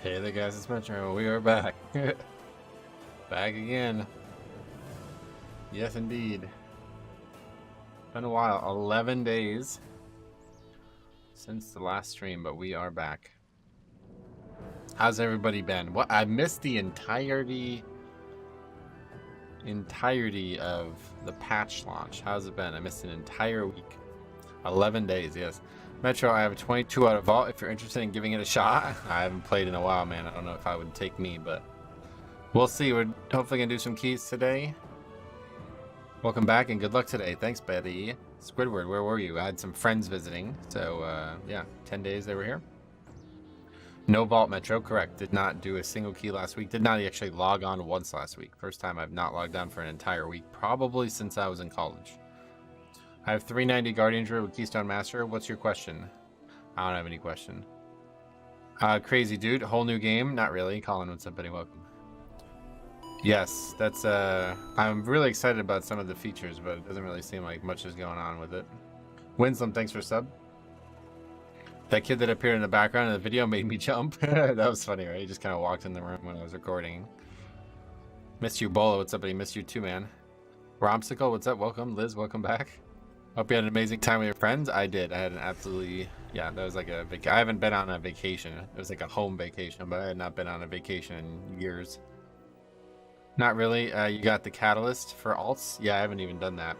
Hey there guys, it's Metro. We are back. Back again. Yes indeed. Been a while. 11 days since the last stream, but we are back. How's everybody been? What I missed the entirety of the patch launch. How's it been? I missed an entire week. 11 days, yes. Metro, I have a 22 out of vault if you're interested in giving it a shot. I haven't played in a while, man. I don't know if I would take me, but we'll see. We're hopefully gonna do some keys today. Welcome back and good luck today. Thanks, Betty. Squidward, where were you? I had some friends visiting, so yeah, 10 days they were here. No vault, Metro, correct. Did not do a single key last week. Did not actually log on once last week. First time I've not logged on for an entire week, probably since I was in college. I have 390 Guardian Druid with Keystone Master. What's your question? I don't have any question. Crazy dude, whole new game? Not really. Colin, what's up, buddy? Welcome. Yes, that's I'm really excited about some of the features, but it doesn't really seem like much is going on with it. Winslam, thanks for sub. That kid that appeared in the background in the video made me jump. That was funny, right? He just kind of walked in the room when I was recording. Missed you, Bolo. What's up, buddy? Missed you too, man. Romsicle, what's up? Welcome. Liz, welcome back. Hope you had an amazing time with your friends. I did. I had an absolutely, yeah, that was like a I haven't been on a vacation. It was like a home vacation, but I had not been on a vacation in years. Not really. You got the catalyst for alts? Yeah, I haven't even done that.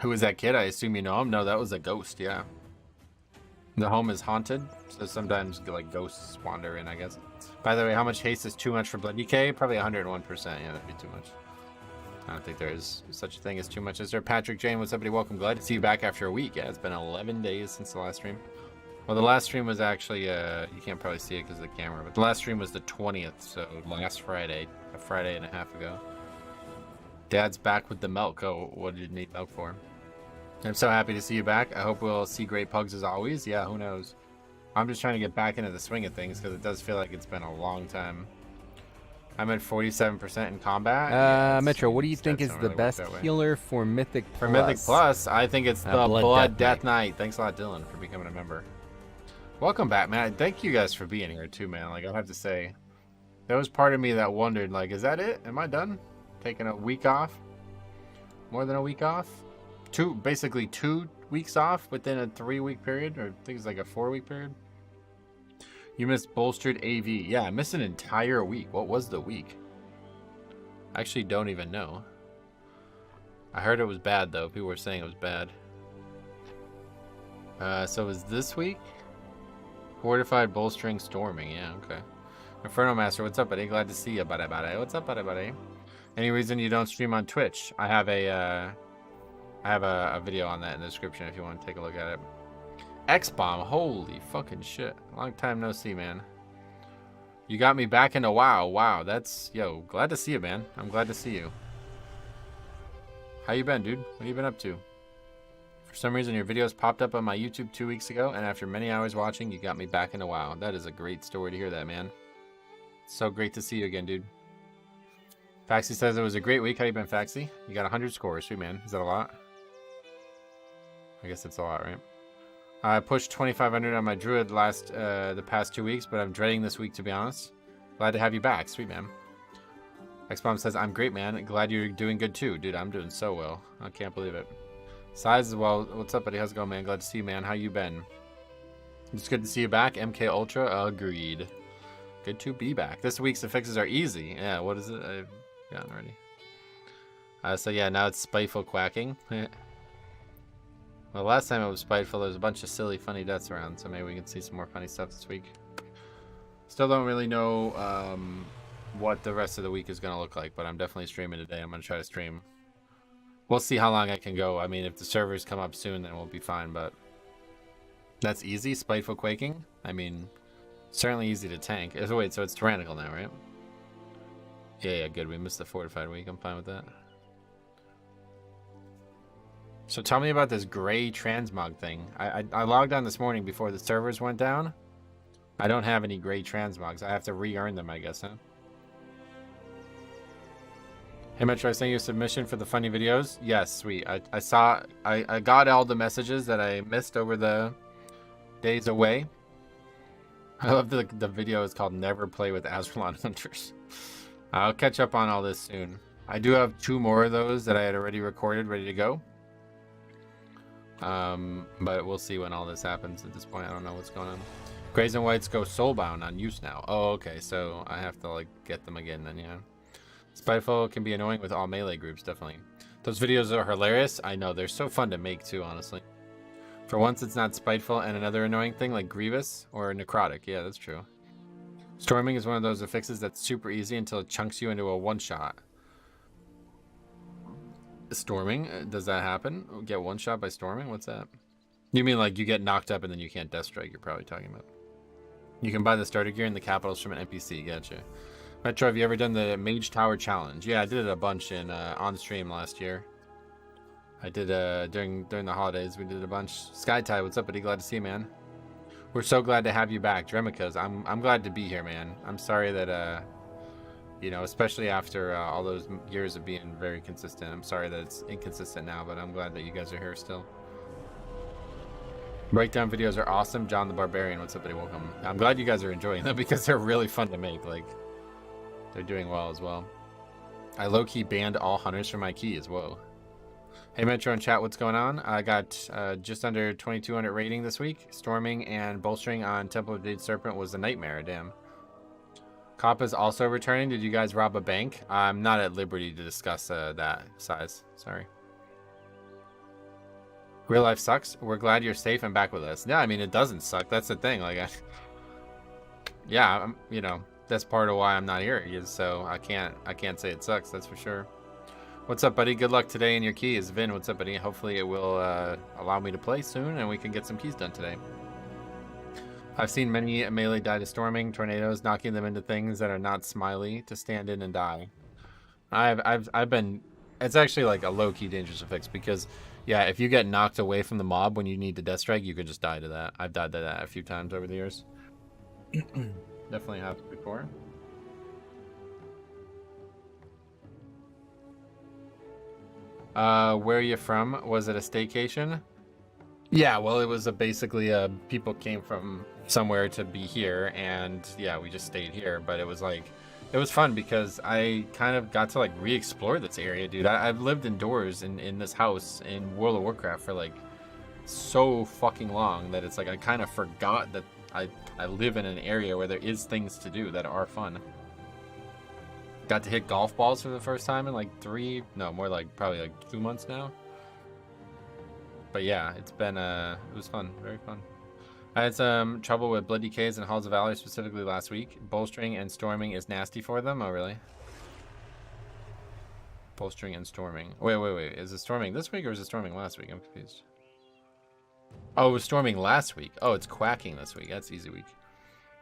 Who is that kid? I assume you know him. No, that was a ghost. Yeah. The home is haunted, so sometimes like ghosts wander in, I guess. By the way, how much haste is too much for Blood DK? Probably 101%. Yeah, that'd be too much. I don't think there is such a thing as too much. Is there? Patrick Jane, what's up, buddy? Welcome. Glad to see you back after a week. Yeah, it's been 11 days since the last stream. Well, the last stream was actually, you can't probably see it because of the camera, but the last stream was the 20th, so last Friday, a Friday and a half ago. Dad's back with the milk. Oh, what did you need milk for? I'm so happy to see you back. I hope we'll see great pugs as always. Yeah, who knows? I'm just trying to get back into the swing of things because it does feel like it's been a long time. I'm at 47% in combat. Yeah, Metro, what do you think is the best healer for Mythic Plus? For Mythic Plus, I think it's the Blood Death Knight. Thanks a lot, Dylan, for becoming a member. Welcome back, man. Thank you guys for being here too, man. Like, I'll have to say, there was part of me that wondered, like, is that it? Am I done? Taking a week off? More than a week off? Basically 2 weeks off within a 3-week period, or I think it's like a 4-week period. You missed bolstered AV. Yeah, I missed an entire week. What was the week? I actually don't even know. I heard it was bad, though. People were saying it was bad. So it was this week? Fortified bolstering storming. Yeah, okay. Inferno Master, what's up, buddy? Glad to see you, buddy. What's up, buddy? Any reason you don't stream on Twitch? I have a video on that in the description if you want to take a look at it. X-Bomb, holy fucking shit. Long time no see, man. You got me back into WoW. Wow, that's, yo, glad to see you, man. I'm glad to see you. How you been, dude? What you been up to? For some reason, your videos popped up on my YouTube 2 weeks ago, and after many hours watching, you got me back into WoW. That is a great story to hear that, man. So great to see you again, dude. Faxi says it was a great week. How you been, Faxi? You got 100 scores. Sweet, man. Is that a lot? I guess it's a lot, right? I pushed 2,500 on my druid the past 2 weeks, but I'm dreading this week, to be honest. Glad to have you back. Sweet, man. X-Bomb says, I'm great, man. Glad you're doing good, too. Dude, I'm doing so well. I can't believe it. Size as well. What's up, buddy? How's it going, man? Glad to see you, man. How you been? It's good to see you back. MK Ultra, agreed. Good to be back. This week's affixes are easy. Yeah, what is it? I've gotten already. So, yeah, now it's spiteful quacking. Well, last time it was spiteful, there was a bunch of silly, funny deaths around, so maybe we can see some more funny stuff this week. Still don't really know what the rest of the week is going to look like, but I'm definitely streaming today. I'm going to try to stream. We'll see how long I can go. I mean, if the servers come up soon, then we'll be fine, but that's easy, spiteful quaking. I mean, certainly easy to tank. Wait, so it's tyrannical now, right? Yeah, good. We missed the fortified week. I'm fine with that. So tell me about this gray transmog thing. I logged on this morning before the servers went down. I don't have any gray transmogs. I have to re-earn them, I guess, huh? Hey, Metro, I sent you a submission for the funny videos. Yes, sweet. I got all the messages that I missed over the days away. I love the video is called Never Play with Azralon Hunters. I'll catch up on all this soon. I do have 2 more of those that I had already recorded, ready to go. But we'll see when all this happens. At this point, I don't know what's going on. Grays and Whites go soulbound on use now. Oh, okay, so I have to like get them again then, yeah. Spiteful can be annoying with all melee groups, definitely. Those videos are hilarious. I know, they're so fun to make too, honestly. For once, it's not spiteful and another annoying thing like Grievous or Necrotic. Yeah, that's true. Storming is one of those affixes that's super easy until it chunks you into a one-shot. Storming? Does that happen? Get one-shot by storming? What's that? You mean like you get knocked up and then you can't death strike, you're probably talking about. You can buy the starter gear in the capitals from an NPC. Gotcha. Metro, have you ever done the Mage Tower Challenge? Yeah, I did it a bunch in on stream last year. I did during the holidays. We did a bunch. Skytide, what's up, buddy? Glad to see you, man. We're so glad to have you back, Dremicas. I'm glad to be here, man. I'm sorry that you know, especially after all those years of being very consistent. I'm sorry that it's inconsistent now, but I'm glad that you guys are here still. Breakdown videos are awesome. John the Barbarian, what's up, buddy? Welcome. I'm glad you guys are enjoying them because they're really fun to make. Like, they're doing well as well. I low-key banned all hunters from my keys. Whoa. Hey, Metro in chat, what's going on? I got just under 2200 rating this week. Storming and bolstering on Temple of Jade Serpent was a nightmare, damn. Cop is also returning. Did you guys rob a bank? I'm not at liberty to discuss that size. Sorry. Real life sucks. We're glad you're safe and back with us. Yeah, I mean, it doesn't suck. That's the thing. Like, yeah, you know, that's part of why I'm not here. So I can't say it sucks. That's for sure. What's up, buddy? Good luck today in your keys. Vin, what's up, buddy? Hopefully it will allow me to play soon and we can get some keys done today. I've seen many melee die to storming, tornadoes, knocking them into things that are not smiley to stand in and die. I've been, it's actually like a low-key dangerous affix because, yeah, if you get knocked away from the mob when you need to death strike, you could just die to that. I've died to that a few times over the years. Definitely happened before. Where are you from? Was it a staycation? Yeah, well, it was basically people came from somewhere to be here, and yeah, we just stayed here. But it was like, it was fun because I kind of got to like re-explore this area, dude. I've lived indoors in this house in World of Warcraft for like so fucking long that it's like I kind of forgot that I live in an area where there is things to do that are fun. Got to hit golf balls for the first time in like probably like 2 months now. But yeah, it's been it was fun, very fun. I had some trouble with Blood Decays and Halls of Valor specifically last week. Bolstering and storming is nasty for them. Oh really? Bolstering and storming. Wait. Is it storming this week or is it storming last week? I'm confused. Oh, it was storming last week. Oh, it's quacking this week. That's easy week.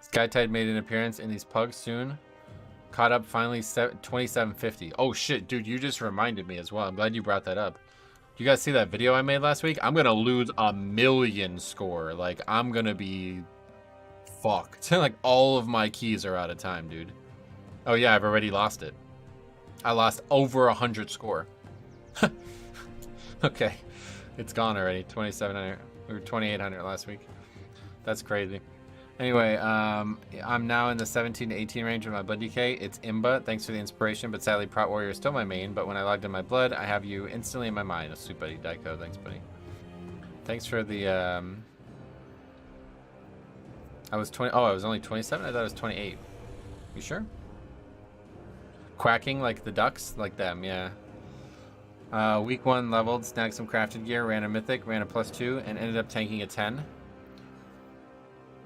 Skytide made an appearance in these pugs soon. Caught up finally 2750. Oh shit, dude, you just reminded me as well. I'm glad you brought that up. You guys see that video I made last week? I'm gonna lose 1,000,000 score. Like, I'm gonna be fucked. Like, all of my keys are out of time, dude. Oh yeah, I've already lost it. I lost over 100 score. Okay, it's gone already. 2,700 or 2,800 last week. That's crazy. Anyway, I'm now in the 17 to 18 range with my Blood Decay. It's Imba. Thanks for the inspiration, but sadly Prot Warrior is still my main. But when I logged in my blood, I have you instantly in my mind. Oh, sweet buddy. Daiko, thanks, buddy. Thanks for the, I was only 27? I thought it was 28. You sure? Quacking like the ducks? Like them, yeah. Week 1 leveled, snagged some crafted gear, ran a mythic, ran a +2, and ended up tanking a 10.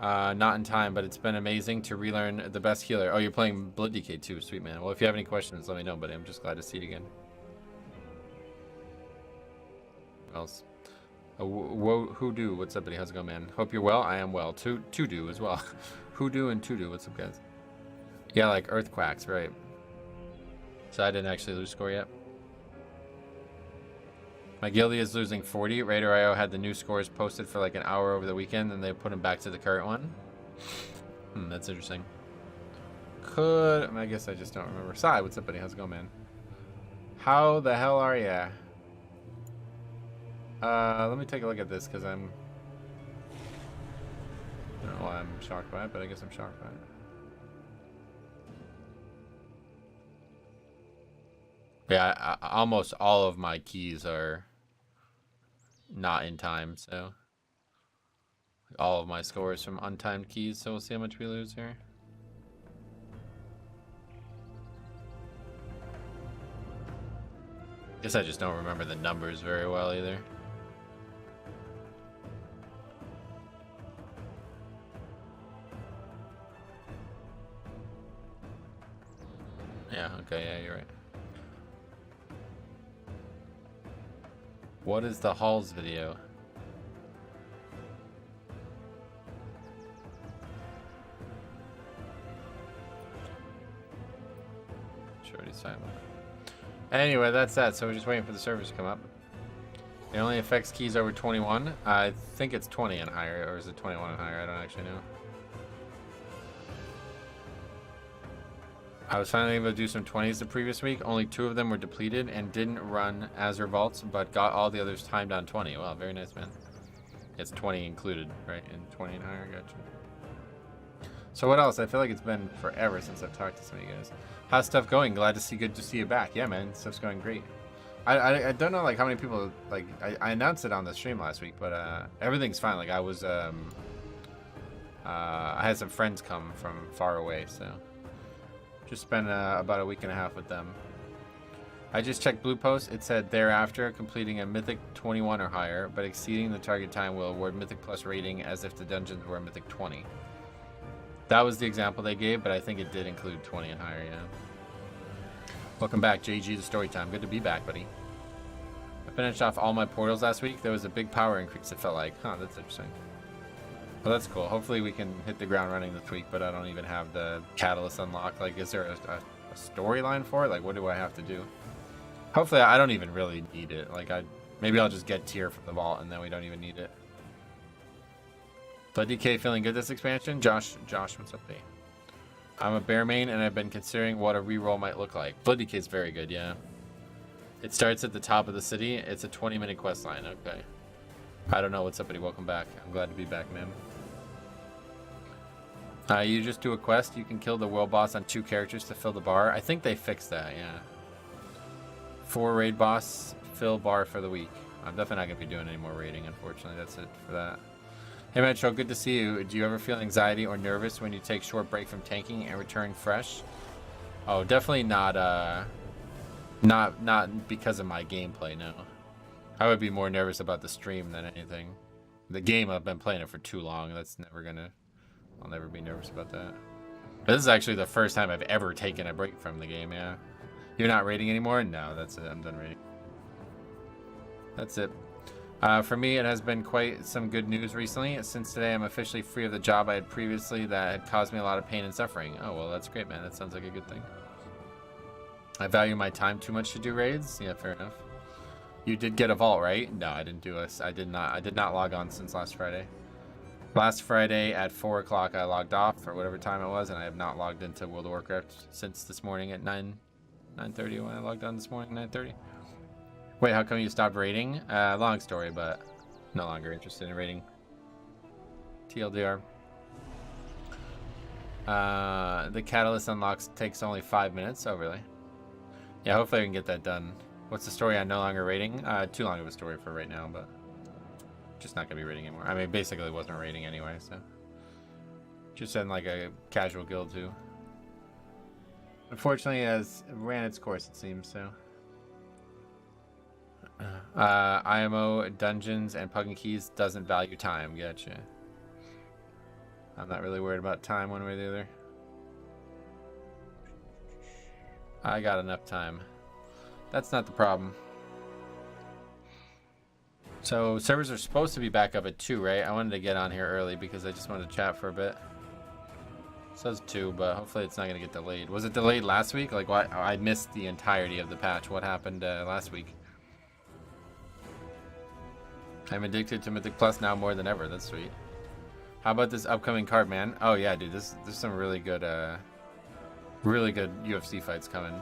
Not in time, but it's been amazing to relearn the best healer. Oh, you're playing Blood Decay too, sweet man. Well, if you have any questions, let me know, buddy. I'm just glad to see it again. What else? Hoodoo, what's up, buddy? How's it going, man? Hope you're well. I am well. To-do as well. Hoodoo and to-do, what's up, guys? Yeah, like Earthquacks, right. So I didn't actually lose score yet. My guildie is losing 40. Raider.io had the new scores posted for like an hour over the weekend, and they put them back to the current one. That's interesting. I guess I just don't remember. Sai, what's up, buddy? How's it going, man? How the hell are ya? Let me take a look at this, because I'm... I don't know why I'm shocked by it, but I guess I'm shocked by it. Yeah, almost all of my keys are not in time, so all of my scores from untimed keys, so we'll see how much we lose here. Guess I just don't remember the numbers very well either. Yeah, okay, yeah, you're right. What is the Halls video? Shorty's time. Anyway, that's that. So we're just waiting for the servers to come up. It only affects keys over 21. I think it's 20 and higher, or is it 21 and higher? I don't actually know. I was finally able to do some 20s the previous week. Only 2 of them were depleted and didn't run as revolts, but got all the others timed on 20. Wow, very nice, man. It's 20 included, right? And 20 and higher, gotcha. So what else? I feel like it's been forever since I've talked to some of you guys. How's stuff going? Good to see you back. Yeah, man, stuff's going great. I don't know like how many people like I announced it on the stream last week, but everything's fine. Like I was I had some friends come from far away, so just spent about a week and a half with them. I just checked Blue Post. It said thereafter completing a Mythic 21 or higher, but exceeding the target time will award Mythic Plus rating as if the dungeons were Mythic 20. That was the example they gave, but I think it did include 20 and higher, yeah. Welcome back, JG to Storytime. Good to be back, buddy. I finished off all my portals last week. There was a big power increase, it felt like. Huh, that's interesting. Well, that's cool. Hopefully we can hit the ground running this week, but I don't even have the catalyst unlocked. Like, is there a storyline for it? Like, what do I have to do? Hopefully I don't even really need it. Like, maybe I'll just get tier from the vault, and then we don't even need it. Blood DK feeling good this expansion? Josh, what's up, there? I'm a bear main, and I've been considering what a reroll might look like. Blood DK is very good, yeah. It starts at the top of the city. It's a 20-minute quest line. Okay. I don't know. What's up, buddy? Welcome back. I'm glad to be back, man. You just do a quest. You can kill the world boss on 2 characters to fill the bar. I think they fixed that, yeah. 4 raid boss, fill bar for the week. I'm definitely not going to be doing any more raiding, unfortunately. That's it for that. Hey, Metro, good to see you. Do you ever feel anxiety or nervous when you take short break from tanking and return fresh? Oh, definitely not, not because of my gameplay, no. I would be more nervous about the stream than anything. The game, I've been playing it for too long. That's never gonna... I'll never be nervous about that. But this is actually the first time I've ever taken a break from the game, yeah. You're not raiding anymore? No, that's it. I'm done raiding. That's it. For me, it has been quite some good news recently. Since today, I'm officially free of the job I had previously that had caused me a lot of pain and suffering. Oh, well, that's great, man. That sounds like a good thing. I value my time too much to do raids. Yeah, fair enough. You did get a vault, right? No, I didn't do a... I did not log on since last Friday. Last Friday at 4 o'clock, I logged off for whatever time it was, and I have not logged into World of Warcraft since this morning at 9:30 when I logged on this morning, 9:30. Wait, how come you stopped raiding? Long story, but no longer interested in raiding. TLDR. The catalyst unlocks takes only 5 minutes. Oh, really? Yeah, hopefully I can get that done. What's the story on no longer raiding? Too long of a story for right now, but just not gonna be raiding anymore. I mean, basically it wasn't raiding anyway, so just in like a casual guild too. Unfortunately, it has ran its course, it seems. So IMO dungeons and pugging keys doesn't value time. Gotcha. I'm not really worried about time one way or the other. I got enough time. That's not the problem. So servers are supposed to be back up at 2, right? I wanted to get on here early because I just wanted to chat for a bit. It says 2, but hopefully it's not going to get delayed. Was it delayed last week? Like, why? I missed the entirety of the patch. What happened last week? I'm addicted to Mythic Plus now more than ever. That's sweet. How about this upcoming card, man? Oh yeah, dude. There's some really good UFC fights coming.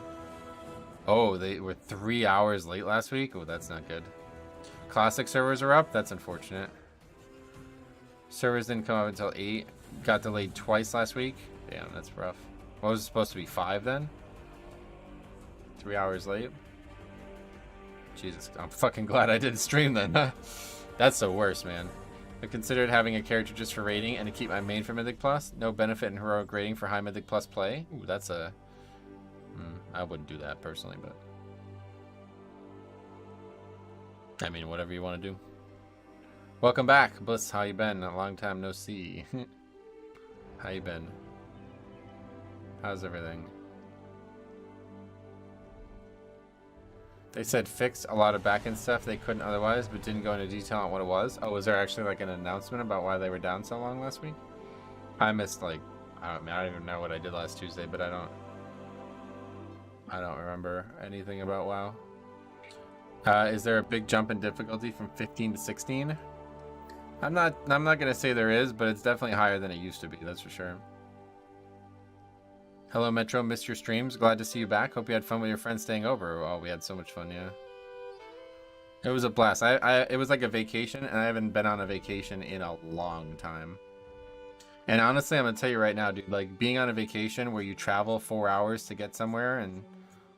Oh, they were 3 hours late last week. Oh, that's not good. Classic servers are up. That's unfortunate. Servers didn't come up until 8. Got delayed twice last week. Damn, that's rough. What was it supposed to be, 5 then? 3 hours late? Jesus, I'm fucking glad I didn't stream then. That's the worst, man. I considered having a character just for raiding and to keep my main for Mythic Plus. No benefit in heroic raiding for high Mythic Plus play. Ooh, that's a... I wouldn't do that personally, but... I mean, whatever you want to do. Welcome back, Bliss. How you been? A long time no see. How you been? How's everything? They said fixed a lot of backend stuff they couldn't otherwise, but didn't go into detail on what it was. Oh, was there actually like an announcement about why they were down so long last week? I missed like, I don't even know what I did last Tuesday, but I don't remember anything about WoW. Is there a big jump in difficulty from 15 to 16? I'm not gonna say there is, but it's definitely higher than it used to be, that's for sure. Hello Metro, missed your streams. Glad to see you back. Hope you had fun with your friends staying over. Oh, we had so much fun, yeah. It was a blast. It was like a vacation, and I haven't been on a vacation in a long time. And honestly, I'm gonna tell you right now, dude, like being on a vacation where you travel 4 hours to get somewhere and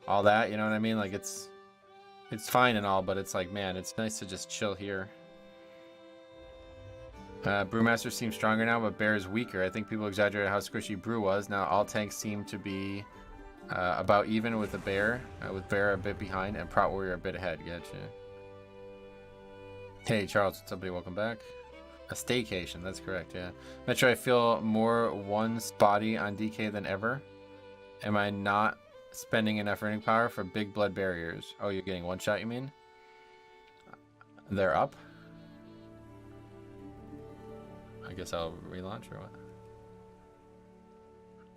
all that, you know what I mean? Like it's fine and all, but it's like, man, it's nice to just chill here. Brewmaster seems stronger now, but Bear is weaker. I think people exaggerated how squishy Brew was. Now all tanks seem to be about even with the Bear, with Bear a bit behind and Prot Warrior a bit ahead. Gotcha. Hey Charles, what's up, buddy? Welcome back. A staycation, that's correct, yeah. Metro, I feel more one-spotty on DK than ever. Am I not spending enough running power for big blood barriers? Oh, you're getting one shot, you mean? They're up? I guess I'll relaunch or what?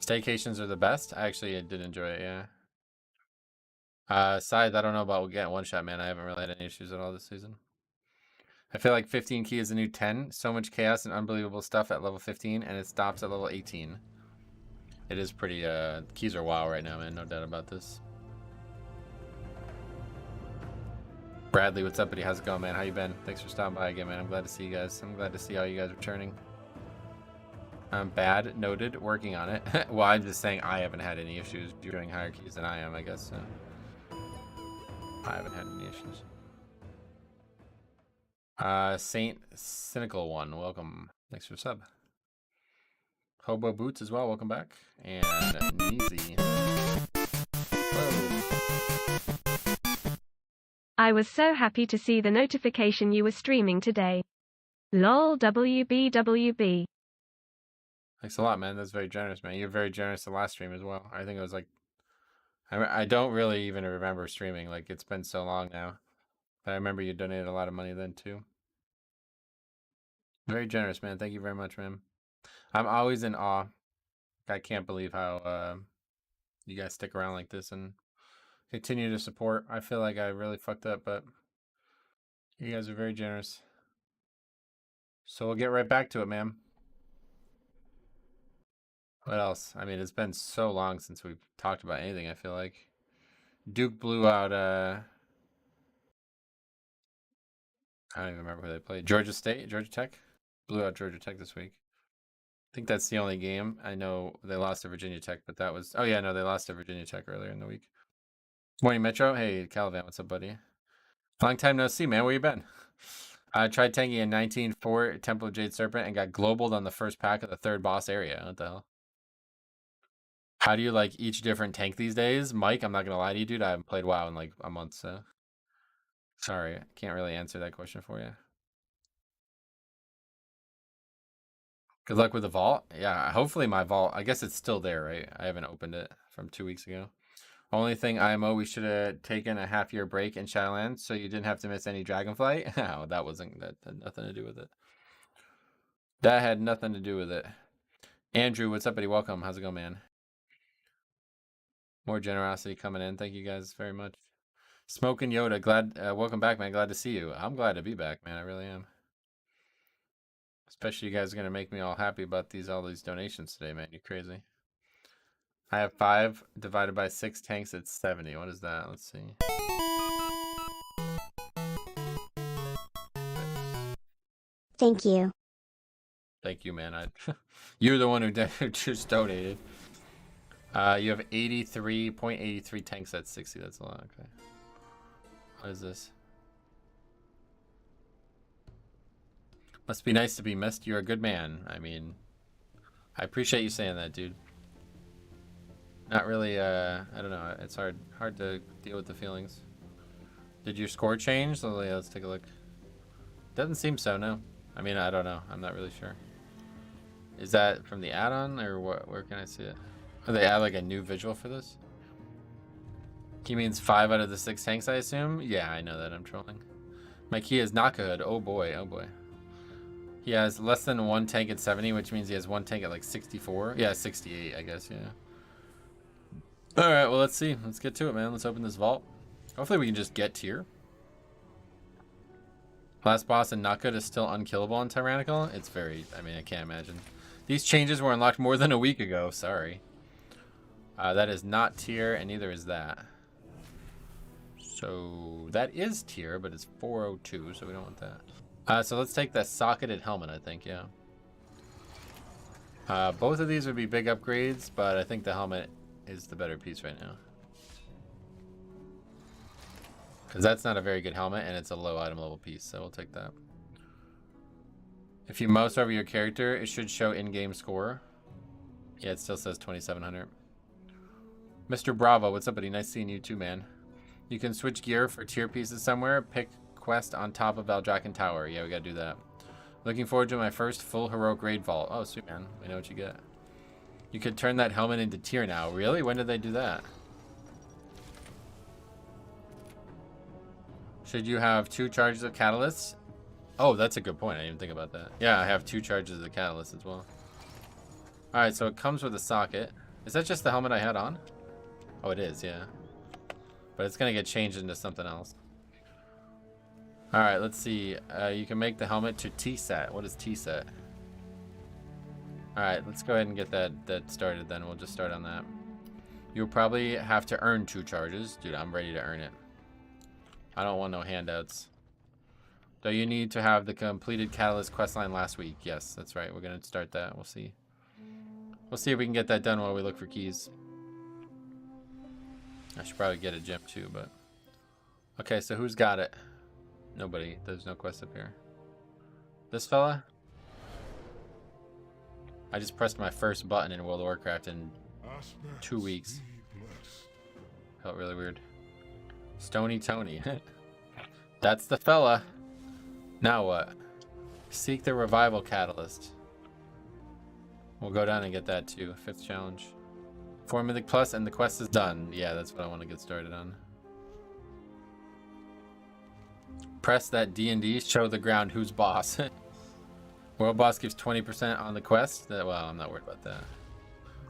Staycations are the best? I actually did enjoy it, yeah. Sides, I don't know about getting one shot, man. I haven't really had any issues at all this season. I feel like 15 key is the new 10. So much chaos and unbelievable stuff at level 15, and it stops at level 18. It is pretty, keys are wow right now, man. No doubt about this. Bradley, what's up, buddy? How's it going, man? How you been? Thanks for stopping by again, man. I'm glad to see you guys. I'm glad to see all you guys returning. Bad, noted, working on it. Well, I'm just saying I haven't had any issues doing higher keys than I am, I guess. I haven't had any issues. Saint Cynical One, welcome. Thanks for the sub. Hobo Boots as well, welcome back. And Neezy. Hello. I was so happy to see the notification you were streaming today. Lol WBWB. Thanks a lot, man. That's very generous, man. You're very generous the last stream as well. I think it was like... I don't really even remember streaming. Like, it's been so long now. But I remember you donated a lot of money then, too. Very generous, man. Thank you very much, man. I'm always in awe. I can't believe how you guys stick around like this and continue to support. I feel like I really fucked up, but you guys are very generous. So we'll get right back to it, man. What else? I mean, it's been so long since we've talked about anything, I feel like. Duke blew out, I don't even remember who they played. Georgia State? Georgia Tech? Blew out Georgia Tech this week. I think that's the only game. I know they lost to Virginia Tech, but that was... Oh, yeah, no, they lost to Virginia Tech earlier in the week. Morning, Metro. Hey, Calavan, what's up, buddy? Long time no see, man. Where you been? I tried tanking a 19-4 Temple of Jade Serpent and got globaled on the first pack of the third boss area. What the hell? How do you like each different tank these days? Mike, I'm not going to lie to you, dude. I haven't played WoW in like a month, so... Sorry, I can't really answer that question for you. Good luck with the vault. Yeah, hopefully my vault... I guess it's still there, right? I haven't opened it from 2 weeks ago. Only thing, IMO, we should have taken a half-year break in Shadowlands so you didn't have to miss any Dragonflight. Oh, that had nothing to do with it. That had nothing to do with it. Andrew, what's up, buddy? Welcome. How's it going, man? More generosity coming in. Thank you guys very much. Smoking Yoda, glad, welcome back, man. Glad to see you. I'm glad to be back, man. I really am. Especially you guys are going to make me all happy about all these donations today, man. You're crazy. I have 5 divided by 6 tanks. It's 70. What is that? Let's see. Thank you. Thank you, man. You're the one who just donated. You have 83.83 tanks. That's 60. That's a lot. Okay. What is this? Must be nice to be missed. You're a good man. I mean, I appreciate you saying that, dude. Not really. I don't know. It's hard to deal with the feelings. Did your score change? So yeah, let's take a look. Doesn't seem so. No. I mean, I don't know. I'm not really sure. Is that from the add-on or what? Where can I see it? Oh, they add like a new visual for this? He means 5 out of the 6 tanks, I assume? Yeah, I know that. I'm trolling. My key is Nakahood. Oh boy, oh boy. He has less than 1 tank at 70, which means he has 1 tank at like 64. Yeah, 68, I guess, yeah. Alright, well, let's see. Let's get to it, man. Let's open this vault. Hopefully we can just get tier. Last boss in Nakahood is still unkillable on Tyrannical. It's very... I mean, I can't imagine. These changes were unlocked more than a week ago. Sorry. That is not tier, and neither is that. So that is tier, but it's 402, so we don't want that. So let's take the socketed helmet, I think, yeah. Both of these would be big upgrades, but I think the helmet is the better piece right now. Because that's not a very good helmet, and it's a low item level piece, so we'll take that. If you mouse over your character, it should show in-game score. Yeah, it still says 2700. Mr. Bravo, what's up, buddy? Nice seeing you too, man. You can switch gear for tier pieces somewhere. Pick quest on top of Valdrakken Tower. Yeah, we gotta do that. Looking forward to my first full heroic raid vault. Oh, sweet, man. We know what you get. You could turn that helmet into tier now. Really? When did they do that? Should you have 2 charges of catalysts? Oh, that's a good point. I didn't even think about that. Yeah, I have 2 charges of catalyst as well. Alright, so it comes with a socket. Is that just the helmet I had on? Oh, it is, yeah. But it's going to get changed into something else. Alright, let's see. You can make the helmet to T-set. What is T-set? Alright, let's go ahead and get that started then. We'll just start on that. You'll probably have to earn 2 charges. Dude, I'm ready to earn it. I don't want no handouts. Though you need to have the completed Catalyst questline last week. Yes, that's right. We're going to start that. We'll see. We'll see if we can get that done while we look for keys. I should probably get a gem too, but... Okay, so who's got it? Nobody. There's no quest up here. This fella? I just pressed my first button in World of Warcraft in 2 weeks. Felt really weird. Stony Tony. That's the fella. Now what? Seek the revival catalyst. We'll go down and get that too. 5th challenge. 4 Mythic Plus and the quest is done. Yeah, that's what I want to get started on. Press that D&D, show the ground who's boss. World boss gives 20% on the quest. Well, I'm not worried about that.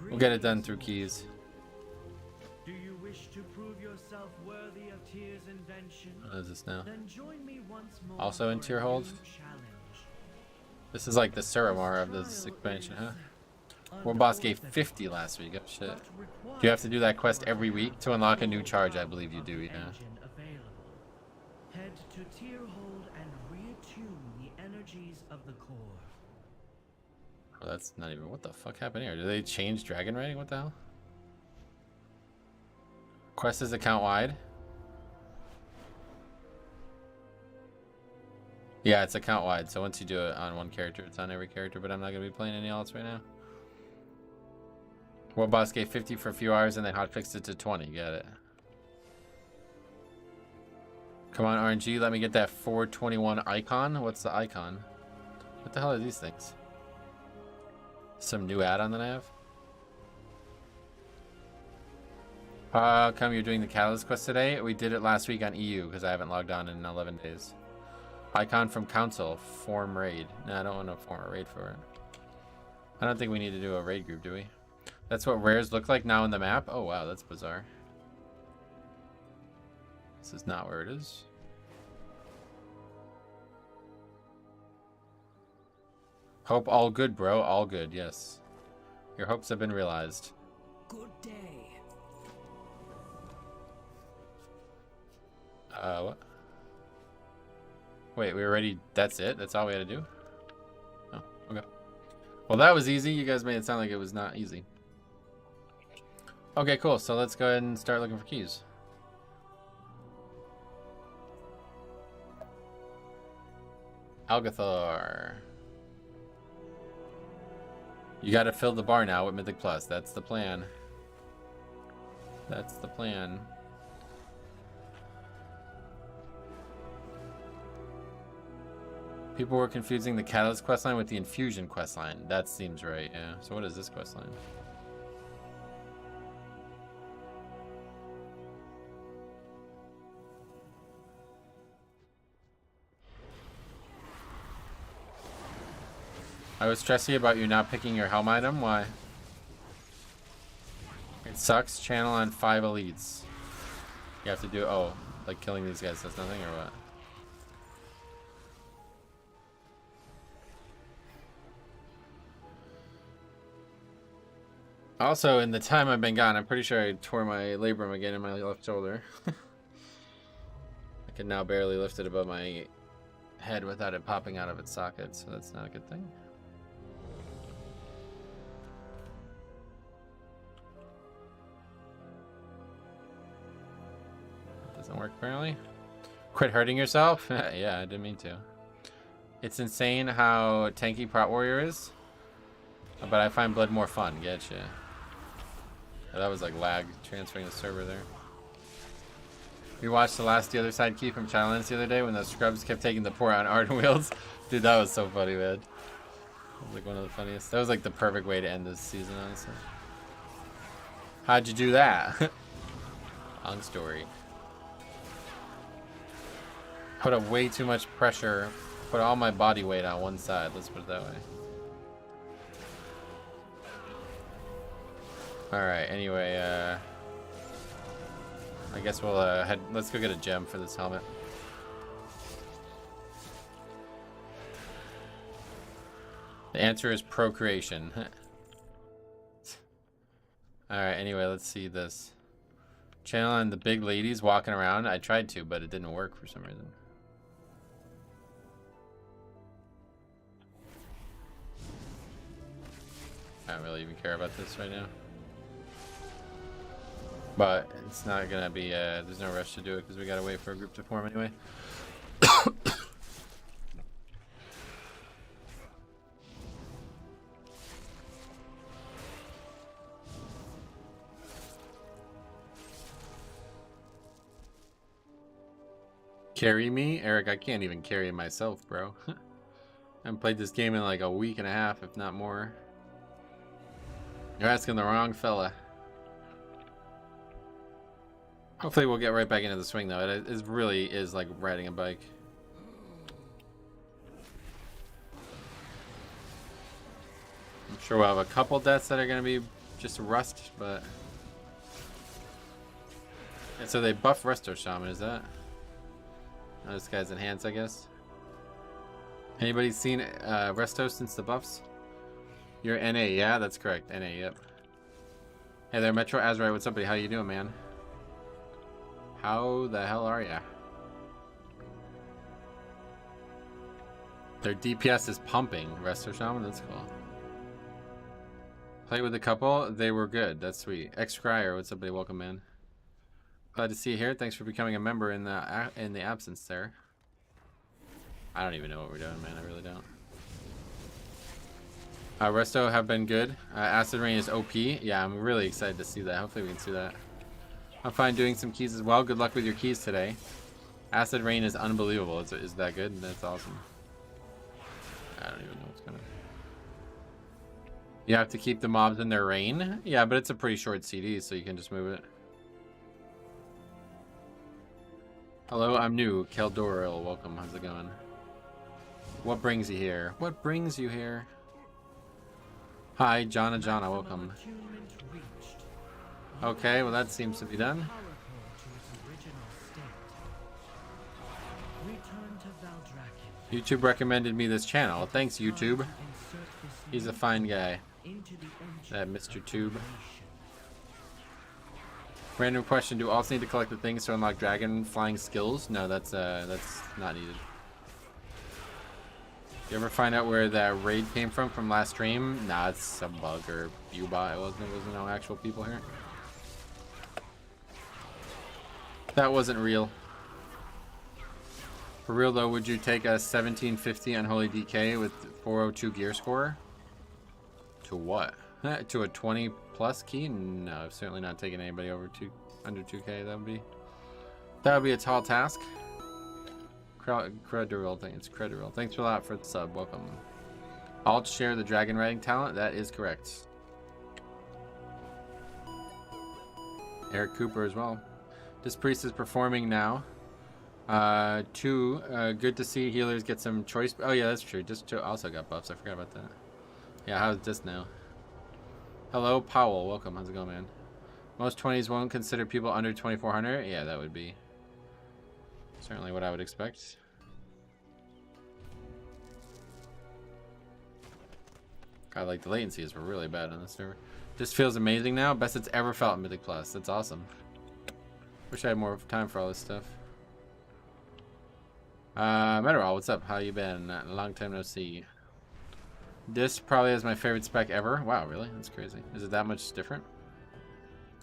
We'll get it done through keys. Do you wish to prove yourself worthy of Tyr's invention? What is this now? Then join me once more Also in for tier a hold? new challenge. This is like the Suramar of this expansion, huh? World boss gave 50 last week. Oh shit. Do you have to do that quest every week to unlock a new charge? I believe you do, yeah. Head to tier hold and reattune the energies of the core. Oh, that's not even... What the fuck happened here? Did they change dragon writing? What the hell? Quest is account wide. Yeah, it's account wide. So once you do it on one character, it's on every character. But I'm not going to be playing any else right now. World boss gave 50 for a few hours and they hotfixed it to 20. Get it. Come on, RNG. Let me get that 421 icon. What's the icon? What the hell are these things? Some new add-on that I have? How come you're doing the Catalyst quest today? We did it last week on EU because I haven't logged on in 11 days. Icon from Council. Form raid. No, I don't want to form a raid for it. I don't think we need to do a raid group, do we? That's what rares look like now in the map? Oh, wow, that's bizarre. This is not where it is. Hope all good, bro. All good, yes. Your hopes have been realized. Good day. What? Wait, we already... That's it? That's all we had to do? Oh, okay. Well, that was easy. You guys made it sound like it was not easy. Okay, cool. So let's go ahead and start looking for keys. Algathor. You gotta fill the bar now with Mythic Plus. That's the plan. That's the plan. People were confusing the Catalyst questline with the Infusion questline. That seems right, yeah. So what is this questline? I was stressing about you not picking your helm item. Why? It sucks. Channel on 5 elites. You have to do, oh, like killing these guys does nothing or what? Also, in the time I've been gone, I'm pretty sure I tore my labrum again in my left shoulder. I can now barely lift it above my head without it popping out of its socket, so that's not a good thing. Doesn't work apparently. Quit hurting yourself? Yeah, I didn't mean to. It's insane how tanky Prot Warrior is, but I find Blood more fun. Getcha. Yeah, that was like lag transferring the server there. We watched the last The Other Side key from Challenge the other day when the scrubs kept taking the port on Arden Wheels. Dude, that was so funny, man. That was like one of the funniest. That was like the perfect way to end this season, honestly. How'd you do that? Long story. Put up way too much pressure. Put all my body weight on one side. Let's put it that way. Alright, anyway, I guess we'll let's go get a gem for this helmet. The answer is procreation. Alright, anyway, let's see this. Channel on the big ladies walking around. I tried to, but it didn't work for some reason. I don't really even care about this right now. But it's not gonna be, there's no rush to do it because we gotta wait for a group to form anyway. Carry me? Eric, I can't even carry myself, bro. I haven't played this game in like a week and a half, if not more. You're asking the wrong fella. Hopefully we'll get right back into the swing though. It really is like riding a bike. I'm sure we'll have a couple deaths that are going to be just rust, but... And so they buff Resto Shaman, is that? Oh, this guy's enhanced, I guess. Anybody seen Resto since the buffs? You're NA, yeah, that's correct. NA, yep. Hey there, Metro Azrai, what's up, buddy? How you doing, man? How the hell are ya? Their DPS is pumping. Resto Shaman, that's cool. Played with a couple, they were good. That's sweet. X-Cryer, what's up, buddy? Welcome, man. Glad to see you here. Thanks for becoming a member in the absence there. I don't even know what we're doing, man. I really don't. Resto have been good. Acid Rain is OP. Yeah, I'm really excited to see that. Hopefully we can see that. I'm fine doing some keys as well. Good luck with your keys today. Acid Rain is unbelievable. Is that good? That's awesome. I don't even know what's going on. You have to keep the mobs in their rain? Yeah, but it's a pretty short CD, so you can just move it. Hello, I'm new. Keldoril, welcome. How's it going? What brings you here? What brings you here? Hi, Jana, welcome. Okay, well that seems to be done. YouTube recommended me this channel. Thanks, YouTube. He's a fine guy. That Mr. Tube. Random question, do alts need to collect the things to unlock dragon flying skills? No, that's not needed. You ever find out where that raid came from last stream? Nah, it's some bug or U-bot. It wasn't no actual people here. That wasn't real. For real though, would you take a 1750 Unholy DK with 402 gear score? To what? To a 20 plus key? No, I'm certainly not taking anybody under 2k. That would be a tall task. Credible, it's credible. Thanks a lot for the sub. Welcome. Alt share the dragon riding talent. That is correct. Eric Cooper as well. This priest is performing now. Good to see healers get some choice. Oh yeah, that's true. Just also got buffs. I forgot about that. Yeah, how's this now? Hello, Powell. Welcome. How's it going, man? Most 20s won't consider people under 2400. Yeah, that would be certainly what I would expect. God, like the latencies were really bad on this server. This feels amazing now. Best it's ever felt in Mythic Plus. That's awesome. Wish I had more time for all this stuff. Metal, what's up? How you been? Long time no see. This probably is my favorite spec ever. Wow, really? That's crazy. Is it that much different?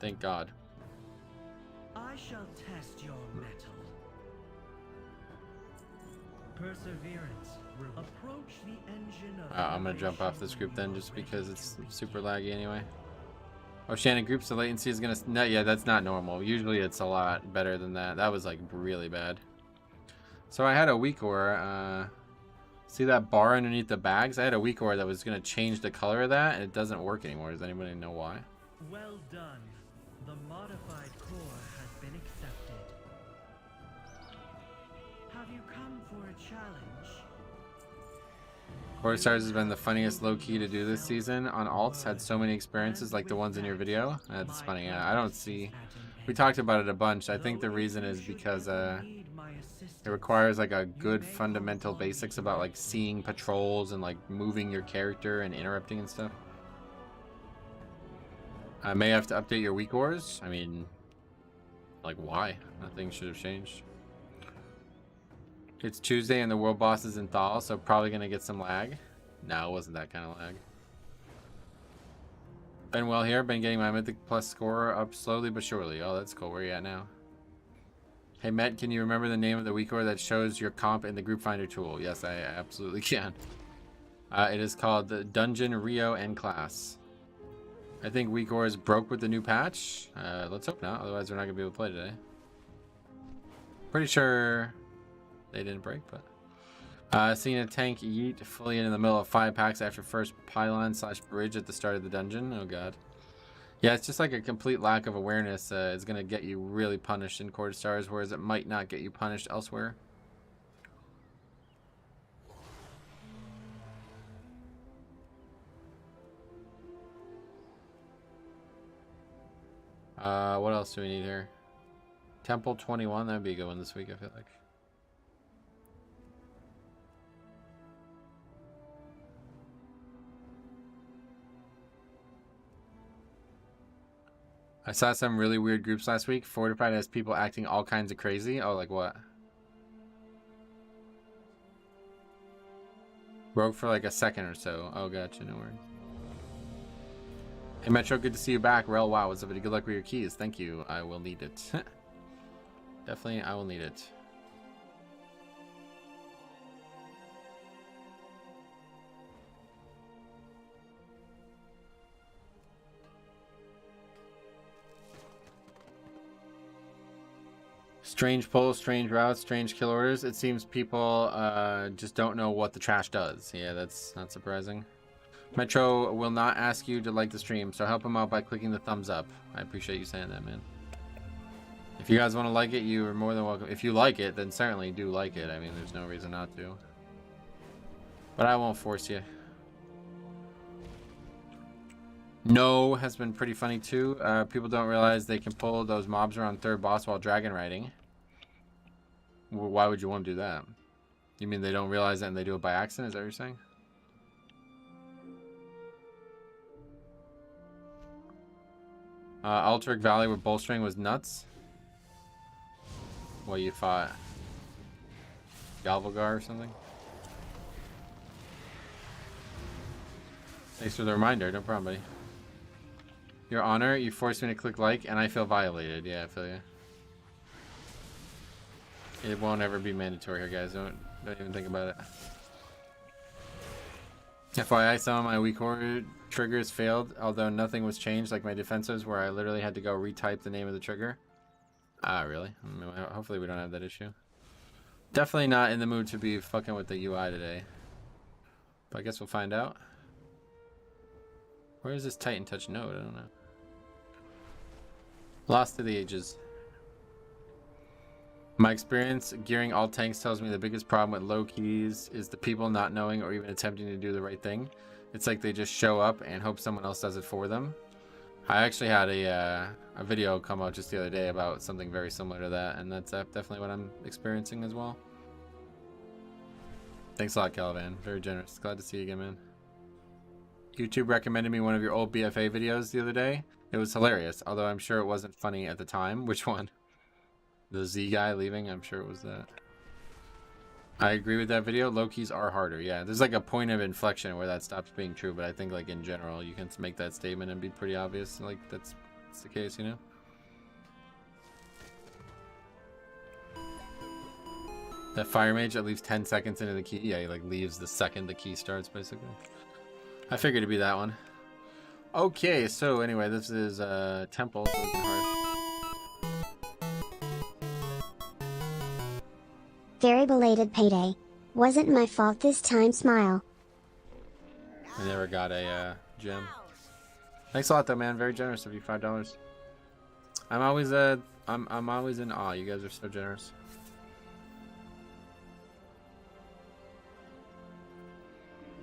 Thank God. I shall test your metal. Perseverance. Approach the engine of I'm gonna jump off this group then, just because it's super laggy anyway. Oh, Shannon, groups, the latency is gonna. No, yeah, that's not normal. Usually it's a lot better than that. That was like really bad. So I had a weak ore. See that bar underneath the bags? I had a weak ore that was gonna change the color of that, and it doesn't work anymore. Does anybody know why? Well done. The modified core has been accepted. Have you come for a challenge? Quarter Stars has been the funniest low-key to do this season. On alts, had so many experiences like the ones in your video. That's funny. Yeah, I don't see. We talked about it a bunch. I think the reason is because it requires like a good fundamental basics about like seeing patrols and like moving your character and interrupting and stuff. I may have to update your weak ores. I mean, like why? Nothing should have changed. It's Tuesday and the world boss is in Thal, so probably gonna get some lag. No, it wasn't that kind of lag. Been well here. Been getting my Mythic Plus score up slowly but surely. Oh, that's cool. Where are you at now? Hey, Met, can you remember the name of the weak ore that shows your comp in the group finder tool? Yes, I absolutely can. It is called the Dungeon Rio N class. I think weak ore is broke with the new patch. Let's hope not. Otherwise, we're not gonna be able to play today. Pretty sure they didn't break, but seeing a tank yeet fully into the middle of 5 packs after first pylon / bridge at the start of the dungeon. Oh god. Yeah, it's just like a complete lack of awareness is gonna get you really punished in Quarter Stars, whereas it might not get you punished elsewhere. What else do we need here? Temple 21, that'd be a good one this week, I feel like. I saw some really weird groups last week. Fortified has people acting all kinds of crazy. Oh, like what? Broke for like a second or so. Oh, gotcha. No worries. Hey, Metro, good to see you back. Rel, wow, what's up? Good luck with your keys. Thank you. I will need it. Definitely, I will need it. Strange pulls, strange routes, strange kill orders. It seems people just don't know what the trash does. Yeah, that's not surprising. Metro will not ask you to like the stream, so help him out by clicking the thumbs up. I appreciate you saying that, man. If you guys want to like it, you are more than welcome. If you like it, then certainly do like it. I mean, there's no reason not to. But I won't force you. No has been pretty funny too. People don't realize they can pull those mobs around third boss while dragon riding. Why would you want to do that? You mean they don't realize that and they do it by accident? Is that what you're saying? Alteric Valley with bolstering was nuts. What, you fought Galvagar or something? Thanks for the reminder. No problem, buddy. Your Honor, you forced me to click like, and I feel violated. Yeah, I feel you. It won't ever be mandatory here, guys. Don't even think about it. FYI, some of my weak order triggers failed, although nothing was changed, like my defensives, where I literally had to go retype the name of the trigger. Ah, really? I mean, hopefully we don't have that issue. Definitely not in the mood to be fucking with the UI today. But I guess we'll find out. Where is this Titan Touch node? I don't know. Lost to the ages. My experience gearing all tanks tells me the biggest problem with low keys is the people not knowing or even attempting to do the right thing. It's like they just show up and hope someone else does it for them. I actually had a video come out just the other day about something very similar to that, and that's definitely what I'm experiencing as well. Thanks a lot, Calavan. Very generous. Glad to see you again, man. YouTube recommended me one of your old BFA videos the other day. It was hilarious, although I'm sure it wasn't funny at the time. Which one? The Z guy leaving? I'm sure it was that. I agree with that video. Low keys are harder. Yeah, there's like a point of inflection where that stops being true, but I think like in general, you can make that statement and be pretty obvious. Like that's the case, you know? That fire mage that leaves 10 seconds into the key. Yeah, he like leaves the second the key starts, basically. I figured it'd be that one. Okay, so anyway, this is temple, so we can hard. Very belated payday. Wasn't my fault this time, smile. I never got a gem. Thanks a lot though, man. Very generous of you, $5. I'm always I'm always in awe. You guys are so generous.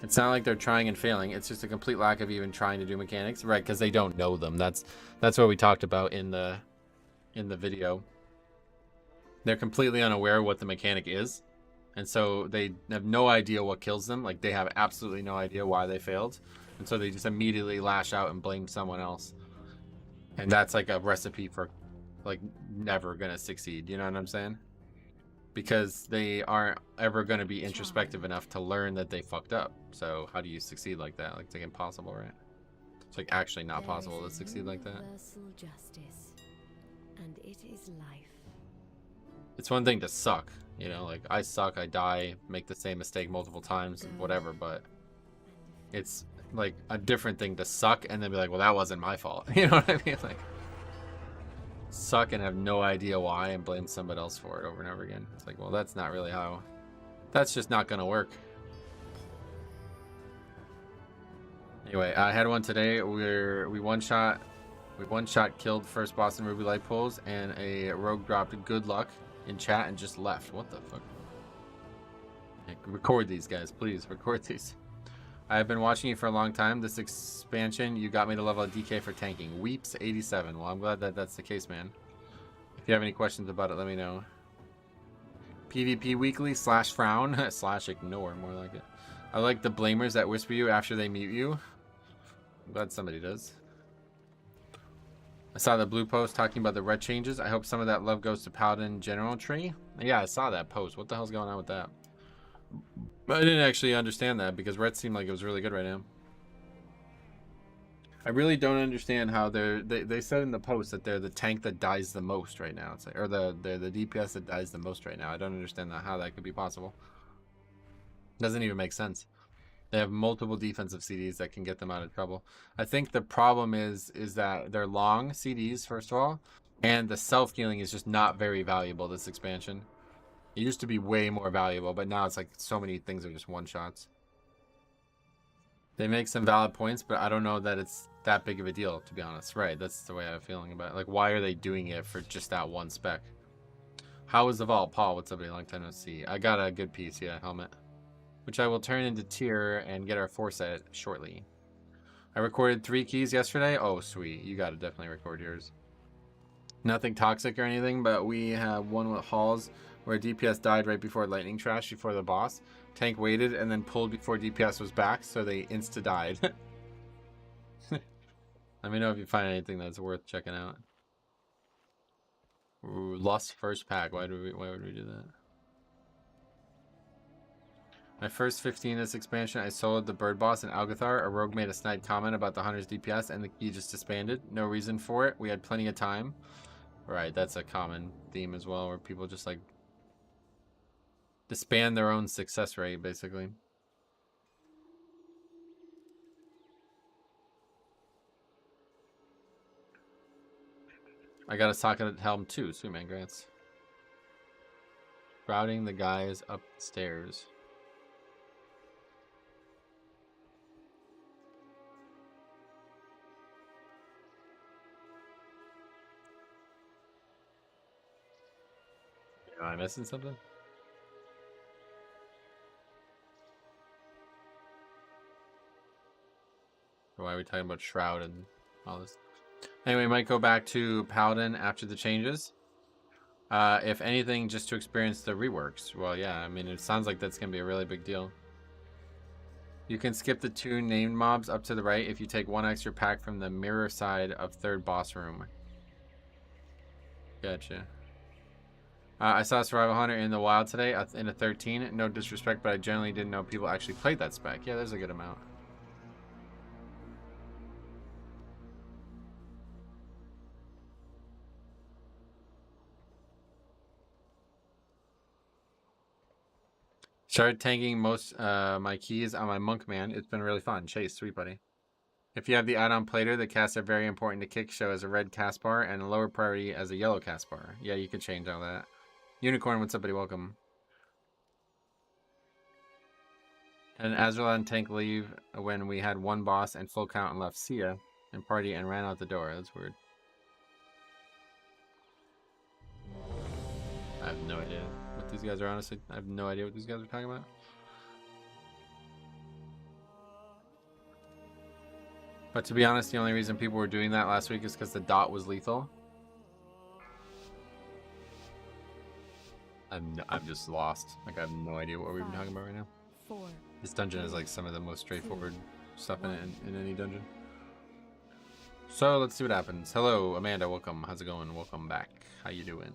It's not like they're trying and failing. It's just a complete lack of even trying to do mechanics, right? Because they don't know them. That's what we talked about in the video. They're completely unaware what the mechanic is, and so they have no idea what kills them. Like they have absolutely no idea why they failed, and so they just immediately lash out and blame someone else. And that's like a recipe for like never gonna succeed. You know what I'm saying? Because they aren't ever going to be introspective enough to learn that they fucked up. So how do you succeed like that? Like it's like impossible, right? It's like actually not possible to succeed like that. Justice, and it is life. It's one thing to suck, you know, like I suck, I die, make the same mistake multiple times, whatever, but it's like a different thing to suck and then be like, well, that wasn't my fault. You know what I mean? Like suck and have no idea why and blame somebody else for it over and over again. It's like, well, that's not really how, that's just not gonna work. Anyway, I had one today where we one shot killed first boss in Ruby Light Pools, and a rogue dropped good luck in chat and just left. What the fuck? Like, record these, guys, please record these. I've been watching you for a long time. This expansion, you got me to level a DK for tanking. Weeps 87. Well, I'm glad that that's the case, man. If you have any questions about it, let me know. PvP weekly / frown / ignore, more like it. I like the blamers that whisper you after they mute you. I'm glad somebody does. I saw the blue post talking about the red changes. I hope some of that love goes to Paladin General Tree. Yeah, I saw that post. What the hell's going on with that? I didn't actually understand that because red seemed like it was really good right now. I really don't understand how they said in the post that they're the tank that dies the most right now. It's like, or they're the DPS that dies the most right now. I don't understand how that could be possible. Doesn't even make sense. They have multiple defensive CDs that can get them out of trouble. I think the problem is that they're long CDs, first of all, and the self-healing is just not very valuable this expansion. It used to be way more valuable, but now it's like so many things are just one-shots. They make some valid points, but I don't know that it's that big of a deal, to be honest. Right, that's the way I have a feeling about it. Like, why are they doing it for just that one spec? How is the vault? Paul, what's up, buddy? Long time no see. I got a good piece, yeah, helmet, which I will turn into tier and get our foresight shortly. I recorded 3 keys yesterday. Oh, sweet. You got to definitely record yours. Nothing toxic or anything, but we have one with halls where DPS died right before lightning trash before the boss. Tank waited and then pulled before DPS was back, so they insta-died. Let me know if you find anything that's worth checking out. Ooh, lost first pack. Why would we do that? My first 15 in this expansion, I soloed the bird boss in Algathar. A rogue made a snide comment about the hunter's DPS, and the key just disbanded. No reason for it. We had plenty of time. Right, that's a common theme as well, where people just like disband their own success rate, basically. I got a socket helm too. Sweet man, grants. Routing the guys upstairs. Am I missing something? Why are we talking about Shroud and all this? Anyway, we might go back to Paladin after the changes. If anything, just to experience the reworks. Well, yeah, I mean, it sounds like that's going to be a really big deal. You can skip the 2 named mobs up to the right if you take 1 extra pack from the mirror side of 3rd boss room. Gotcha. I saw Survival Hunter in the wild today in a 13. No disrespect, but I generally didn't know people actually played that spec. Yeah, there's a good amount. Started tanking most my keys on my monk man. It's been really fun. Chase, sweet buddy. If you have the add-on plater, the casts are very important to kick show as a red cast bar and a lower priority as a yellow cast bar. Yeah, you can change all that. Unicorn, what's up, buddy? Welcome. And Azrael tank leave when we had 1 boss and full count and left Sia and party and ran out the door. That's weird. I have no idea what these guys are, honestly. I have no idea what these guys are talking about. But to be honest, the only reason people were doing that last week is because the dot was lethal. I'm just lost. Like, I have no idea what we're even talking about right now. 4. This dungeon is like some of the most straightforward stuff in it in any dungeon. So let's see what happens. Hello, Amanda. Welcome. How's it going? Welcome back. How you doing?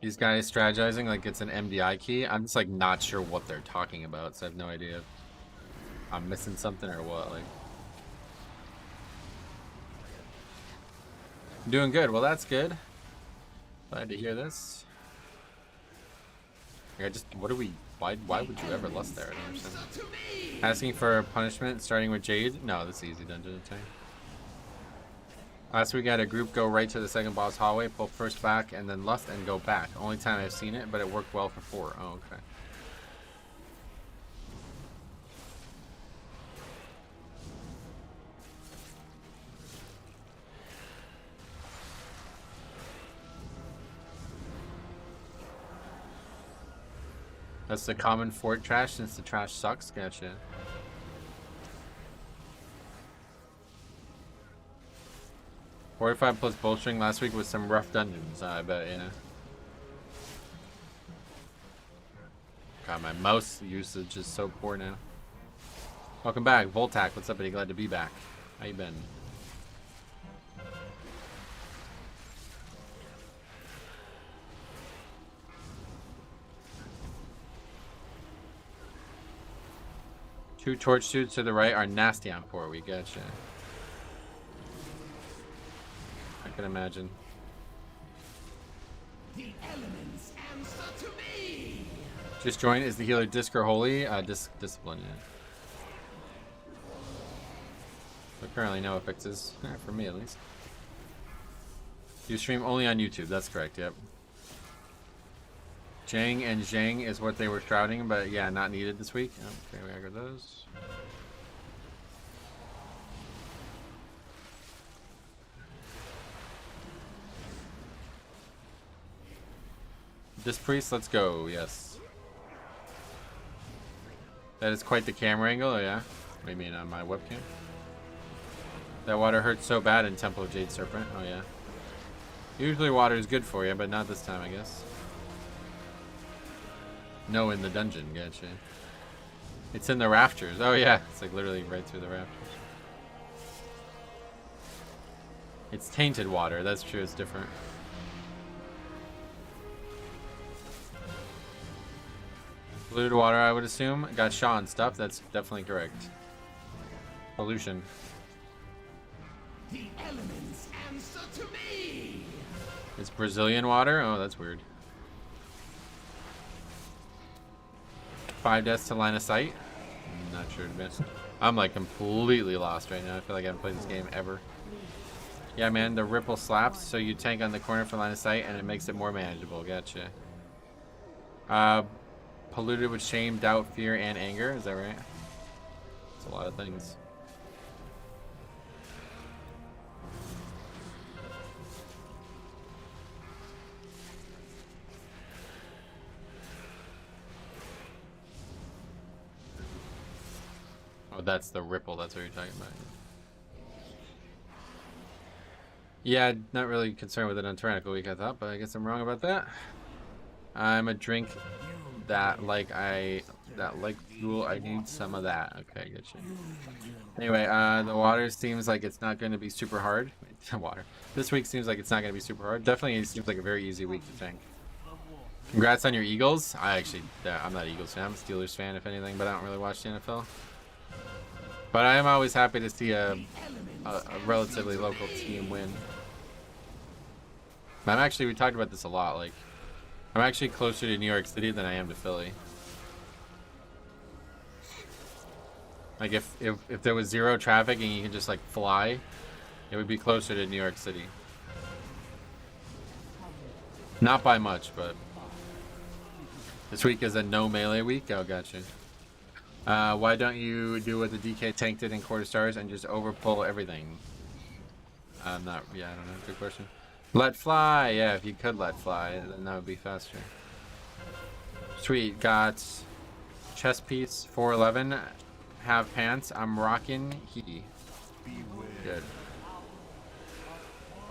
These guys strategizing like it's an MDI key. I'm just like not sure what they're talking about, so I have no idea if I'm missing something or what. Like, doing good. Well, that's good. Glad to hear this. Like, what are we? Why would you ever lust there? I don't understand. Asking for a punishment, starting with Jade. No, this is easy dungeon to take. Last week I had a group go right to the 2nd boss hallway, pull first back, and then lust and go back. Only time I've seen it, but it worked well for 4. Oh, okay. That's the common fort trash since the trash sucks. Gotcha. +45 bolstering last week with some rough dungeons, I bet, yeah. God, my mouse usage is so poor now. Welcome back, Voltac. What's up, buddy? Glad to be back. How you been? Two torch suits to the right are nasty on 4. We gotcha. I can imagine. The elements answer to me. Just join. Is the healer disc or holy? Discipline, yeah. But currently no affixes, for me at least. You stream only on YouTube, that's correct, yep. Jang and Zhang is what they were shrouding, but yeah, not needed this week. Okay, we got those. This priest, let's go, yes. That is quite the camera angle, oh yeah? What do you mean, on my webcam? That water hurts so bad in Temple of Jade Serpent, oh yeah. Usually water is good for you, but not this time, I guess. No, in the dungeon, gotcha. It's in the rafters, oh yeah. It's like literally right through the rafters. It's tainted water, that's true, it's different. Polluted water, I would assume. Got Shaw and stuff. That's definitely correct. Pollution. The elements answer to me. It's Brazilian water? Oh, that's weird. 5 deaths to line of sight? Not sure to admit. I'm like completely lost right now. I feel like I haven't played this game ever. Yeah, man, the ripple slaps, so you tank on the corner for line of sight, and it makes it more manageable. Gotcha. Polluted with shame, doubt, fear, and anger. Is that right? It's a lot of things. Oh, that's the ripple. That's what you're talking about. Yeah, not really concerned with it on Tyrannical Week, I thought, but I guess I'm wrong about that. I'm a drink that like fuel. I need some of that. Okay, good shit. Anyway, the water seems like it's not going to be super hard. Water. This week seems like it's not going to be super hard. Definitely seems like a very easy week to tank. Congrats on your Eagles. I'm not an Eagles fan. I'm a Steelers fan, if anything, but I don't really watch the NFL. But I am always happy to see a relatively local team win. We talked about this a lot. Like, I'm actually closer to New York City than I am to Philly. Like, if there was zero traffic and you could just like fly, it would be closer to New York City. Not by much, but this week is a no melee week. Oh, gotcha. Why don't you do what the DK tank did in Quarter Stars and just overpull everything? Yeah, I don't know. Good question. Let fly. Yeah, if you could let fly, then that would be faster. Sweet. Got chest piece 411. Have pants. I'm rocking he. Good.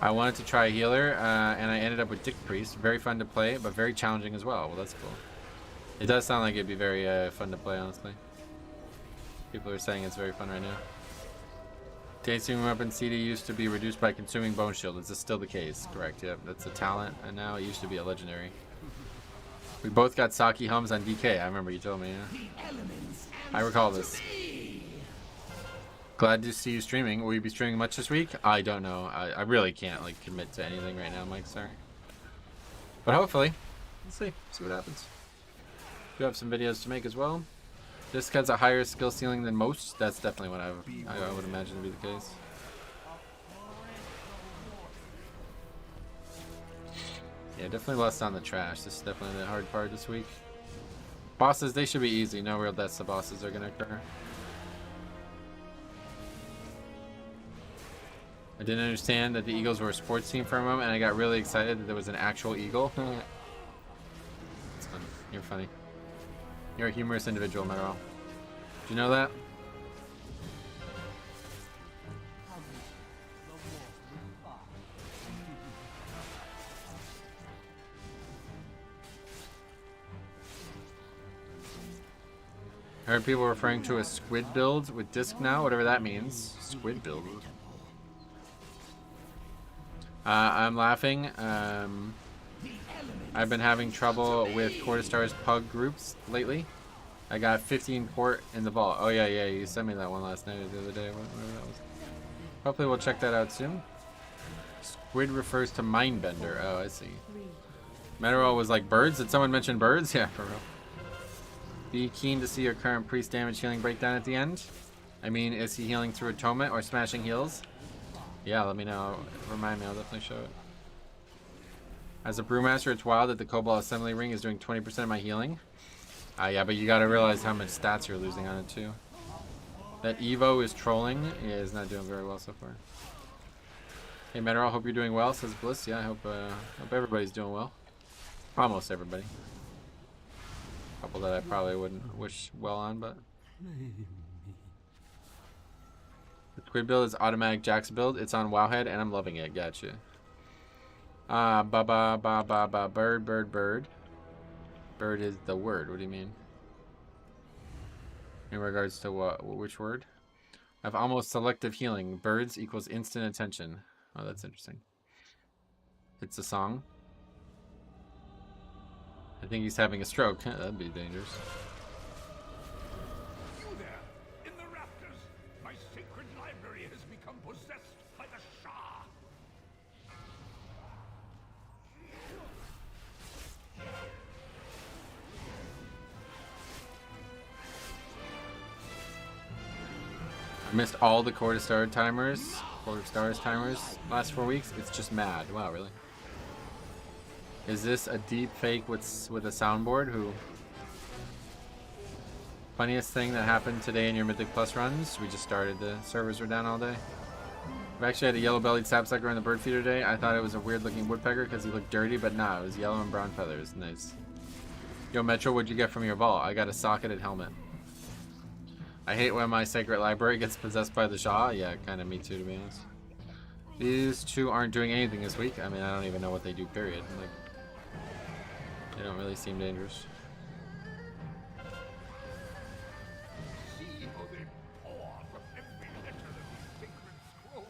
I wanted to try healer, and I ended up with Dick Priest. Very fun to play, but very challenging as well. Well, that's cool. It does sound like it'd be very fun to play, honestly. People are saying it's very fun right now. Tasting weapon CD used to be reduced by consuming bone shield. Is this still the case? Correct, yep. That's a talent, and now it used to be a legendary. We both got Saki hums on DK. I remember you told me, yeah. I recall this. Glad to see you streaming. Will you be streaming much this week? I don't know. I really can't like commit to anything right now, Mike. Sorry. But hopefully, let's see what happens. Do have some videos to make as well. This has a higher skill ceiling than most. That's definitely what I would imagine to be the case. Yeah, definitely less on the trash. This is definitely the hard part this week. Bosses, they should be easy. No real deaths to bosses are going to occur. I didn't understand that the Eagles were a sports team for a moment, and I got really excited that there was an actual eagle. It's funny. You're funny. You're a humorous individual, Metal. Did you know that? I heard people referring to a squid build with disc now, whatever that means. Squid build. I'm laughing. I've been having trouble with Quarter Stars pug groups lately. I got 15 port in the vault. Oh yeah, you sent me that one last night or the other day, whatever that was. Hopefully we'll check that out soon. Squid refers to Mindbender. Oh, I see. Meteorol was like birds. Did someone mention birds? Yeah, for real. Be keen to see your current priest damage healing breakdown at the end. I mean, is he healing through atonement or smashing heals? Yeah, let me know. Remind me, I'll definitely show it. As a brewmaster, it's wild that the Cobalt Assembly Ring is doing 20% of my healing. Yeah, but you gotta realize how much stats you're losing on it too. That Evo is trolling. Yeah, he's not doing very well so far. Hey, Meteorol, hope you're doing well, says Bliss. Yeah, I hope everybody's doing well. Almost everybody. A couple that I probably wouldn't wish well on, but... The Squid build is automatic Jax build. It's on Wowhead, and I'm loving it. Gotcha. Bird. Bird is the word. What do you mean? In regards to what? Which word? I have almost selective healing. Birds equals instant attention. Oh, that's interesting. It's a song. I think he's having a stroke. That'd be dangerous. You there, in the rafters! My sacred library has become possessed by the Shah! I missed all the quarter stars timers last 4 weeks. It's just mad. Wow, really? Is this a deep fake with a soundboard? Who? Funniest thing that happened today in your Mythic Plus runs? We just started. The servers were down all day. We actually had a yellow-bellied sapsucker in the bird feeder today. I thought it was a weird-looking woodpecker because he looked dirty, but nah, it was yellow and brown feathers. Nice. Yo, Metro, what'd you get from your vault? I got a socketed helmet. I hate when my sacred library gets possessed by the Shah. Yeah, kind of me too, to be honest. These two aren't doing anything this week. I mean, I don't even know what they do, period. Like, they don't really seem dangerous. See how they pour from every letter of these sacred scrolls,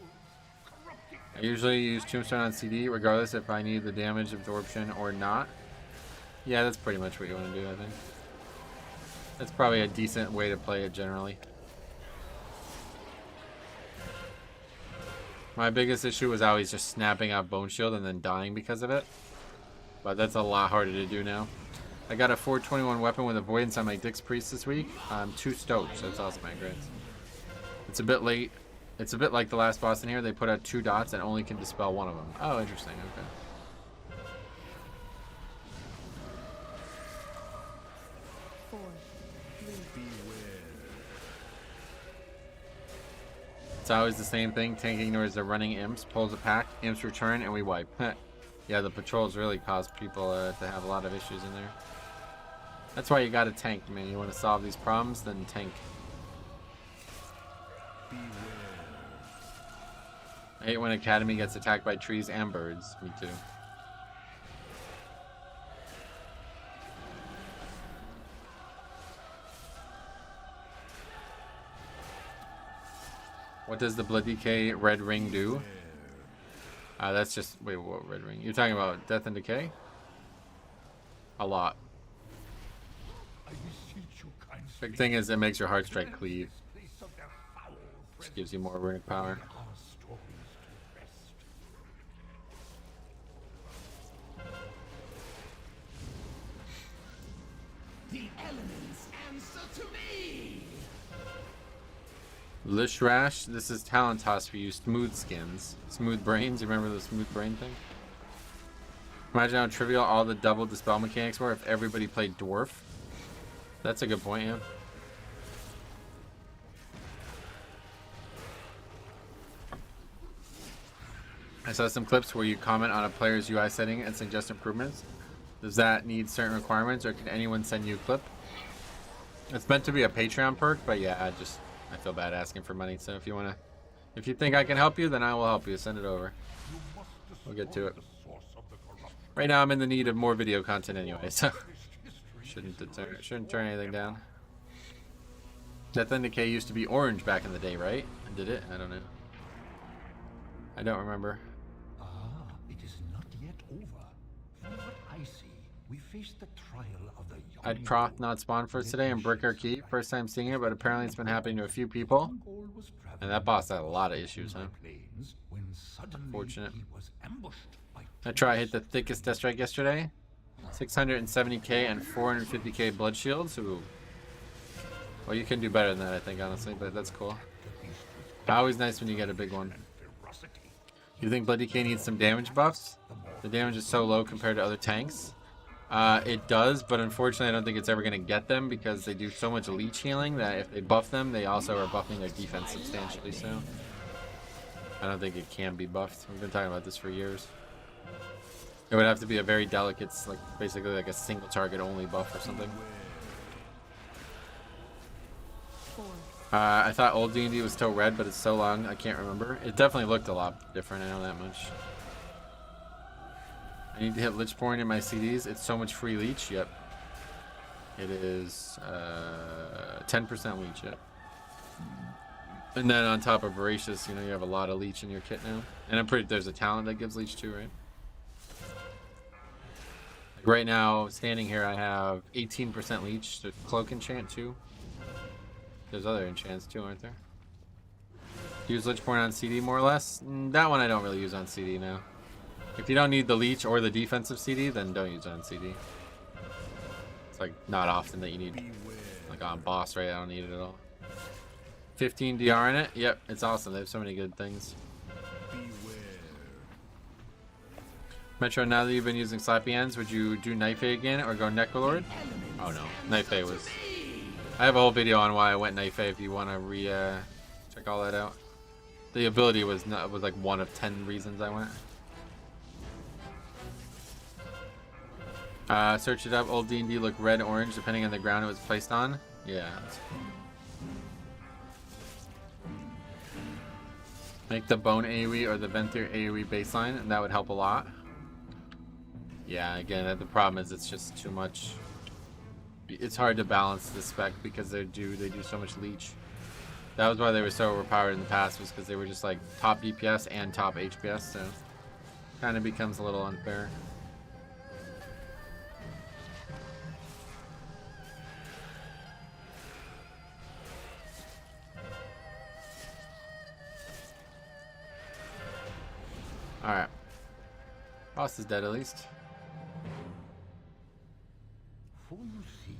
corrupting I usually use Tombstone on CD, regardless if I need the damage absorption or not. Yeah, that's pretty much what you want to do, I think. That's probably a decent way to play it generally. My biggest issue was always just snapping out Bone Shield and then dying because of it. But that's a lot harder to do now. I got a 421 weapon with Avoidance on my Dix Priest this week. I'm 2 stoked. That's awesome, my grades. It's a bit late. It's a bit like the last boss in here. They put out 2 dots and only can dispel one of them. Oh, interesting. Okay. It's always the same thing. Tank ignores the running imps, pulls a pack, imps return, and we wipe. Yeah, the patrols really cause people to have a lot of issues in there. That's why you gotta tank, man. You want to solve these problems, then tank. I hate when Academy gets attacked by trees and birds. Me too. What does the Blood Decay red ring do? That's just... Wait, what red ring? You're talking about Death and Decay? A lot. Big thing is it makes your heart strike cleave. Which gives you more runic power. The elements answer to me! Lishrash, this is talent toss for you. Smooth skins. Smooth brains, you remember the smooth brain thing? Imagine how trivial all the double dispel mechanics were if everybody played dwarf. That's a good point, yeah. I saw some clips where you comment on a player's UI setting and suggest improvements. Does that need certain requirements, or can anyone send you a clip? It's meant to be a Patreon perk, but yeah, I feel bad asking for money, so if you think I can help you, then I will help you. Send it over. We'll get to it. Right now I'm in the need of more video content anyway, so shouldn't turn anything down. Death and Decay used to be orange back in the day, right? Did it? I don't know. I don't remember. Ah, it is not yet over. From what I see, we face the trial of the I'd Proth not spawn first today in Bricker Key. First time seeing it, but apparently it's been happening to a few people. And that boss had a lot of issues, huh? Unfortunate. I hit the thickest death strike yesterday. 670k and 450k blood shields. Ooh. Well, you can do better than that, I think, honestly, but that's cool. Always nice when you get a big one. You think Blood Decay needs some damage buffs? The damage is so low compared to other tanks. It does, but unfortunately I don't think it's ever going to get them because they do so much leech healing that if they buff them, they also are buffing their defense substantially, so I don't think it can be buffed. We've been talking about this for years. It would have to be a very delicate, like basically like a single target only buff or something. I thought old D&D was still red, but it's so long I can't remember. It definitely looked a lot different, I know that much. I need to hit Lich Porn in my CDs. It's so much free leech. Yep. It is 10% leech. Yep. And then on top of Voracious, you know, you have a lot of leech in your kit now. And I'm pretty there's a talent that gives leech too, right? Like right now, standing here, I have 18% leech. There's cloak enchant too. There's other enchants too, aren't there? Use Lichborn on CD more or less? That one I don't really use on CD now. If you don't need the leech or the defensive CD, then don't use it on CD. It's like not often that you need, like on boss, right? I don't need it at all. 15 DR in it? Yep, it's awesome. They have so many good things. Metro, now that you've been using Slappy Hands, would you do Knife A again or go Necrolord? Oh no, Knife A was... I have a whole video on why I went Knife A if you want to check all that out. The ability was like one of 10 reasons I went. Search it up. Old D&D looked red, orange, depending on the ground it was placed on. Yeah. Make the Bone AoE or the Venthyr AoE baseline, and that would help a lot. Yeah, again, the problem is it's just too much. It's hard to balance the spec because they do so much leech. That was why they were so overpowered in the past, was because they were just like top DPS and top HPS, so kind of becomes a little unfair. Alright. Boss is dead at least. For you see,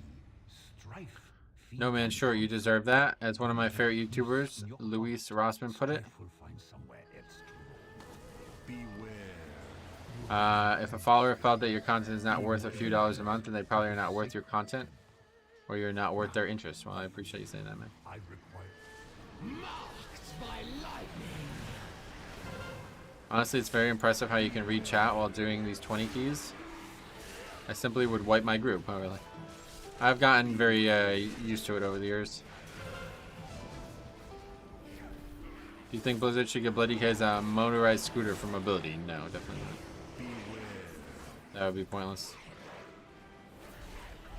strife. No man, sure, you deserve that. As one of my favorite YouTubers, Luis Rossman, put it. If a follower felt that your content is not worth a few dollars a month, then they probably are not worth your content, or you're not worth their interest. Well, I appreciate you saying that, man. Honestly, it's very impressive how you can read chat while doing these 20 keys. I simply would wipe my group. Oh, really? I've gotten very used to it over the years. Do you think Blizzard should give Bloody K's a motorized scooter for mobility? No, definitely not. That would be pointless.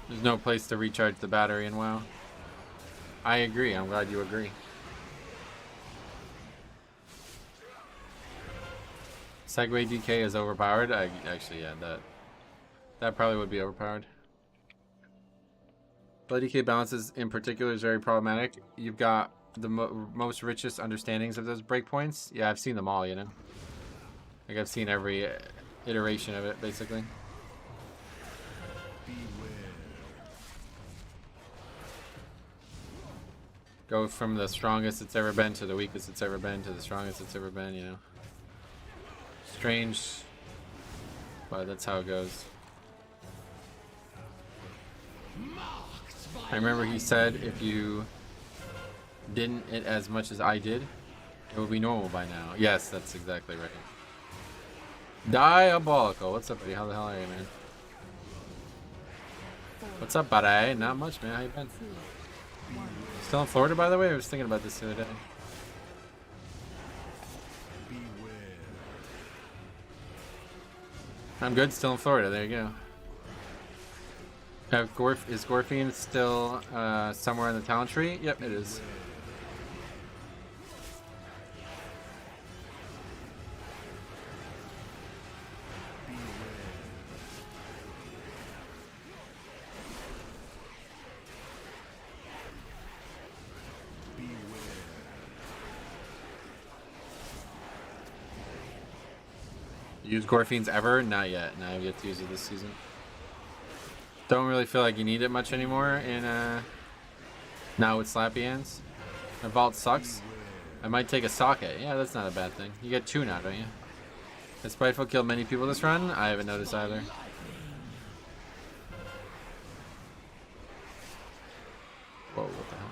There's no place to recharge the battery in WoW. I agree. I'm glad you agree. Segway DK is overpowered. Actually, yeah, that probably would be overpowered. Bloody DK balances in particular is very problematic. You've got the most richest understandings of those breakpoints. Yeah, I've seen them all, you know. Like I've seen every iteration of it, basically. Go from the strongest it's ever been to the weakest it's ever been to the strongest it's ever been, you know. Strange, but that's how it goes. I remember he said if you didn't it as much as I did, it would be normal by now. Yes, that's exactly right. Diabolical. What's up, buddy? How the hell are you, man? What's up, buddy? Not much, man. How you been? Still in Florida, by the way? I was thinking about this the other day. I'm good. Still in Florida. There you go. Is Gorfian still somewhere in the talent tree? Yep, it is. Use Gorfians ever? Not yet. No, I've yet to use it this season. Don't really feel like you need it much anymore in now with Slappy Hands. My vault sucks. I might take a socket. Yeah, that's not a bad thing. You get 2 now, don't you? Has Spiteful killed many people this run? I haven't noticed either. Whoa, what the hell?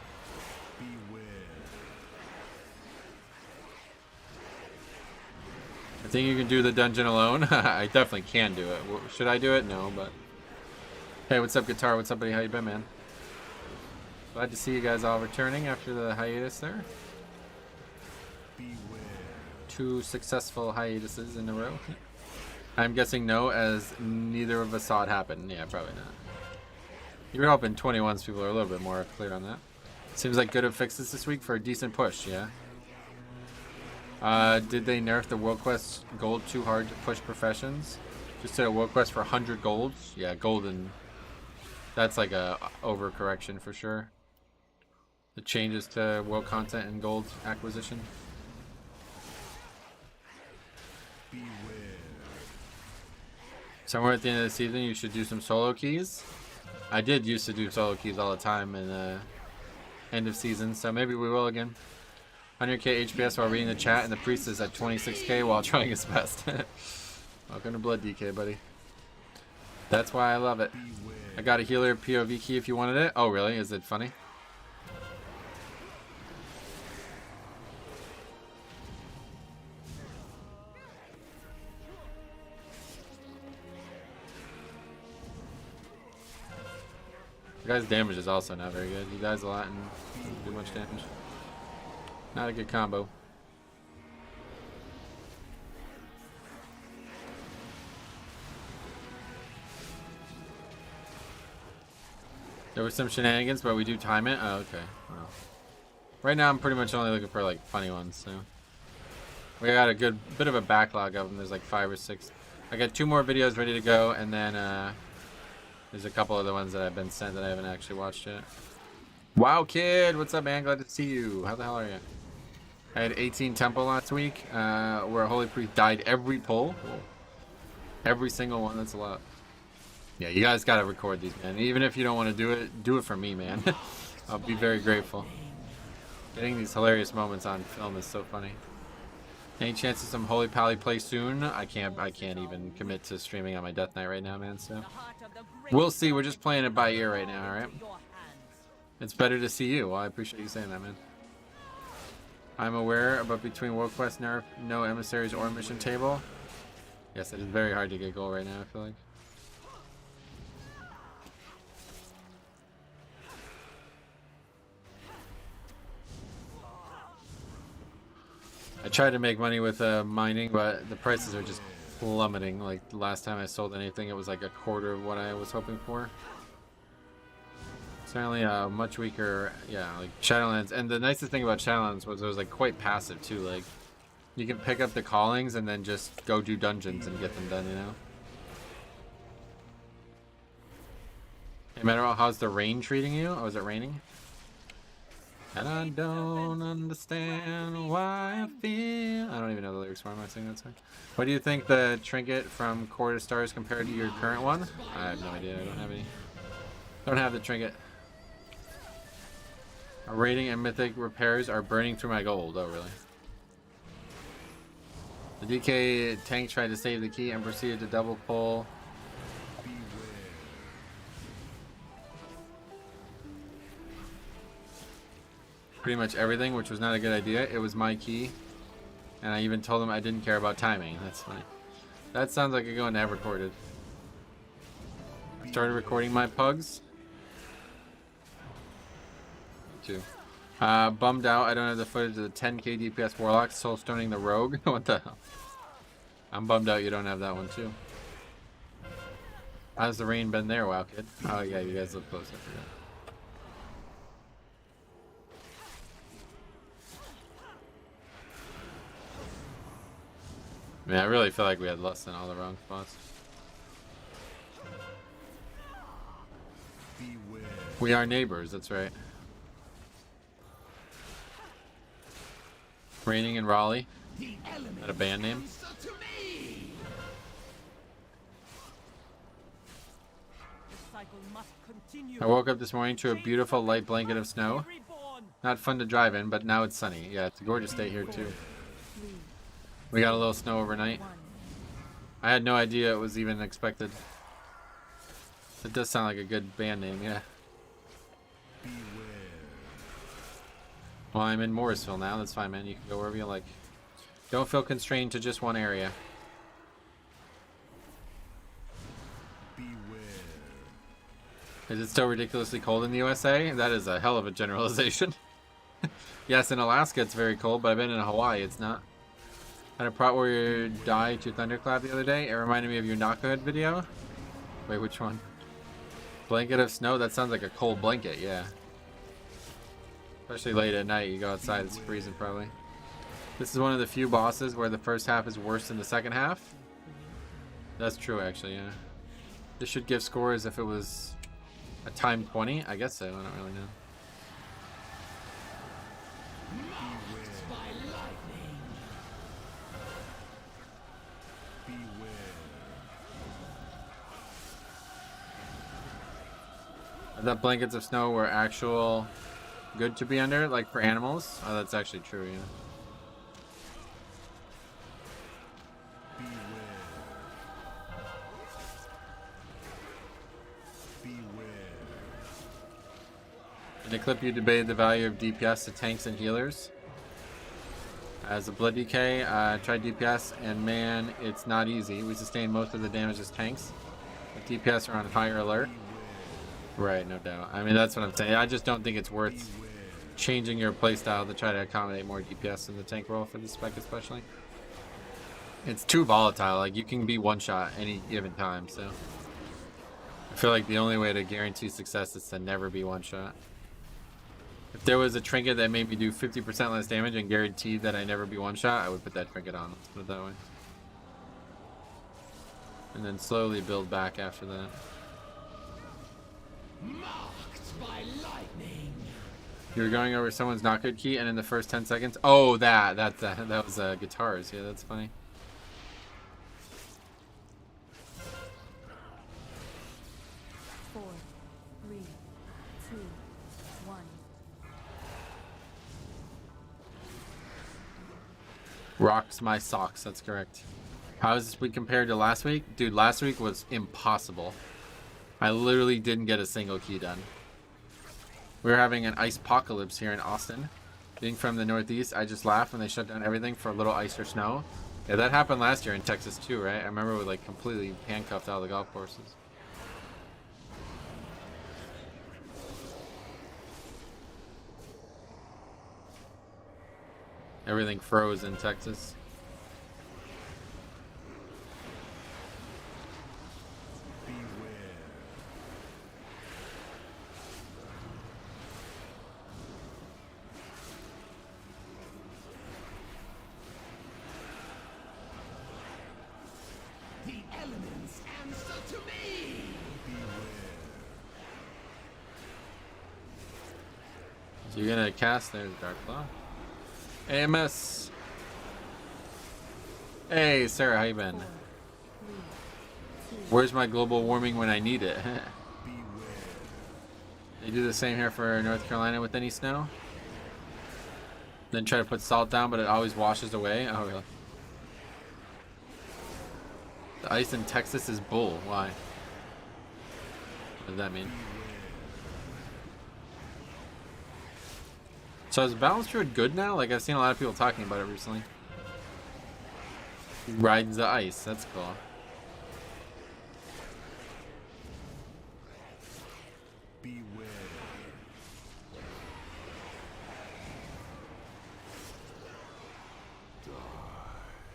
I think you can do the dungeon alone. I definitely can do it. Should I do it? No, but... Hey, what's up, Guitar? What's up, buddy? How you been, man? Glad to see you guys all returning after the hiatus there. 2 successful hiatuses in a row. I'm guessing no, as neither of us saw it happen. Yeah, probably not. You were hoping 21's people are a little bit more clear on that. Seems like good affixes this week for a decent push, yeah? Did they nerf the World Quest Gold too hard to push professions? Just did a world quest for 100 golds. Yeah, golden. That's like a overcorrection for sure. The changes to world content and gold acquisition. Somewhere at the end of the season, you should do some solo keys. I did used to do solo keys all the time in end of season, so maybe we will again. 100k HPS while reading the chat, and the priest is at 26k while trying his best. Welcome to Blood DK, buddy. That's why I love it. I got a healer POV key if you wanted it. Oh, really? Is it funny? The guy's damage is also not very good. He dies a lot and doesn't do much damage. Not a good combo. There was some shenanigans, but we do time it. Oh, okay. Well, right now I'm pretty much only looking for like funny ones, so we got a good bit of a backlog of them. There's like 5 or 6. I got 2 more videos ready to go, and then there's a couple other ones that I've been sent that I haven't actually watched yet. Wow, kid, what's up, man? Glad to see you. How the hell are you? I had 18 tempo last week, where a holy priest died every pull. Every single one. That's a lot. Yeah, you guys gotta record these, man. Even if you don't want to do it for me, man. I'll be very grateful. Getting these hilarious moments on film is so funny. Any chance of some Holy Pally play soon? I can't even commit to streaming on my Death Knight right now, man, so we'll see. We're just playing it by ear right now, alright? It's better to see you. Well, I appreciate you saying that, man. I'm aware, but between World Quest nerf, no emissaries or mission table. Yes, it is very hard to get gold right now, I feel like. I tried to make money with mining, but the prices are just plummeting. Like the last time I sold anything, it was like a quarter of what I was hoping for. Certainly much weaker, yeah, like Shadowlands. And the nicest thing about Shadowlands was it was like quite passive too. Like you can pick up the callings and then just go do dungeons and get them done, you know? Hey Metal, how's the rain treating you? Oh, is it raining? And I don't understand why I feel... I don't even know the lyrics. Why am I singing that song? What do you think the trinket from Core to Stars compared to your current one? I have no idea. I don't have any. Don't have the trinket. Our rating and mythic repairs are burning through my gold. Oh, really? The DK tank tried to save the key and proceeded to double pull. Pretty much everything, which was not a good idea. It was my key, and I even told him I didn't care about timing. That's funny. That sounds like a going to have recorded. Started recording my pugs. Too. Bummed out. I don't have the footage of the 10k DPS warlock soul stoning the rogue. What the hell? I'm bummed out you don't have that one too. How's the rain been there, WoW Kid? Oh yeah, you guys look close. I forgot. I mean, I really feel like we had less than all the wrong spots. Beware. We are neighbors, that's right. Raining in Raleigh. Is that a band name? I woke up this morning to a beautiful light blanket of snow. Not fun to drive in, but now it's sunny. Yeah, it's a gorgeous day here too. We got a little snow overnight. I had no idea it was even expected. It does sound like a good band name, yeah. Well, I'm in Morrisville now. That's fine, man. You can go wherever you like. Don't feel constrained to just one area. Is it still ridiculously cold in the USA? That is a hell of a generalization. Yes, in Alaska it's very cold, but I've been in Hawaii. It's not. Had a prot warrior die to thunderclap the other day. It reminded me of your knockout video. Wait, which one? Blanket of snow? That sounds like a cold blanket, yeah. Especially late at night, you go outside, it's freezing probably. This is one of the few bosses where the first half is worse than the second half. That's true, actually, yeah. This should give scores if it was a time 20. I guess so. I don't really know. I thought blankets of snow were actual good to be under, like for animals. Oh, that's actually true, yeah. In the clip, you debated the value of DPS to tanks and healers. As a Blood DK, I tried DPS, and man, it's not easy. We sustain most of the damage as tanks. But DPS are on higher alert. Right, no doubt. I mean, that's what I'm saying. I just don't think it's worth changing your playstyle to try to accommodate more DPS in the tank role for this spec especially. It's too volatile. Like, you can be one-shot any given time, so... I feel like the only way to guarantee success is to never be one-shot. If there was a trinket that made me do 50% less damage and guaranteed that I never be one-shot, I would put that trinket on. Let's put it that way. And then slowly build back after that. Marked by lightning. You're going over someone's not good key, and in the first 10 seconds... Oh, that was guitars. Yeah, that's funny. Rocks my socks, that's correct. How is this week compared to last week? Dude, last week was impossible. I literally didn't get a single key done. We were having an ice apocalypse here in Austin. Being from the Northeast, I just laughed when they shut down everything for a little ice or snow. Yeah, that happened last year in Texas too, right? I remember we like completely handcuffed all the golf courses. Everything froze in Texas. The elements answer to me. So you're gonna cast there's Dark Claw. AMS. Hey Sarah, how you been? Where's my global warming when I need it? They do the same here for North Carolina with any snow? Then try to put salt down, but it always washes away? Oh, really? The ice in Texas is bull. Why? What does that mean? So is Balanced Druid good now? Like, I've seen a lot of people talking about it recently. He rides the ice. That's cool. Beware.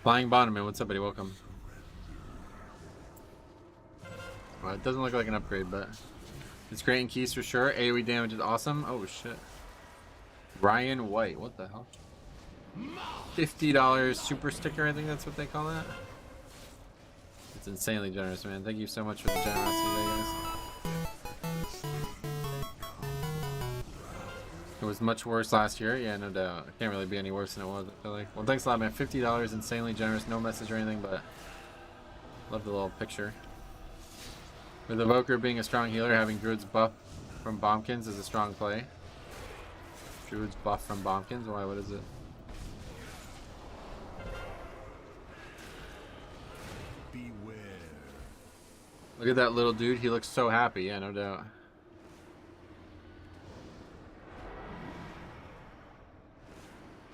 Flying Bottomman, what's up, buddy? Welcome. Well, it doesn't look like an upgrade, but it's great in keys for sure. AoE damage is awesome. Oh, shit. Ryan White, what the hell? $50 super sticker, I think that's what they call that. It's insanely generous, man. Thank you so much for the generosity today, guys. It was much worse last year. Yeah, no doubt. It can't really be any worse than it was, I feel like. Well, thanks a lot, man. $50, insanely generous. No message or anything, but love the little picture. With Evoker being a strong healer, having Druid's buff from Bombkins is a strong play. Druid's buff from Bombkins? Why? What is it? Beware. Look at that little dude. He looks so happy. Yeah, no doubt.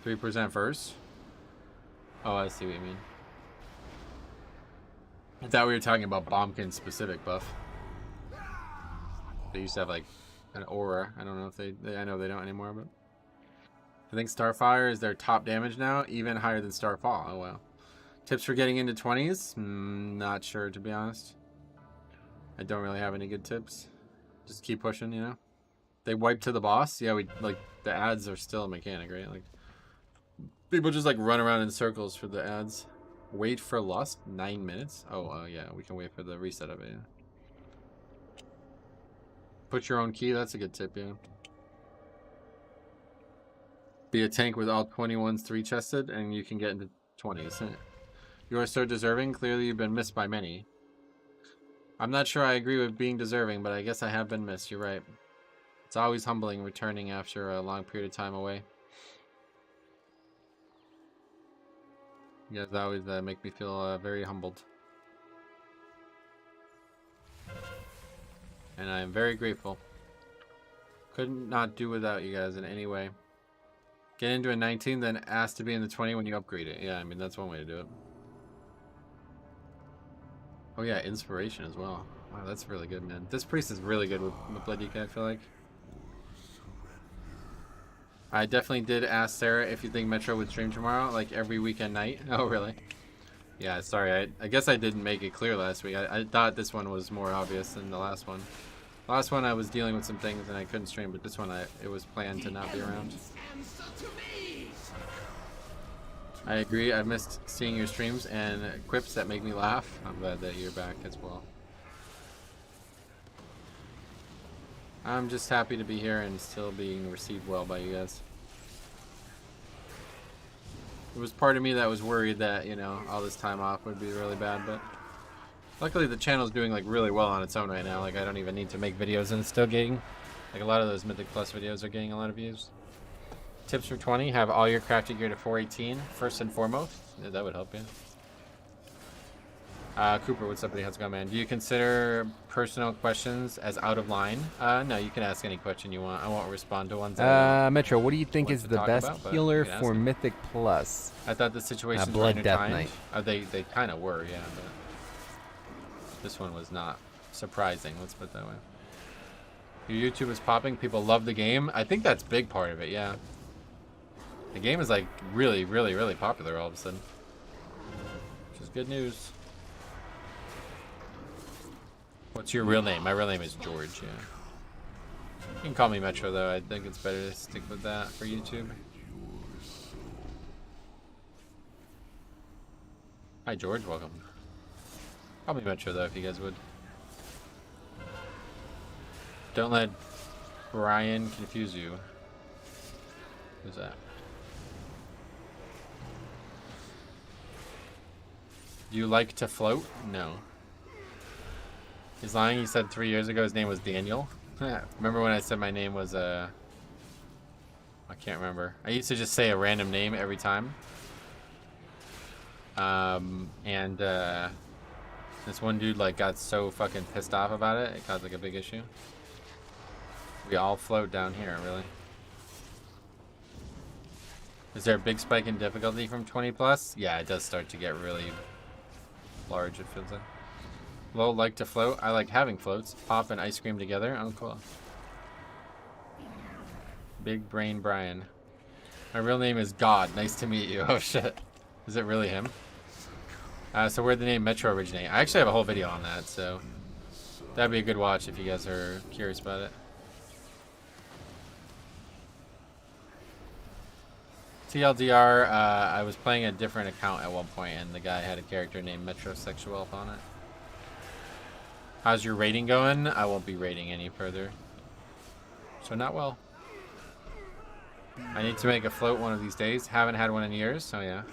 %3 first? Oh, I see what you mean. I thought we were talking about Bombkin's specific buff. They used to have like an aura. I don't know if they I know they don't anymore, but I think Starfire is their top damage now, even higher than Starfall. Oh wow. Tips for getting into 20s? Not sure, to be honest. I don't really have any good tips. Just keep pushing, you know. They wipe to the boss. Yeah, we like the ads are still a mechanic, right? Like people just like run around in circles for the ads. Wait for Lust, 9 minutes. Oh, yeah, we can wait for the reset of it. Yeah. Put your own key. That's a good tip, yeah. Be a tank with all 21s 3-chested, and you can get into 20s. You are so deserving. Clearly, you've been missed by many. I'm not sure I agree with being deserving, but I guess I have been missed. You're right. It's always humbling returning after a long period of time away. You guys always make me feel very humbled. And I am very grateful. Couldn't not do without you guys in any way. Get into a 19, then ask to be in the 20 when you upgrade it. Yeah, I mean, that's one way to do it. Oh yeah, inspiration as well. Wow, that's really good, man. This priest is really good with Blood DK, I feel like. I definitely did ask Sarah if you think Metro would stream tomorrow, like every weekend night. Oh, really? Yeah, sorry. I guess I didn't make it clear last week. I thought this one was more obvious than the last one. Last one I was dealing with some things and I couldn't stream, but this one it was planned to not be around. I agree. I've missed seeing your streams and quips that make me laugh. I'm glad that you're back as well. I'm just happy to be here and still being received well by you guys. There was part of me that was worried that, you know, all this time off would be really bad, but luckily the channel's doing like really well on its own right now. Like I don't even need to make videos and it's still getting, like a lot of those Mythic Plus videos are getting a lot of views. Tips for 20, have all your crafted gear to 418 first and foremost. Yeah, that would help you. Cooper, what's up, buddy? How's it going, man? Do you consider personal questions as out of line? No, you can ask any question you want. I won't respond to ones that Metro, what do you think is the best healer for Mythic Plus? I thought the situations Blood were Death Knight. They kind of were, yeah, but this one was not surprising. Let's put it that way. Your YouTube is popping. People love the game. I think that's a big part of it, yeah. The game is like really, really, really popular all of a sudden, which is good news. What's your real name? My real name is George, yeah. You can call me Metro, though. I think it's better to stick with that for YouTube. Hi, George. Welcome. Call me Metro, though, if you guys would. Don't let Brian confuse you. Who's that? Do you like to float? No. He's lying. He said 3 years ago his name was Daniel. Remember when I said my name was I can't remember. I used to just say a random name every time. This one dude like got so fucking pissed off about it, it caused like a big issue. We all float down here, really. Is there a big spike in difficulty from 20 plus? Yeah, it does start to get really large, it feels like. Low like to float. I like having floats. Pop and ice cream together. Oh, cool. Big Brain Brian. My real name is God. Nice to meet you. Oh, shit. Is it really him? So where'd the name Metro originate? I actually have a whole video on that, so that'd be a good watch if you guys are curious about it. TLDR, I was playing a different account at one point, and the guy had a character named Metrosexual on it. How's your rating going? I won't be rating any further. So not well. I need to make a float one of these days. Haven't had one in years, so yeah.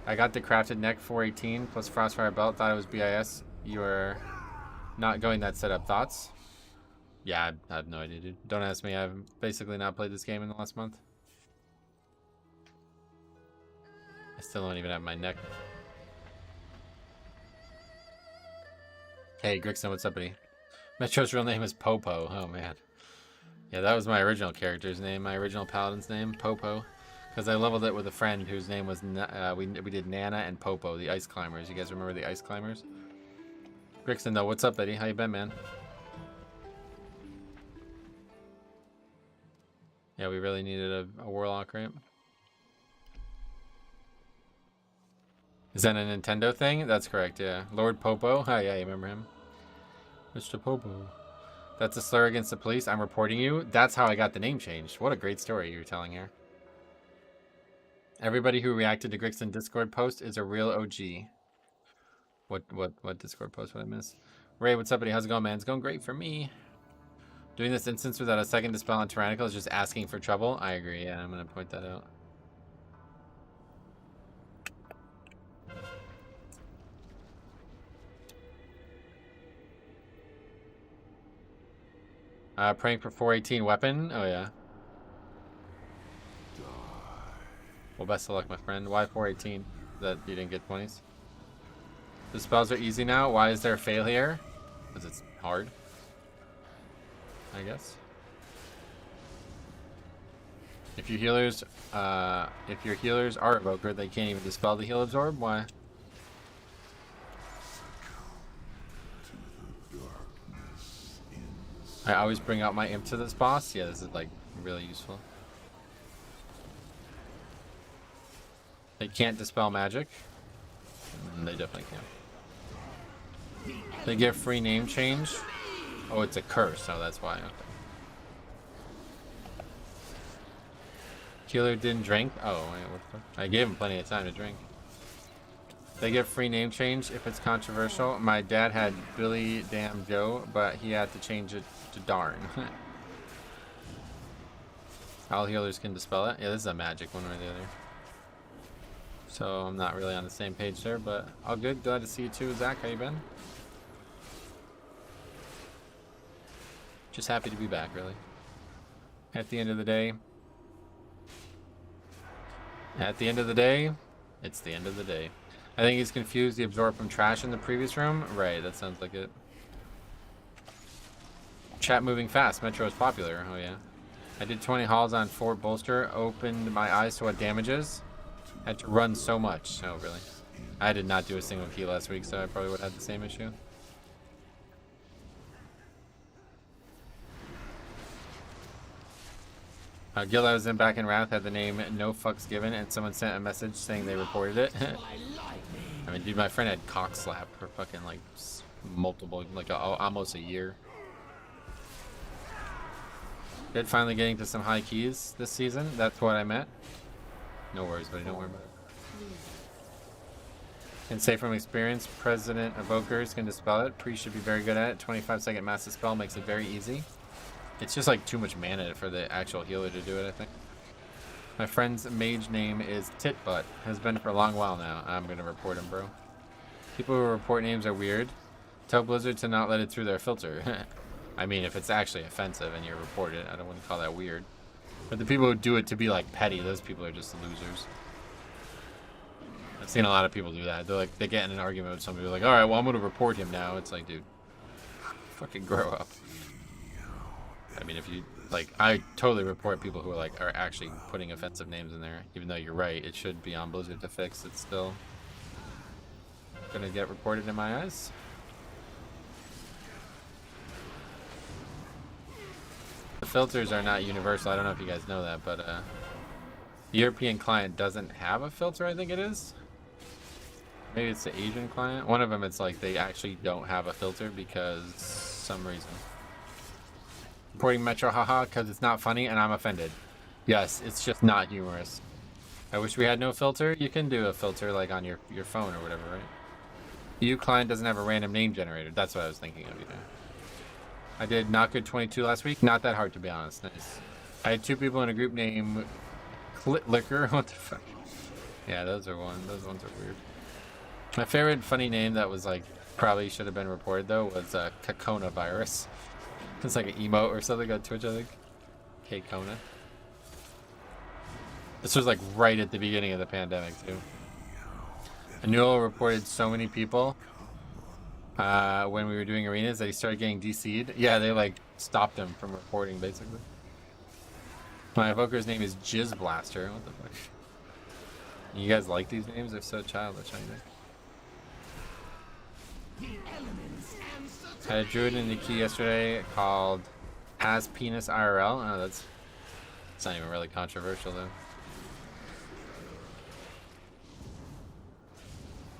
I got the crafted neck 418 plus Frostfire belt. Thought it was BIS. You are not going that setup. Thoughts? Yeah, I have no idea, dude. Don't ask me. I've basically not played this game in the last month. I still don't even have my neck. Hey, Grixon, what's up, buddy? Metro's real name is Popo. Oh, man. Yeah, that was my original character's name, my original paladin's name, Popo. Because I leveled it with a friend whose name was, we did Nana and Popo, the Ice Climbers. You guys remember the Ice Climbers? Grixon, though, what's up, buddy? How you been, man? Yeah, we really needed a Warlock, right? Is that a Nintendo thing? That's correct, yeah. Lord Popo? Oh, yeah, you remember him? Mr. Popo. That's a slur against the police. I'm reporting you. That's how I got the name changed. What a great story you're telling here. Everybody who reacted to Grixon Discord post is a real OG. What Discord post would I miss? Ray, what's up, buddy? How's it going, man? It's going great for me. Doing this instance without a second dispel on Tyrannical is just asking for trouble. I agree. Yeah, I'm gonna point that out. Praying for 418 weapon. Oh yeah. Well, best of luck, my friend. Why 418? That you didn't get 20s? The spells are easy now. Why is there a failure? Because it's hard, I guess. If your healers are evoker, they can't even dispel the heal absorb. Why? I always bring out my imp to this boss. Yeah, this is like really useful. They can't dispel magic. They definitely can. They get free name change. Oh, it's a curse. Oh, that's why. Okay. Healer didn't drink. Oh, wait, what the fuck? I gave him plenty of time to drink. They get free name change if it's controversial. My dad had Billy Damn Joe, but he had to change it to Darn. All healers can dispel it. Yeah, this is a magic one or the other. So I'm not really on the same page there, but all good. Glad to see you too, Zach. How you been? Just happy to be back, really. At the end of the day, it's the end of the day. I think he's confused the absorb from trash in the previous room. Right, that sounds like it. Chat moving fast. Metro is popular. Oh yeah. I did 20 hauls on Fort Bolster. Opened my eyes to what damage is. Had to run so much. Oh really? I did not do a single key last week, so I probably would have had the same issue. Guild I was in back in Wrath had the name No Fucks Given, and someone sent a message saying they reported it. I mean, dude, my friend had cock slap for fucking like multiple, like almost a year. Good, finally getting to some high keys this season. That's what I meant. No worries, buddy. Don't worry about it. Can say from experience, President Evokers can dispel it. Priest should be very good at it. 25-second mass dispel makes it very easy. It's just like too much mana for the actual healer to do it, I think. My friend's mage name is Titbutt. Has been for a long while now. I'm gonna report him, bro. People who report names are weird. Tell Blizzard to not let it through their filter. I mean, if it's actually offensive and you report it, I don't want to call that weird. But the people who do it to be like petty, those people are just losers. I've seen a lot of people do that. They're like, they get in an argument with somebody, like, all right, well, I'm gonna report him now. It's like, dude, fucking grow up. I mean, if you like, I totally report people who are actually putting offensive names in there, even though you're right, it should be on Blizzard to fix. It's still gonna get reported in my eyes. The filters are not universal. I don't know if you guys know that, but the European client doesn't have a filter. I think it is. Maybe it's the Asian client. One of them, it's like they actually don't have a filter because some reason. Reporting Metro, haha, because it's not funny and I'm offended. Yes, it's just not humorous. I wish we had no filter. You can do a filter like on your phone or whatever, right? EU client doesn't have a random name generator. That's what I was thinking of, you know. I did not good 22 last week. Not that hard, to be honest. Nice. I had 2 people in a group named Clit Liquor. What the fuck? Yeah, those ones are weird. My favorite funny name that was like probably should have been reported though was Kakona virus. It's like an emote or something on Twitch, I think. K-Kona. This was like right at the beginning of the pandemic too. Anul reported so many people when we were doing arenas that he started getting DC'd. Yeah, they like stopped him from reporting basically. My evoker's name is Jizz Blaster. What the fuck? You guys like these names? They're so childish, I think. I had a druid in the key yesterday called Has Penis IRL. Oh, that's not even really controversial though.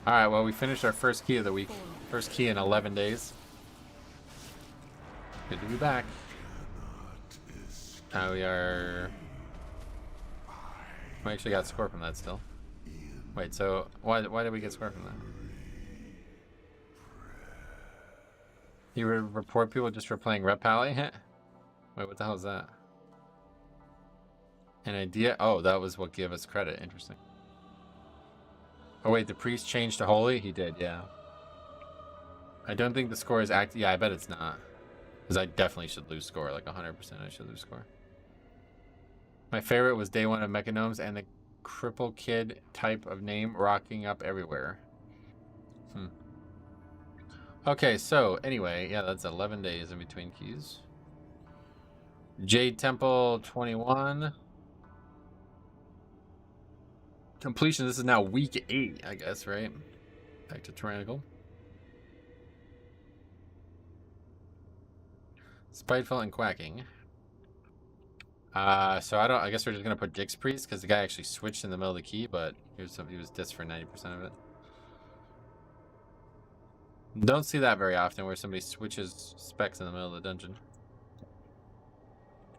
Alright, well we finished our first key of the week. First key in 11 days. Good to be back. We are We actually got score from that still. Wait, so why did we get score from that? You would report people just for playing Rep Pally? Wait, what the hell is that? An idea? Oh, that was what gave us credit. Interesting. Oh wait, the priest changed to holy? He did, yeah. I don't think the score is yeah, I bet it's not. Because I definitely should lose score, like 100% I should lose score. My favorite was day one of Mechanomes and the cripple kid type of name rocking up everywhere. Okay, so anyway, yeah, that's 11 days in between keys. Jade Temple 21. Completion, this is now week 8, I guess, right? Back to Tyrannical. Spiteful and Quacking. So I guess we're just gonna put Dick's Priest because the guy actually switched in the middle of the key, but he was dissed for 90% of it. Don't see that very often where somebody switches specs in the middle of the dungeon.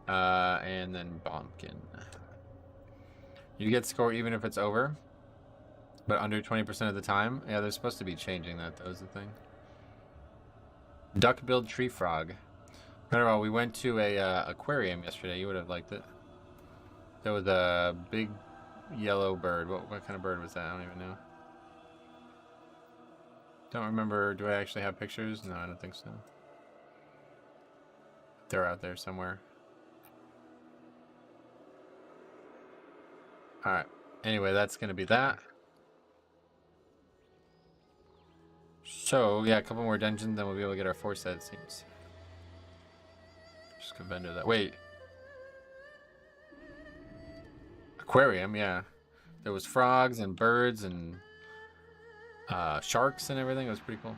And then Bombkin. You get score even if it's over, but under 20% of the time. Yeah, they're supposed to be changing that, though, is the thing. Duck-billed tree frog. Remember, we went to a aquarium yesterday. You would have liked it. There was a big yellow bird. What kind of bird was that? I don't even know. Don't remember. Do I actually have pictures? No, I don't think so. They're out there somewhere. Alright. Anyway, that's going to be that. So, yeah, a couple more dungeons, then we'll be able to get our 4 set, it seems. Just go vendor that. Wait. Aquarium, yeah. There was frogs and birds and sharks and everything. It was pretty cool.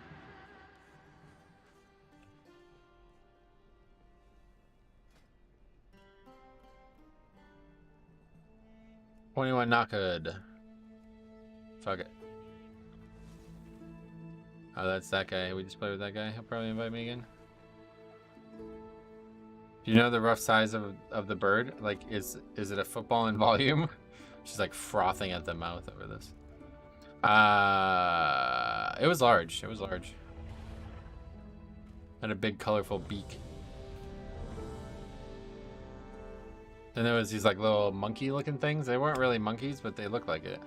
$21 not good. Fuck it. Oh, that's that guy. We just played with that guy. He'll probably invite me again. Do you know the rough size of the bird? Like, is it a football in volume? She's like frothing at the mouth over this. It was large. It was large. Had a big colorful beak. Then there was these like little monkey looking things. They weren't really monkeys, but they looked like it.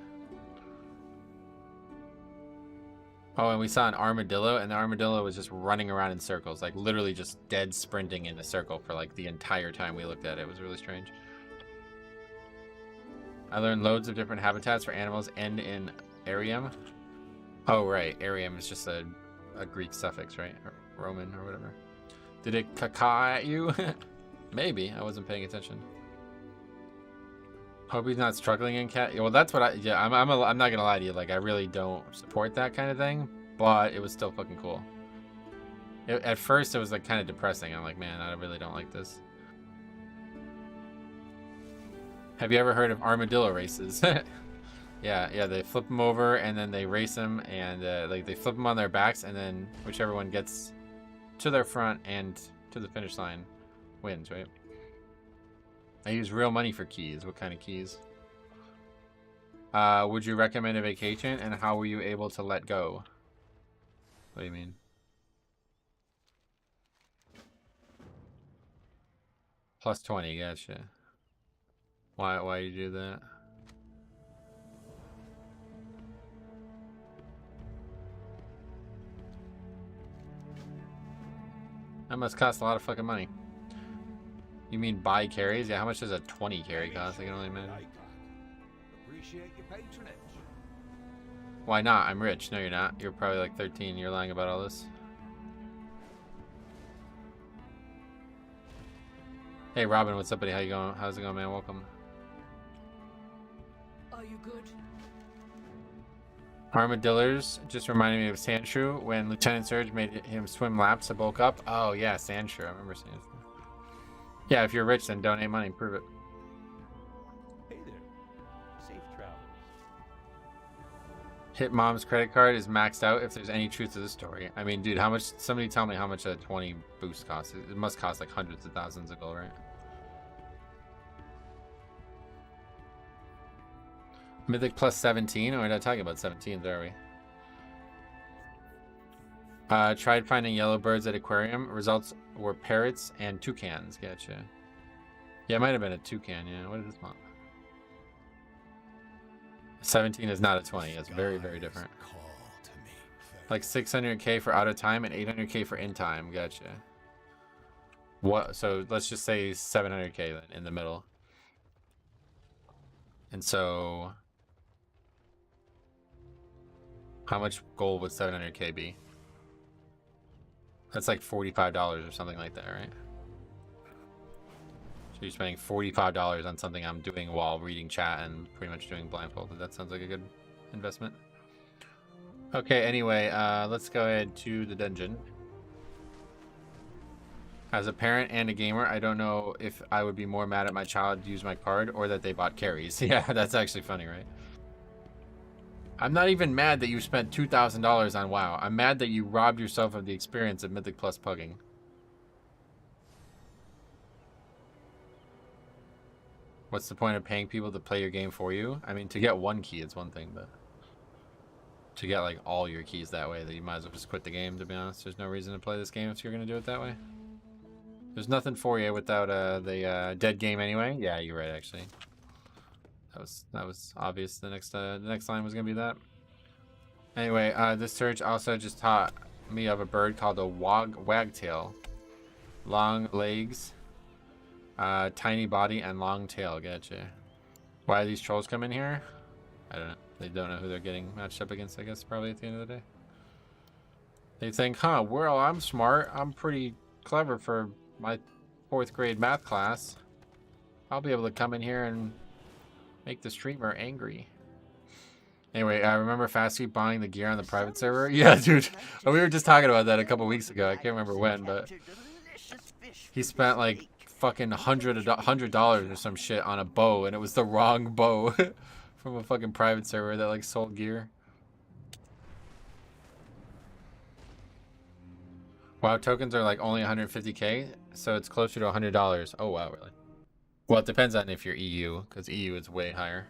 Oh, and we saw an armadillo, and the armadillo was just running around in circles, like literally just dead sprinting in a circle for like the entire time we looked at it. It was really strange. I learned loads of different habitats for animals end in arium. Oh, right. Arium is just a Greek suffix, right? Or Roman or whatever. Did it caca at you? Maybe. I wasn't paying attention. Hope he's not struggling in cat. Well, that's what I'm not gonna lie to you. Like, I really don't support that kind of thing, but it was still fucking cool. At first, it was like kind of depressing. I'm like, man, I really don't like this. Have you ever heard of armadillo races? Yeah, they flip them over and then they race them, and like they flip them on their backs, and then whichever one gets to their front and to the finish line wins, right? I use real money for keys. What kind of keys? Would you recommend a vacation, and how were you able to let go? What do you mean? Plus 20, gotcha. Why you do that? That must cost a lot of fucking money. You mean buy carries? Yeah, how much does a 20 carry cost? I can only imagine. Appreciate your patronage. Why not? I'm rich. No, you're not. You're probably like 13. You're lying about all this. Hey, Robin, what's up, buddy? How you going? How's it going, man? Welcome. Are you good? Armadillos just reminded me of Sandshrew when Lieutenant Surge made him swim laps to bulk up. Oh, yeah, Sandshrew. I remember Sandshrew. Yeah, if you're rich, then donate money. Prove it. Hey there. Safe travels. Hit Mom's credit card is maxed out if there's any truth to the story. I mean, dude, how much? Somebody tell me how much a 20 boost costs. It must cost like hundreds of thousands of gold, right? Mythic plus 17. Oh, we're not talking about 17s, are we? Tried finding yellow birds at aquarium. Results were parrots and toucans. Gotcha. Yeah, it might have been a toucan. Yeah, what is this month? 17 is not a 20. It's very, very different. Like 600k for out of time and 800k for in time. Gotcha. What? So let's just say 700k then in the middle. And so, how much gold would 700k be? That's like $45 or something like that, right? So you're spending $45 on something I'm doing while reading chat and pretty much doing blindfolded. That sounds like a good investment. Okay, anyway, let's go ahead to the dungeon. As a parent and a gamer, I don't know if I would be more mad at my child to use my card or that they bought carries. Yeah, that's actually funny, right? I'm not even mad that you spent $2,000 on WoW. I'm mad that you robbed yourself of the experience of Mythic Plus Pugging. What's the point of paying people to play your game for you? I mean, to get one key is one thing, but to get like all your keys that way, that you might as well just quit the game, to be honest. There's no reason to play this game if you're going to do it that way. There's nothing for you without the dead game anyway. Yeah, you're right, actually. That was obvious. The next line was gonna be that. Anyway, this search also just taught me of a bird called a wagtail. Long legs, tiny body, and long tail. Gotcha. Why do these trolls come in here? I don't know. They don't know who they're getting matched up against, I guess, probably at the end of the day. They think, huh, well, I'm smart. I'm pretty clever for my 4th grade math class. I'll be able to come in here and make the streamer angry. Anyway, I remember Fastfeed buying the gear on the private server. Yeah, dude. We were just talking about that a couple weeks ago. I can't remember when, but he spent like fucking $100 or some shit on a bow, and it was the wrong bow from a fucking private server that like sold gear. Wow, tokens are like only 150k, so it's closer to $100. Oh wow, really? Well, it depends on if you're EU, because EU is way higher.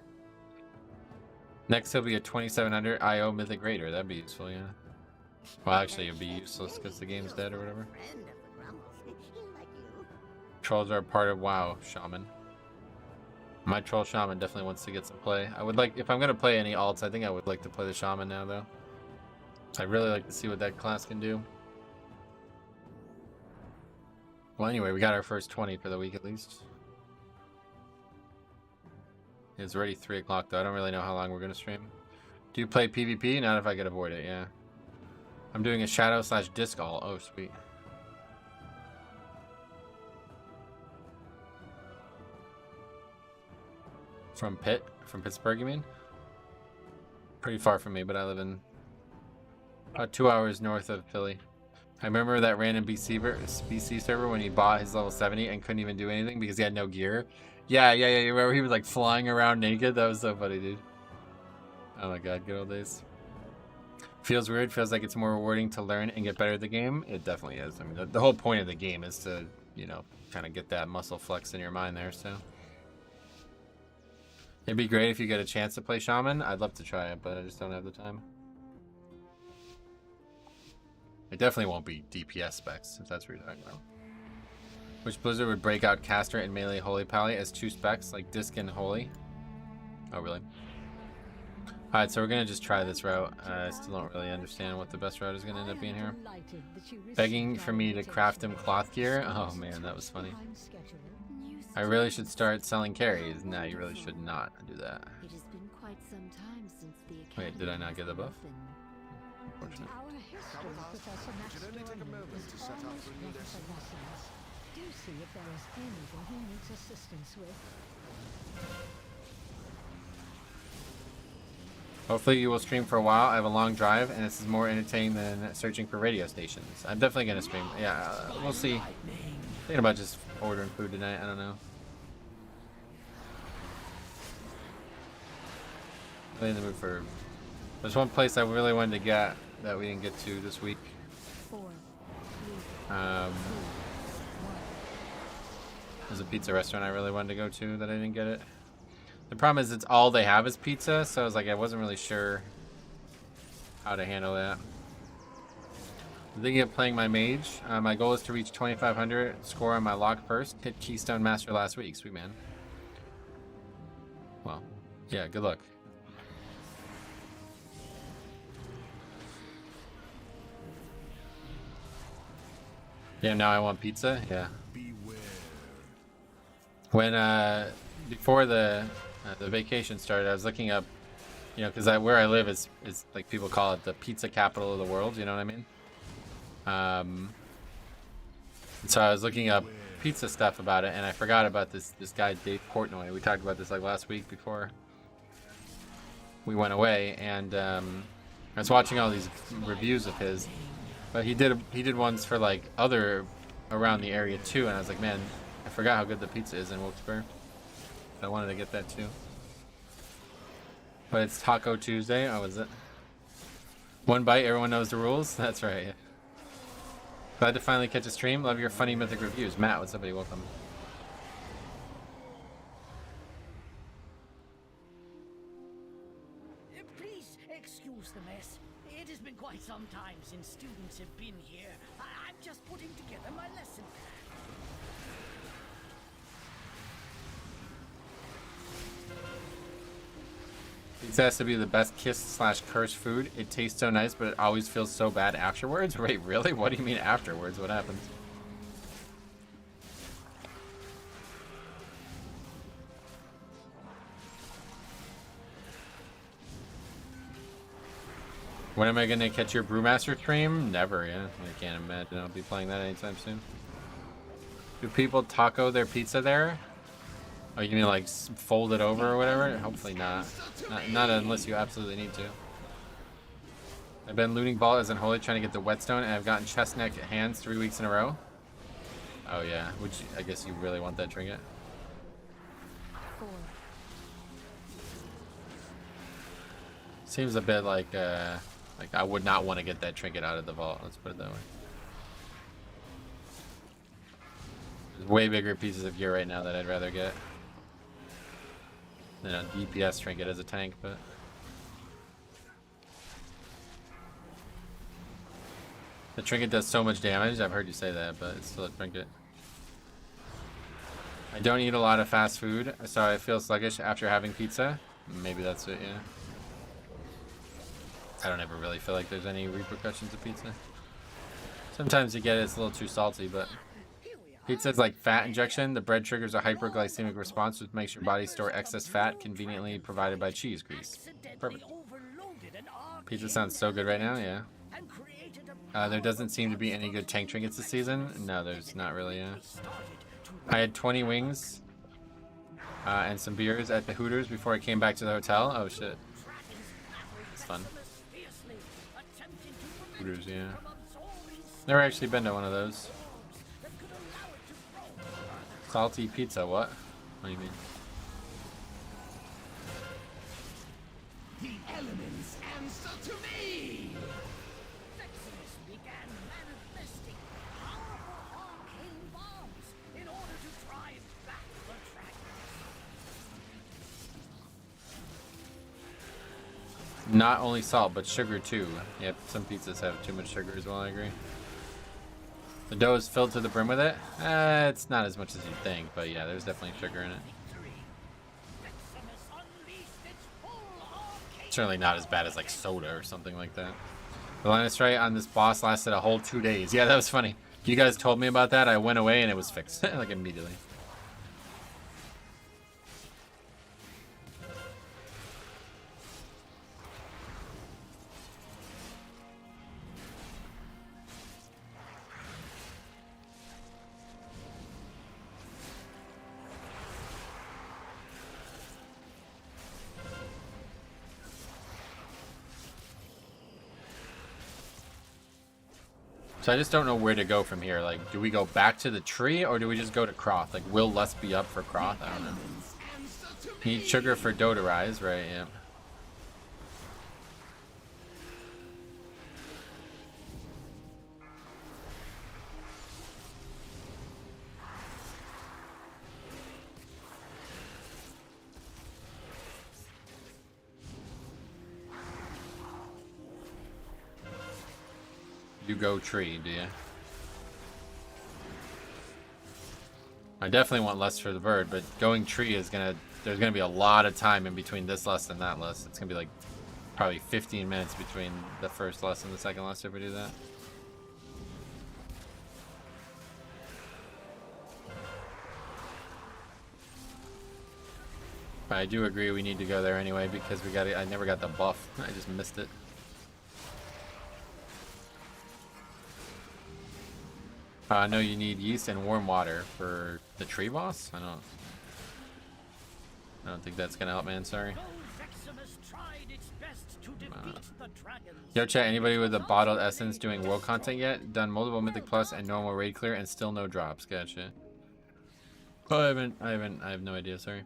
Next, he'll be a 2700 IO Mythic Raider. That'd be useful, yeah. Well, actually, it'd be useless because the game's dead or whatever. Trolls are a part of WoW, Shaman. My troll Shaman definitely wants to get some play. I would like, if I'm going to play any alts, I think I would like to play the Shaman now, though. I'd really like to see what that class can do. Well, anyway, we got our first 20 for the week at least. It's already 3 o'clock though. I don't really know how long we're going to stream. Do you play PvP? Not if I could avoid it, yeah. I'm doing a shadow / disc all. Oh, sweet. From Pittsburgh, you mean? Pretty far from me, but I live in about 2 hours north of Philly. I remember that random BC server when he bought his level 70 and couldn't even do anything because he had no gear. Yeah. You remember he was like flying around naked? That was so funny, dude. Oh my god, good old days. Feels weird. Feels like it's more rewarding to learn and get better at the game. It definitely is. I mean, the whole point of the game is to, you know, kind of get that muscle flex in your mind there, so. It'd be great if you get a chance to play Shaman. I'd love to try it, but I just don't have the time. It definitely won't be DPS specs, if that's what you're talking about. Which Blizzard would break out Caster and Melee Holy Pally as 2 specs, like Disc and Holy? Oh, really? Alright, so we're going to just try this route. I still don't really understand what the best route is going to end up being here. Begging for me to craft him cloth gear? Oh man, that was funny. I really should start selling carries. Nah, you really should not do that. Wait, did I not get the buff? Unfortunate. Should only take a moment to set up for a new lesson. Do see if there is anything he needs assistance with. Hopefully you will stream for a while. I have a long drive and this is more entertaining than searching for radio stations. I'm definitely going to stream. Yeah, we'll see. Thinking about just ordering food tonight. I don't know. Really in the mood for... There's one place I really wanted to get that we didn't get to this week. There's a pizza restaurant I really wanted to go to that I didn't get it. The problem is it's all they have is pizza, so I was like, I wasn't really sure how to handle that. I'm thinking of playing my mage. My goal is to reach 2,500 score on my lock first. Hit Keystone Master last week. Sweet man. Well, yeah, good luck. Yeah, now I want pizza. Yeah. When before the vacation started, I was looking up, you know, because where I live is like people call it the pizza capital of the world. You know what I mean? So I was looking up pizza stuff about it, and I forgot about this guy Dave Portnoy. We talked about this like last week before we went away, and I was watching all these reviews of his, but he did ones for like other around the area too, and I was like, man, I forgot how good the pizza is in Wilkes-Barre. I wanted to get that too. But it's Taco Tuesday. Oh, is it? One bite, everyone knows the rules. That's right. Yeah. Glad to finally catch a stream. Love your funny Mythic reviews. Matt, what's up, buddy? Welcome. Please excuse the mess. It has been quite some time since students have been here. I'm just putting together my lesson plan. Pizza has to be the best kiss/curse food. It tastes so nice, but it always feels so bad afterwards. Wait, really? What do you mean afterwards? What happens? When am I gonna catch your Brewmaster stream? Never, yeah. I can't imagine I'll be playing that anytime soon. Do people taco their pizza there? Oh, you mean like fold it over or whatever? Hopefully not. Not unless you absolutely need to. I've been looting Vault as Unholy trying to get the whetstone, and I've gotten chest neck hands 3 weeks in a row. Oh yeah, I guess you really want that trinket. 4. Seems a bit like I would not want to get that trinket out of the vault. Let's put it that way. There's way bigger pieces of gear right now that I'd rather get than a DPS trinket as a tank, but the trinket does so much damage. I've heard you say that, but it's still a trinket. I don't eat a lot of fast food, so I feel sluggish after having pizza. Maybe that's it, yeah. I don't ever really feel like there's any repercussions of pizza. Sometimes you get it, it's a little too salty, but pizza is like fat injection. The bread triggers a hyperglycemic response, which makes your body store excess fat, conveniently provided by cheese grease. Perfect. Pizza sounds so good right now, yeah. There doesn't seem to be any good tank trinkets this season. No, there's not really, yeah. I had 20 wings and some beers at the Hooters before I came back to the hotel. Oh shit. It's fun. Hooters, yeah. Never actually been to one of those. Salty pizza, what? What do you mean? The elements answer to me! Affixes began manifesting powerful arcane bombs in order to drive back the trackers. Not only salt, but sugar too. Yep, some pizzas have too much sugar as well, I agree. The dough is filled to the brim with it? It's not as much as you'd think, but yeah, there's definitely sugar in it. Certainly not as bad as like soda or something like that. The line of sight on this boss lasted a whole 2 days. Yeah, that was funny. You guys told me about that. I went away and it was fixed like immediately. So I just don't know where to go from here. Like, do we go back to the tree or do we just go to Croth? Like, will less be up for Croth? I don't know. Need sugar for dough to rise, right? Yeah. You go tree, do you? I definitely want less for the bird, but going tree is gonna... There's gonna be a lot of time in between this lesson and that lesson. It's gonna be like probably 15 minutes between the first lesson and the second lesson if we do that. But I do agree we need to go there anyway because we got it. I never got the buff. I just missed it. I know you need yeast and warm water for the tree boss. I don't think that's gonna help, man. Sorry. Yo, chat. Anybody with a bottled essence doing world content yet? Done multiple Mythic Plus and normal raid clear and still no drops. Gotcha. Oh, I have no idea. Sorry.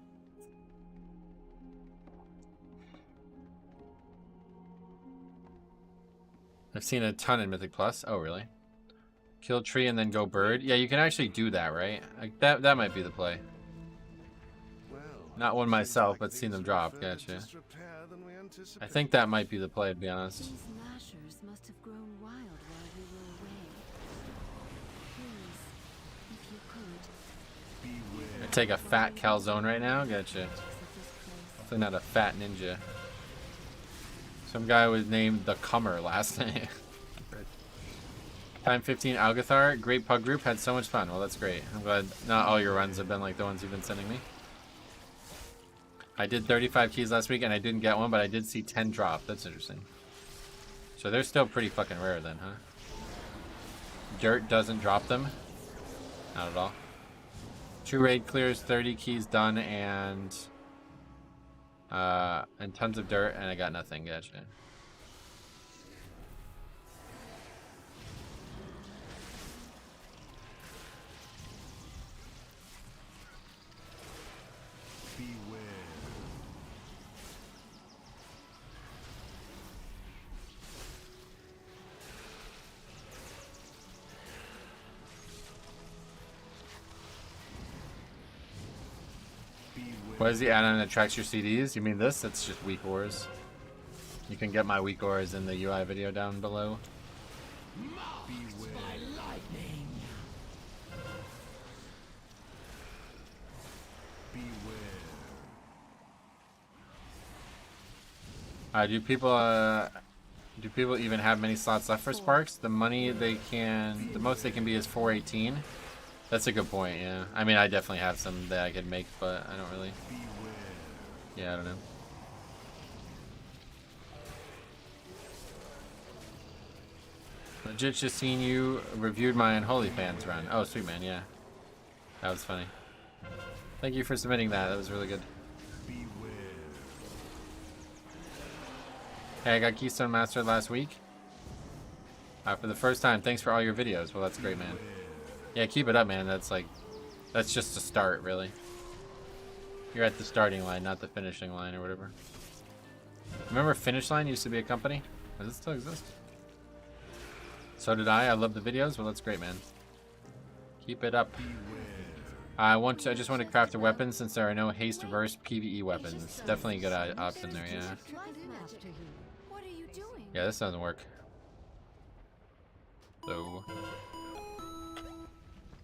I've seen a ton in Mythic Plus. Oh, really? Kill tree and then go bird. Yeah, you can actually do that, right? Like that might be the play. Not one myself, but seen them drop. Gotcha. I think that might be the play, to be honest. These lashers must have grown wild while we were away. Please, if you could. I take a fat calzone right now. Gotcha. Definitely not a fat ninja. Some guy was named the Comer last name. Time 15 Algathar, great pug group, had so much fun. Well, that's great. I'm glad not all your runs have been like the ones you've been sending me. I did 35 keys last week and I didn't get one, but I did see 10 drop. That's interesting. So they're still pretty fucking rare then, huh? Dirt doesn't drop them? Not at all. 2 raid clears, 30 keys done, and tons of dirt, and I got nothing. Gotcha. What is the add-on that tracks your CDs? You mean this? That's just weak ores. You can get my weak ores in the UI video down below. Do people even have many slots left for sparks? The most they can be is 418. That's a good point, yeah. I mean, I definitely have some that I could make, but I don't really... Yeah, I don't know. Legit just seen you reviewed my Unholy Fans run. Oh, sweet, man, yeah. That was funny. Thank you for submitting that. That was really good. Hey, I got Keystone Mastered last week. For the first time. Thanks for all your videos. Well, that's great, man. Yeah, keep it up, man. That's just a start, really. You're at the starting line, not the finishing line or whatever. Remember Finish Line used to be a company? Does it still exist? So did I. I love the videos. Well, that's great, man. Keep it up. I just want to craft a weapon since there are no haste verse PvE weapons. Definitely a good option there, yeah. What are you doing? Yeah, this doesn't work. So...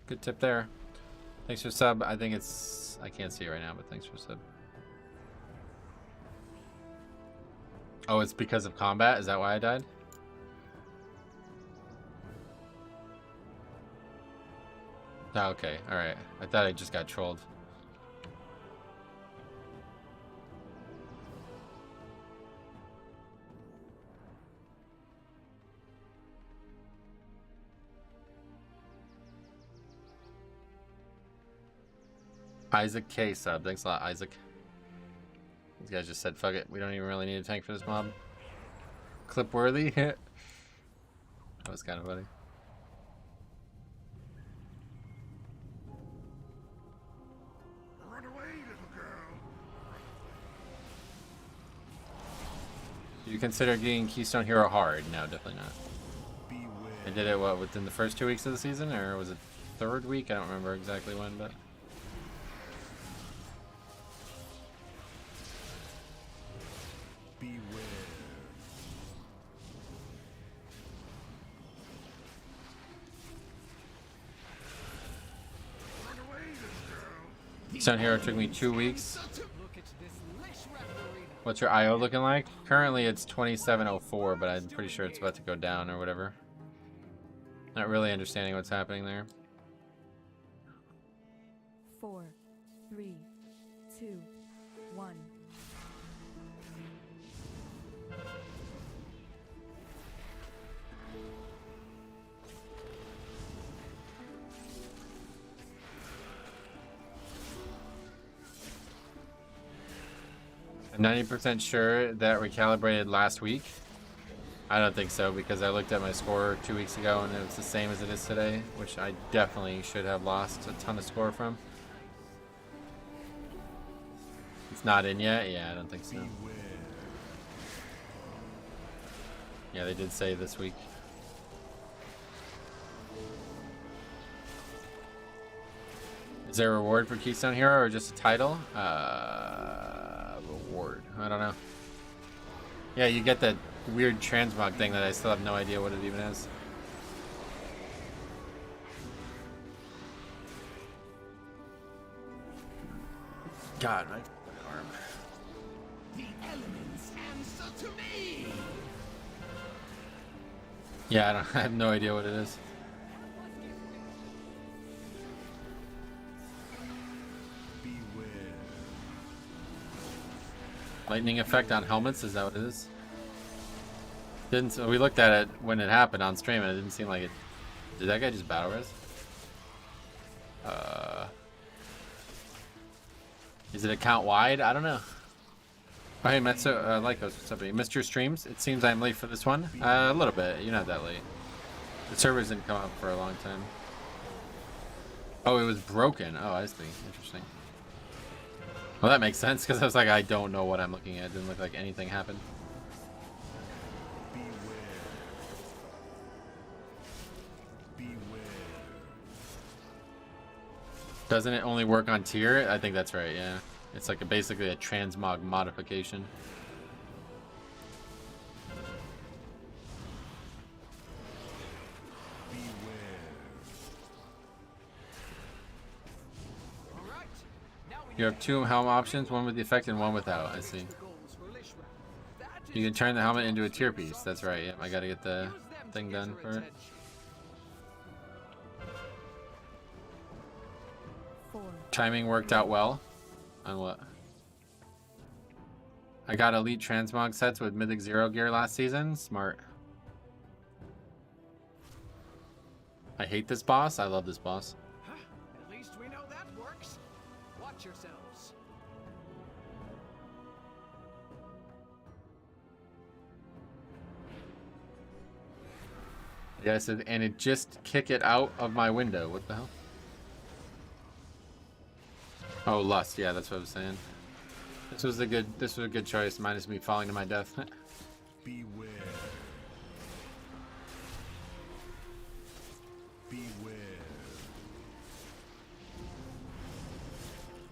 Good tip there. Thanks for sub. I think it's... I can't see it right now, but thanks for sub. Oh, it's because of combat? Is that why I died? Oh, okay. Alright. I thought I just got trolled. Isaac K sub. Thanks a lot, Isaac. These guys just said, fuck it. We don't even really need a tank for this mob. Clip worthy? That was kind of funny. Run away, little girl. Do you consider getting Keystone Hero hard? No, definitely not. I did it, what, within the first 2 weeks of the season? Or was it third week? I don't remember exactly when, but... Keystone Hero took me 2 weeks. What's your IO looking like? Currently it's 2704, but I'm pretty sure it's about to go down or whatever. Not really understanding what's happening there. 4, 3, 2, 1. I'm 90% sure that recalibrated last week. I don't think so, because I looked at my score 2 weeks ago and it was the same as it is today, which I definitely should have lost a ton of score from. It's not in yet? Yeah, I don't think so. Yeah, they did say this week. Is there a reward for Keystone Hero or just a title? Reward. I don't know. Yeah, you get that weird transmog thing that I still have no idea what it even is. God, my arm. The elements answer to me. Yeah, I have no idea what it is. Lightning effect on helmets, is that what it is? Didn't we looked at it when it happened on stream and it didn't seem like it. Did that guy just battle res? Is it account wide? I don't know. Oh, hey Metso, Lycos, what's up? You missed your streams? It seems I'm late for this one. A little bit. You're not that late. The servers didn't come up for a long time. Oh, it was broken. Oh, I see. Interesting. Well, that makes sense, because I was like, I don't know what I'm looking at. It didn't look like anything happened. Doesn't it only work on tier? I think that's right, yeah. It's like basically a transmog modification. You have 2 helm options, one with the effect and one without. I see. You can turn the helmet into a tier piece. That's right. Yep, I gotta get the thing done for it. Timing worked out well. On what? I got elite transmog sets with Mythic 0 gear last season. Smart. I hate this boss. I love this boss. At least we know that works. Watch yourselves. Yeah, I said, and it just kick it out of my window. What the hell? Oh, lust. Yeah, that's what I was saying. This was a good choice, minus me falling to my death. Beware. Beware.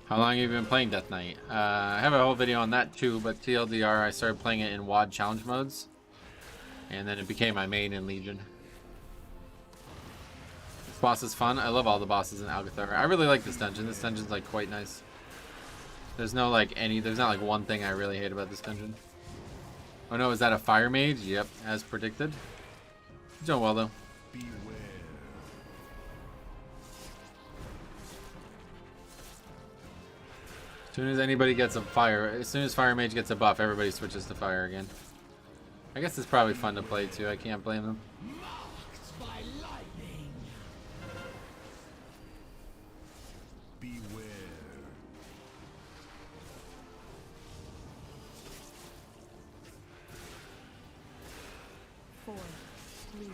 How long have you been playing Death Knight? I have a whole video on that too, but TLDR, I started playing it in WoD challenge modes, and then it became my main in Legion. This boss is fun. I love all the bosses in Alcathar. I really like this dungeon. This dungeon's like quite nice. There's no like there's not like one thing I really hate about this dungeon. Oh no, is that a fire mage? Yep, as predicted. He's doing well though. Beware. As soon as anybody gets a fire, as soon as fire mage gets a buff, everybody switches to fire again. I guess it's probably fun to play too. I can't blame them. Marked by lightning. Beware. 4, 3.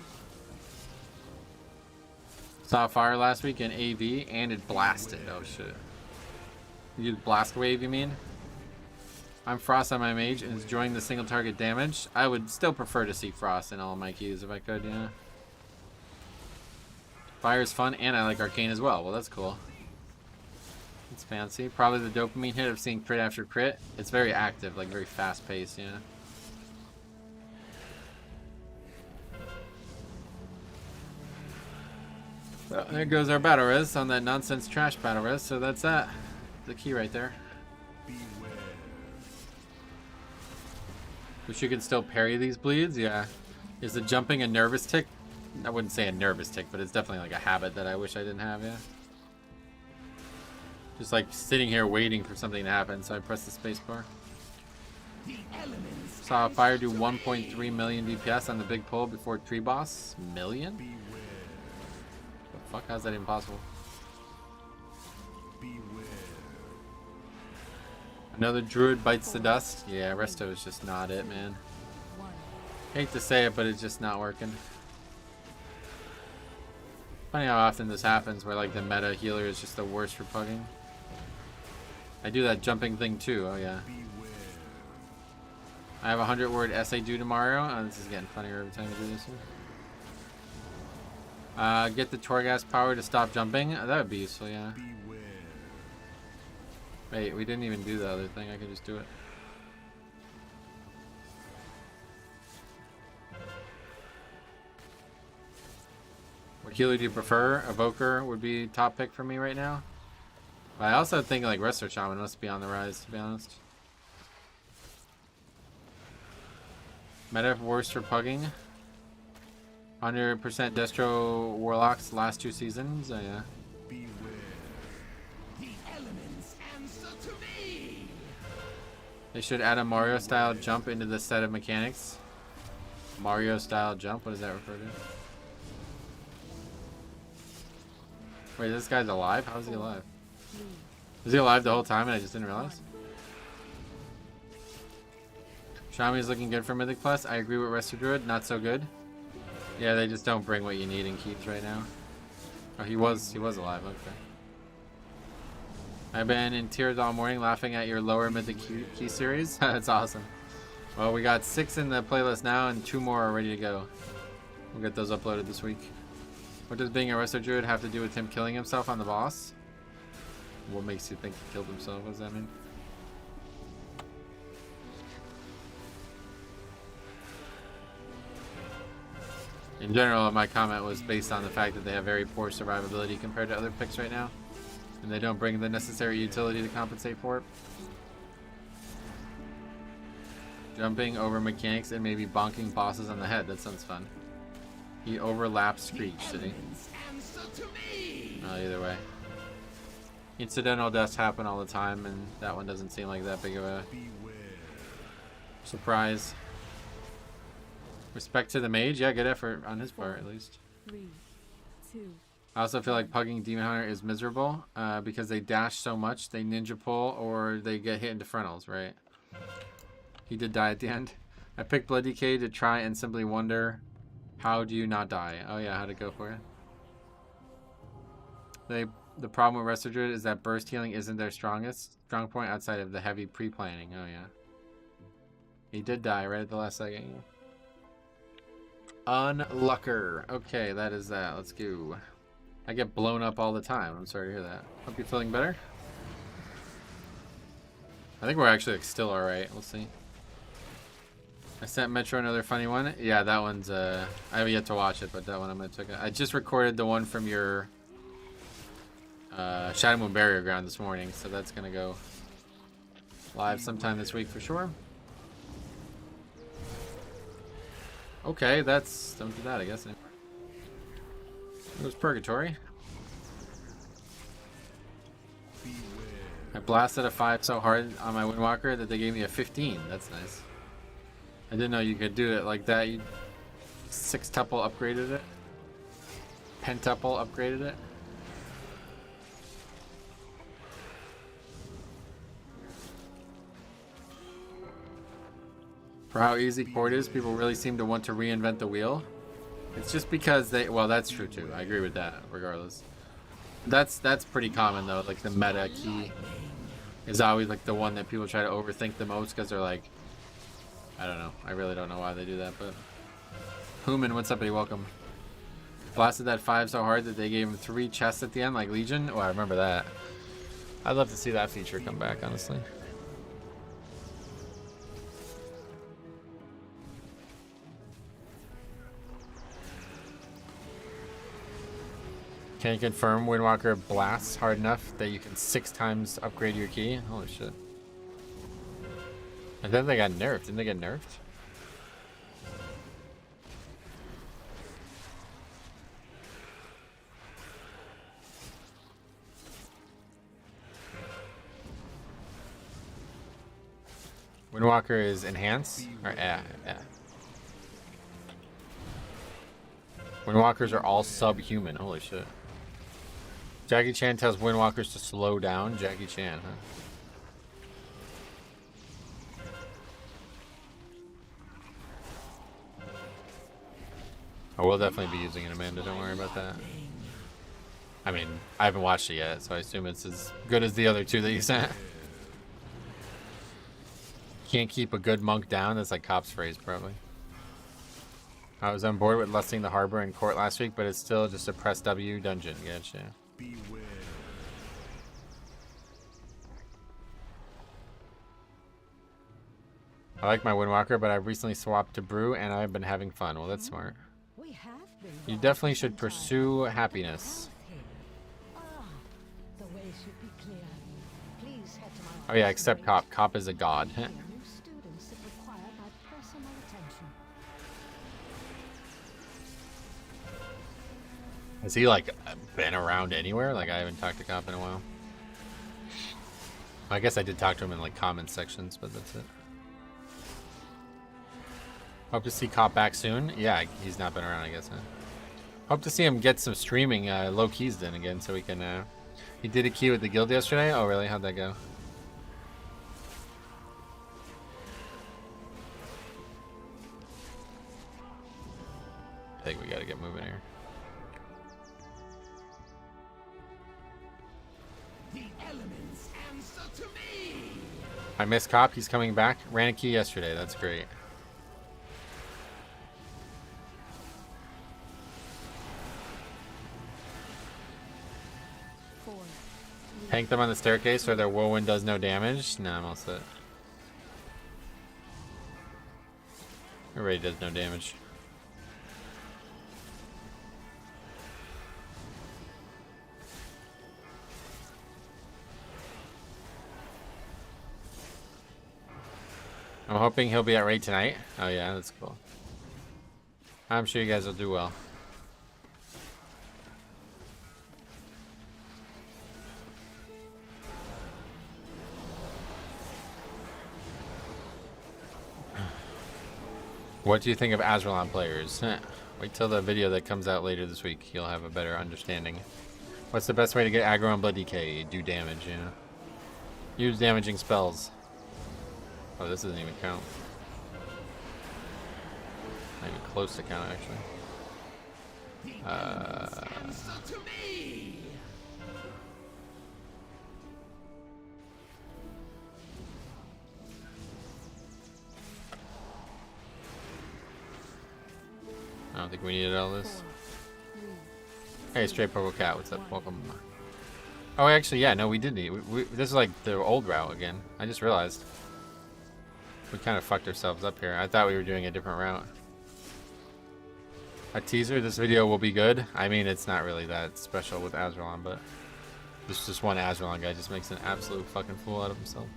Saw fire last week in AV and it blasted. Oh shit. You blast wave, you mean? I'm Frost on my mage and enjoying the single target damage. I would still prefer to see Frost in all my keys if I could, yeah. Fire is fun and I like Arcane as well. Well, that's cool. It's fancy. Probably the dopamine hit of seeing crit after crit. It's very active, like very fast paced, yeah. So there goes our battle res on that nonsense trash battle res, so that's that. the key right there. Wish you could still parry these bleeds. Yeah. Is the jumping a nervous tick? I wouldn't say a nervous tick, but it's definitely like a habit that I wish I didn't have. Yeah. Just like sitting here waiting for something to happen, so I press the space bar. Saw a fire do 1.3 million DPS on the big pull before tree boss. Million? The fuck? How's that even possible? Another druid bites the dust. Yeah, Resto is just not it, man. Hate to say it, but it's just not working. Funny how often this happens, where like the meta healer is just the worst for pugging. I do that jumping thing too. Oh yeah. I have a 100-word essay due tomorrow. Oh, this is getting funnier every time I do this one. Get the Torghast power to stop jumping. That would be useful, yeah. Wait, we didn't even do the other thing. I could just do it. What healer do you prefer? Evoker would be top pick for me right now. But I also think like Resto Shaman must be on the rise, to be honest. Meta worse for pugging. 100% Destro Warlocks last 2 seasons. Oh yeah. They should add a Mario style jump into the set of mechanics. Mario style jump? What does that refer to? Wait, this guy's alive? How is he alive? Was he alive the whole time and I just didn't realize? Shami's looking good for Mythic Plus. I agree with Resto Druid. Not so good. Yeah, they just don't bring what you need in keeps right now. Oh, he was alive. Okay. I've been in tears all morning laughing at your lower Mythic key series. That's awesome. Well, we got 6 in the playlist now and 2 more are ready to go. We'll get those uploaded this week. What does being a Resto Druid have to do with him killing himself on the boss? What makes you think he killed himself? What does that mean? In general, my comment was based on the fact that they have very poor survivability compared to other picks right now. And they don't bring the necessary utility to compensate for it. Jumping over mechanics and maybe bonking bosses on the head. That sounds fun. He overlapped Screech, did he? Oh, either way. Incidental deaths happen all the time, and that one doesn't seem like that big of a surprise. Respect to the mage. Yeah, good effort on his part, at least. 3, 2. I also feel like pugging Demon Hunter is miserable because they dash so much, they ninja pull, or they get hit into frontals, right? He did die at the end. I picked Blood Decay to try and simply wonder, how do you not die? Oh yeah, how'd it go for you? The problem with Resto Druid is that burst healing isn't their strong point outside of the heavy pre-planning. Oh yeah. He did die right at the last second. Unlucker. Okay, that is that. Let's go. I get blown up all the time. I'm sorry to hear that. Hope you're feeling better. I think we're actually like, still alright. We'll see. I sent Metro another funny one. Yeah, that one's I haven't yet to watch it, but that one I'm gonna check out. I just recorded the one from your Shadow Moon Barrier Ground this morning, so that's gonna go live sometime this week for sure. Okay, that's don't do that, I guess. It was Purgatory. I blasted a 5 so hard on my Windwalker that they gave me a 15. That's nice. I didn't know you could do it like that. You 6-tuple upgraded it. Pentuple upgraded it. For how easy port is, people really seem to want to reinvent the wheel. It's just because they, well, that's true too. I agree with that, regardless. That's pretty common though. Like the meta key is always like the one that people try to overthink the most because they're like, I don't know. I really don't know why they do that, but Human, what's up, buddy? Welcome. Blasted that 5 so hard that they gave him 3 chests at the end, like Legion. Oh, I remember that. I'd love to see that feature come back, honestly. Can you confirm Windwalker blasts hard enough that you can 6 times upgrade your key? Holy shit. And then they got nerfed. Didn't they get nerfed? Windwalker is enhance? Or yeah. Windwalkers are all subhuman. Holy shit. Jackie Chan tells Windwalkers to slow down. Jackie Chan, huh? I will definitely be using it, Amanda. Don't worry about that. I mean, I haven't watched it yet, so I assume it's as good as the other 2 that you sent. Can't keep a good monk down. That's like Cop's phrase, probably. I was on board with lusting the harbor in court last week, but it's still just a press W dungeon. Gotcha. Beware. I like my Windwalker, but I've recently swapped to Brew, and I've been having fun. Well, that's smart. You definitely should pursue happiness. Oh yeah, except Cop. Cop is a god. Has he like been around anywhere? Like I haven't talked to Cop in a while. I guess I did talk to him in like comment sections, but that's it. Hope to see Cop back soon. Yeah, he's not been around, I guess. Huh? Hope to see him get some streaming low keys then again, so we can. He did a key with the guild yesterday. Oh really? How'd that go? I think we gotta get moving here. The elements answer to me. I miss Cop. He's coming back. Ran a key yesterday. That's great. Tank them on the staircase so their whirlwind does no damage. Nah, I'm all set. It already does no damage. I'm hoping he'll be at raid tonight. Oh yeah, that's cool. I'm sure you guys will do well. What do you think of Azralan players? Wait till the video that comes out later this week. You'll have a better understanding. What's the best way to get aggro on Blood DK? Do damage, you know? Use damaging spells. Oh, this doesn't even count. Not even close to count, actually. I don't think we needed all this. Hey, Straight Purple Cat, what's up? Welcome. Oh, actually, yeah, no, we did need. This is like the old route again. I just realized. We kind of fucked ourselves up here. I thought we were doing a different route. A teaser, this video will be good. I mean, it's not really that special with Azralan, but this just one Azralan guy just makes an absolute fucking fool out of himself.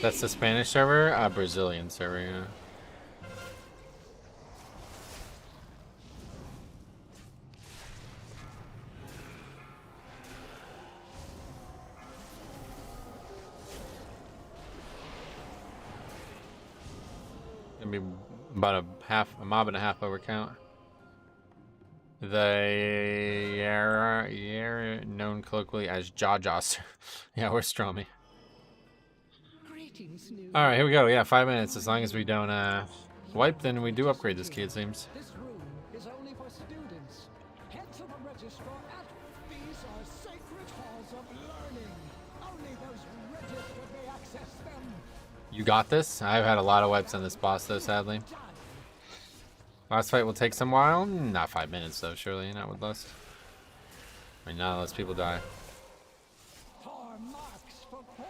That's the Spanish server? Brazilian server, yeah. Gonna be about a mob and a half over count. The Yara known colloquially as Jajas. Yeah, we're Stromy. Alright, here we go. Yeah, 5 minutes, as long as we don't wipe, then we do upgrade this key, it seems. This room is only for students. Head to the registrar at these are sacred halls of learning. Only those registered may access them. You got this? I've had a lot of wipes on this boss, though, sadly. Last fight will take some while. Not 5 minutes, though, surely. Not with lust. I mean, not unless people die. Poor marks for poor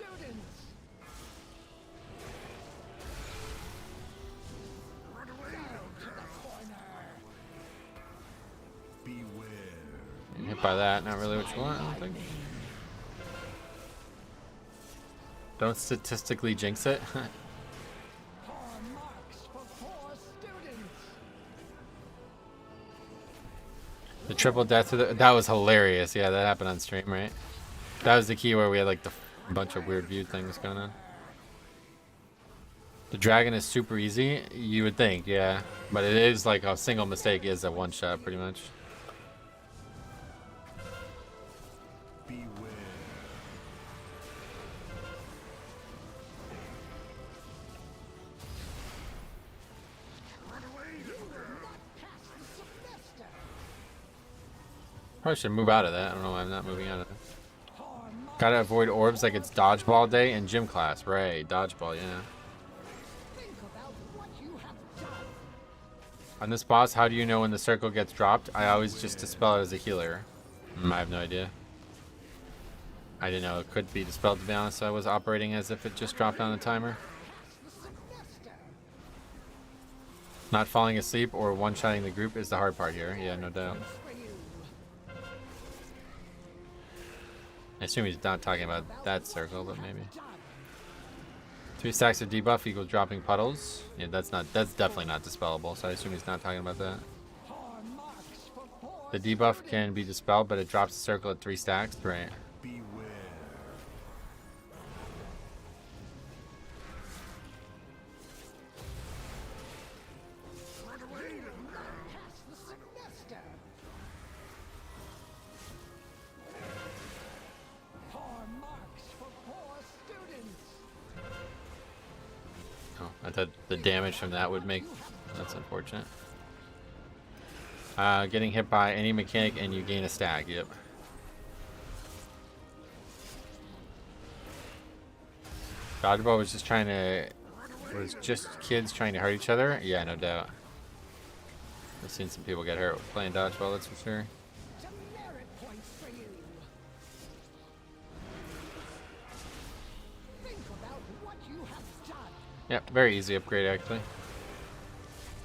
students. Run away! Down to the corner. Beware. Getting hit by that, not really what you want, I don't think. Don't statistically jinx it. Poor marks for poor students. The triple death to the, that was hilarious. Yeah, that happened on stream, right? That was the key where we had like the bunch of weird view things going on. The dragon is super easy, you would think, yeah. But it is like a single mistake is a one shot pretty much. Beware. Run away! Pass the semester. Probably should move out of that. I don't know why I'm not moving out of that. Poor marks. Gotta avoid orbs like it's dodgeball day in gym class. Right, dodgeball, yeah. Think about what you have done. On this boss, how do you know when the circle gets dropped? I always just dispel it as a healer. I have no idea. I didn't know it could be dispelled, to be honest, so I was operating as if it just dropped on the timer. Pass the semester. Not falling asleep or one-shotting the group is the hard part here. Yeah, no doubt. For you. I assume he's not talking about that circle, but maybe. Done. 3 stacks of debuff equals dropping puddles. Yeah, that's definitely not dispellable, so I assume he's not talking about that. Poor marks for poor. The debuff can be dispelled, but it drops the circle at 3 stacks. Right. Beware. Run away! Pass the semester. Poor marks for poor students. Oh, I thought the damage from that would make... That's unfortunate. Getting hit by any mechanic and you gain a stack. Yep. Dodgeball was just trying to... Was just kids trying to hurt each other? Yeah, no doubt. I've seen some people get hurt playing dodgeball, that's for sure. Demerit points for you. Think about what you have done. Yep, very easy upgrade actually.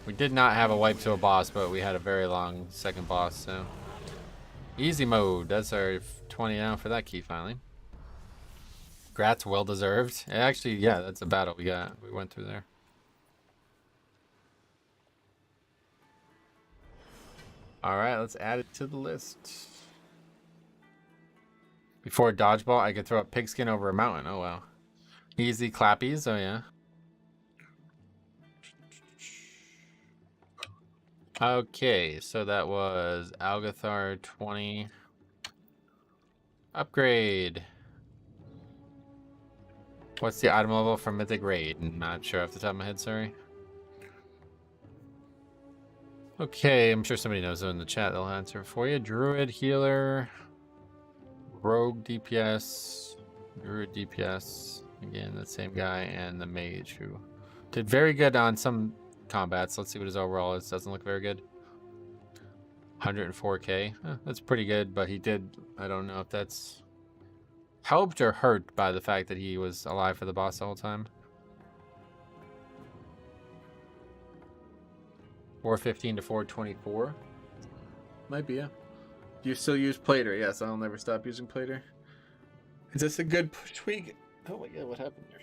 We did not have a wipe to a boss, but we had a very long second boss, so... Easy mode, that's our 20 now for that key finally. Grats, well deserved. Actually, yeah, that's a battle we went through there. Alright, let's add it to the list. Before dodgeball, I could throw a pigskin over a mountain. Oh wow. Easy clappies, oh yeah. Okay, so that was Algathar 20. Upgrade. What's the item level for Mythic Raid? Not sure off the top of my head, sorry. Okay, I'm sure somebody knows in the chat. They'll answer for you. Druid, Healer, Rogue DPS, Druid DPS. Again, that same guy, and the Mage who did very good on some combats. Let's see what his overall is. Doesn't look very good. 104k. That's pretty good, but he did... I don't know if that's... helped or hurt by the fact that he was alive for the boss the whole time. 415 to 424. Might be, yeah. Do you still use Plater? Yes, I'll never stop using Plater. Is this a good tweak? Oh my god, what happened there?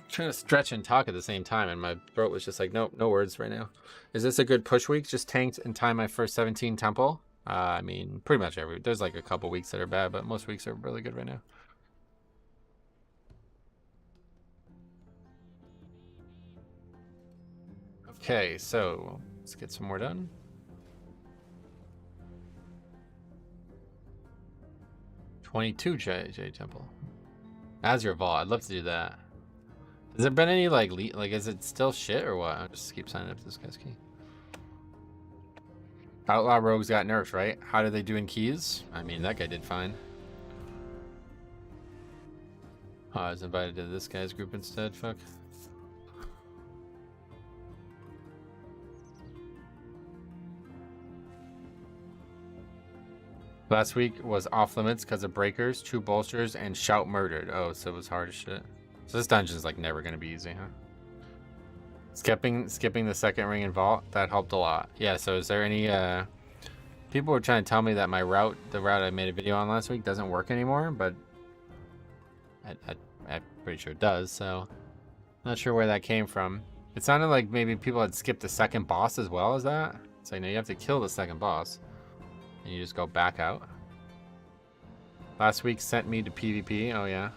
Trying to stretch and talk at the same time, and my throat was just like, nope, no words right now. Is this a good push week? Just tanked and timed my first 17 temple. I mean, pretty much every... There's like a couple weeks that are bad, but most weeks are really good right now. Okay, so let's get some more done. 22 J Temple. Azure Vault, I'd love to do that. Has there been any like is it still shit or what? I'll just keep signing up to this guy's key. Outlaw rogues got nerfed, right? How did they do in keys? I mean, that guy did fine. Oh, I was invited to this guy's group instead. Fuck. Last week was off limits because of breakers, 2 bolsters, and shout murdered. Oh, so it was hard as shit. So this dungeon's like never gonna be easy, huh? Skipping the second ring and vault, that helped a lot. Yeah, so is there any people were trying to tell me that my route, the route I made a video on last week, doesn't work anymore, but I'm pretty sure it does, so not sure where that came from. It sounded like maybe people had skipped the second boss as well as that. It's like, no, you have to kill the second boss and you just go back out. Last week sent me to PvP. Oh yeah.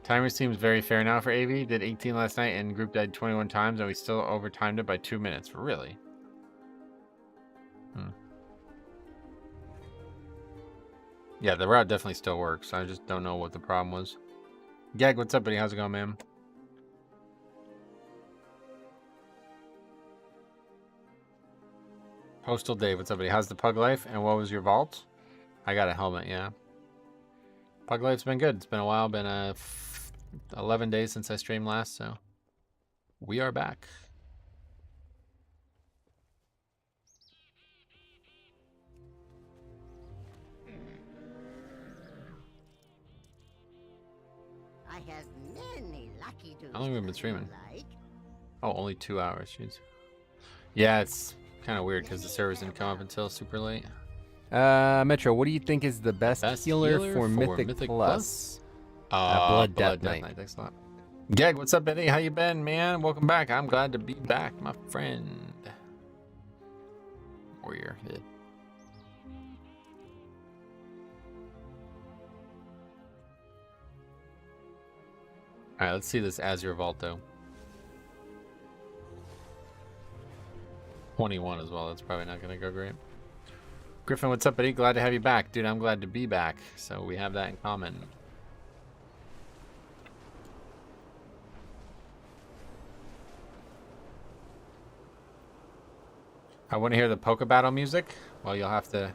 Timer seems very fair now for AV. Did 18 last night and group died 21 times and we still overtimed it by 2 minutes. Really? Yeah, the route definitely still works. I just don't know what the problem was. Gag, what's up, buddy? How's it going, man? Postal Dave, what's up, buddy? How's the pug life? And what was your vault? I got a helmet, yeah. Pug life's been good. It's been a while. Been 11 days since I streamed last, so we are back. I has many lucky dudes. How long have we been streaming? Oh, only 2 hours. Jeez. Yeah, it's kind of weird because the servers didn't come up until super late. Metro, what do you think is the best healer for Mythic Plus? Blood Death Knight. Thanks a lot. Gag, what's up, Eddie? How you been, man? Welcome back. I'm glad to be back, my friend. Warrior. Yeah. Alright, let's see this Azure Vault, though. 21 as well. That's probably not going to go great. Griffin, what's up, buddy? Glad to have you back. Dude, I'm glad to be back. So we have that in common. I want to hear the Poke Battle music. Well, you'll have to...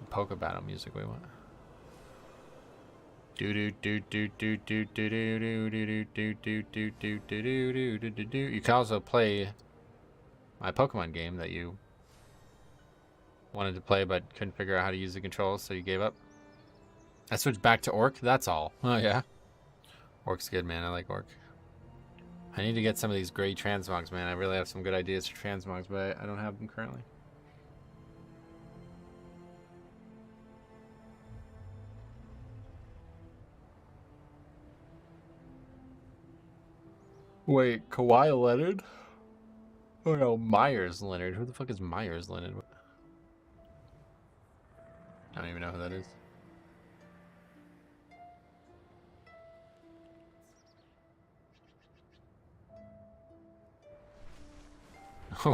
Poke Battle music, wait, what? You can also play my Pokemon game that you wanted to play but couldn't figure out how to use the controls, so you gave up. I switched back to Orc, that's all. Oh yeah. Orc's good, man. I like Orc. I need to get some of these gray transmogs, man. I really have some good ideas for transmogs, but I don't have them currently. Wait, Kawhi Leonard? Oh no, Myers Leonard. Who the fuck is Myers Leonard? I don't even know who that is.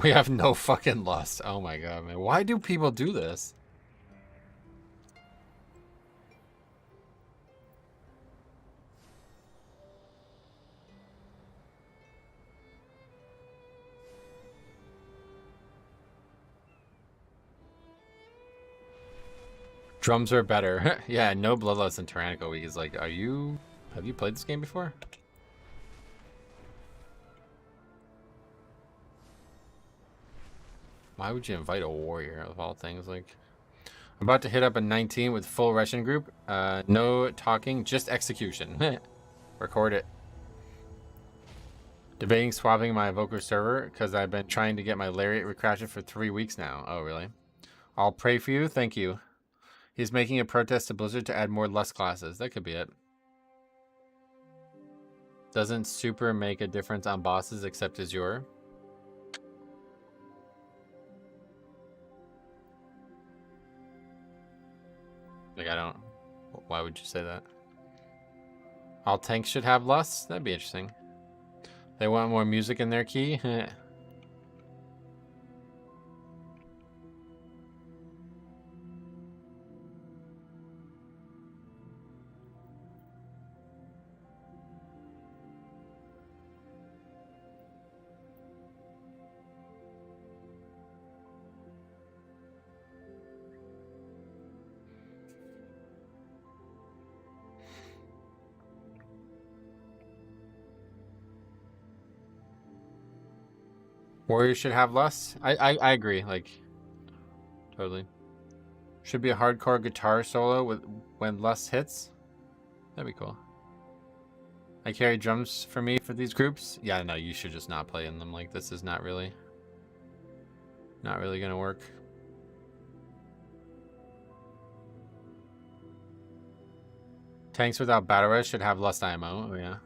We have no fucking lust. Oh my god, man. Why do people do this? Drums are better. Yeah, no Bloodlust and Tyrannical Week is like, have you played this game before? Why would you invite a warrior of all things? Like, I'm about to hit up a 19 with full Russian group. No talking, just execution. Record it. Debating swapping my Evoker server because I've been trying to get my Lariat recrafted for 3 weeks now. Oh, really? I'll pray for you. Thank you. He's making a protest to Blizzard to add more Lust classes. That could be it. Doesn't super make a difference on bosses except Azure. Like, I don't... Why would you say that? All tanks should have Lust? That'd be interesting. They want more music in their key? Warriors should have less. I agree. Like, totally. Should be a hardcore guitar solo with when lust hits. That'd be cool. I carry drums for me for these groups. Yeah, no, you should just not play in them. Like, this is not really gonna work. Tanks without battle rush should have less IMO. Oh yeah.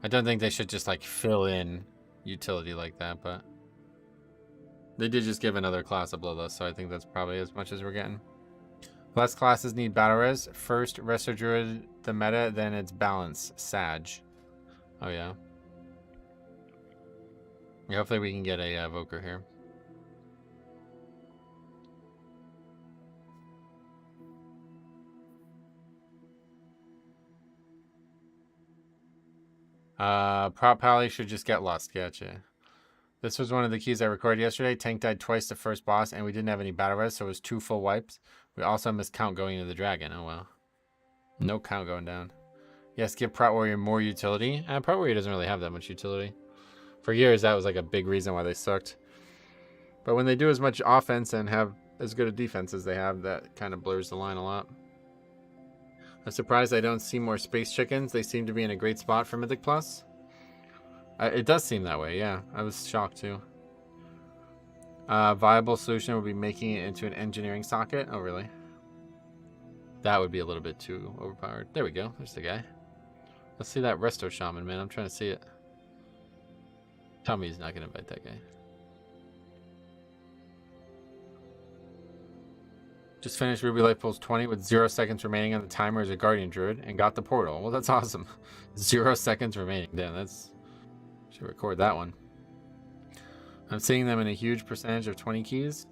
I don't think they should just like fill in utility like that, but they did just give another class a bloodlust, so I think that's probably as much as we're getting. Less classes need battle res. First, Resto Druid the meta, then it's balance. Sag. Oh yeah. Yeah, hopefully we can get a Evoker here. Prop Pally should just get lost. Gotcha. This was one of the keys I recorded yesterday. Tank died twice the first boss, and we didn't have any battle res, so it was 2 full wipes. We also missed count going into the dragon. Oh, wow. No count going down. Yes, give Prot Warrior more utility. Prot Warrior doesn't really have that much utility. For years, that was like a big reason why they sucked. But when they do as much offense and have as good a defense as they have, that kind of blurs the line a lot. I'm surprised I don't see more space chickens. They seem to be in a great spot for Mythic Plus. It does seem that way, yeah. I was shocked too. Viable solution would be making it into an engineering socket. Oh, really? That would be a little bit too overpowered. There we go. There's the guy. Let's see that Resto Shaman, man. I'm trying to see it. Tell me he's not going to invite that guy. Just finished Ruby Light Pulse 20 with 0 seconds remaining on the timer as a Guardian Druid and got the portal. Well, that's awesome. 0 seconds remaining. Damn, that's... Should record that one. I'm seeing them in a huge percentage of 20 keys.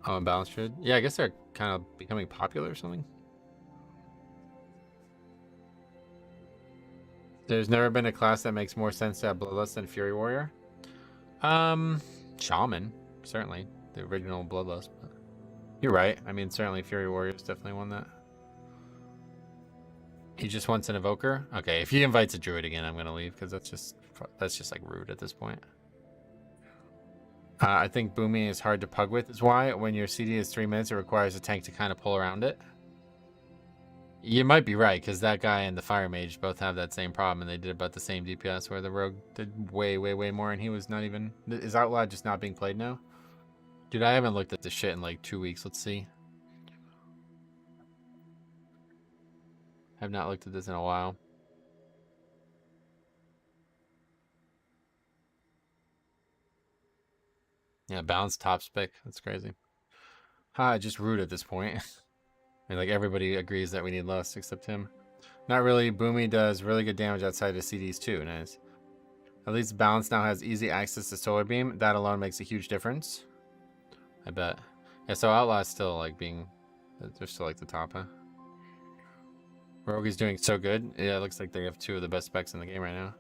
Oh, and Balance Druid. Yeah, I guess they're kind of becoming popular or something. There's never been a class that makes more sense to have Bloodlust than Fury Warrior. Shaman, certainly. The original Bloodlust. But you're right. I mean, certainly Fury Warrior is definitely one that... He just wants an Evoker? Okay, if he invites a Druid again, I'm going to leave, because that's just like rude at this point. I think booming is hard to pug with is why. When your CD is 3 minutes, it requires a tank to kind of pull around it. You might be right, because that guy and the Fire Mage both have that same problem, and they did about the same DPS, where the Rogue did way, way, way more, and he was not even... Is Outlaw just not being played now? Dude, I haven't looked at this shit in like 2 weeks. Let's see. I've not looked at this in a while. Yeah, balanced top spec. That's crazy. Just rude at this point. I mean, like, everybody agrees that we need lust except him. Not really. Boomy does really good damage outside of CDs too. Nice. At least Balance now has easy access to Solar Beam. That alone makes a huge difference. I bet. Yeah, so Outlaw is still like being... They're still like the top, huh? Rogue is doing so good. Yeah, it looks like they have 2 of the best specs in the game right now.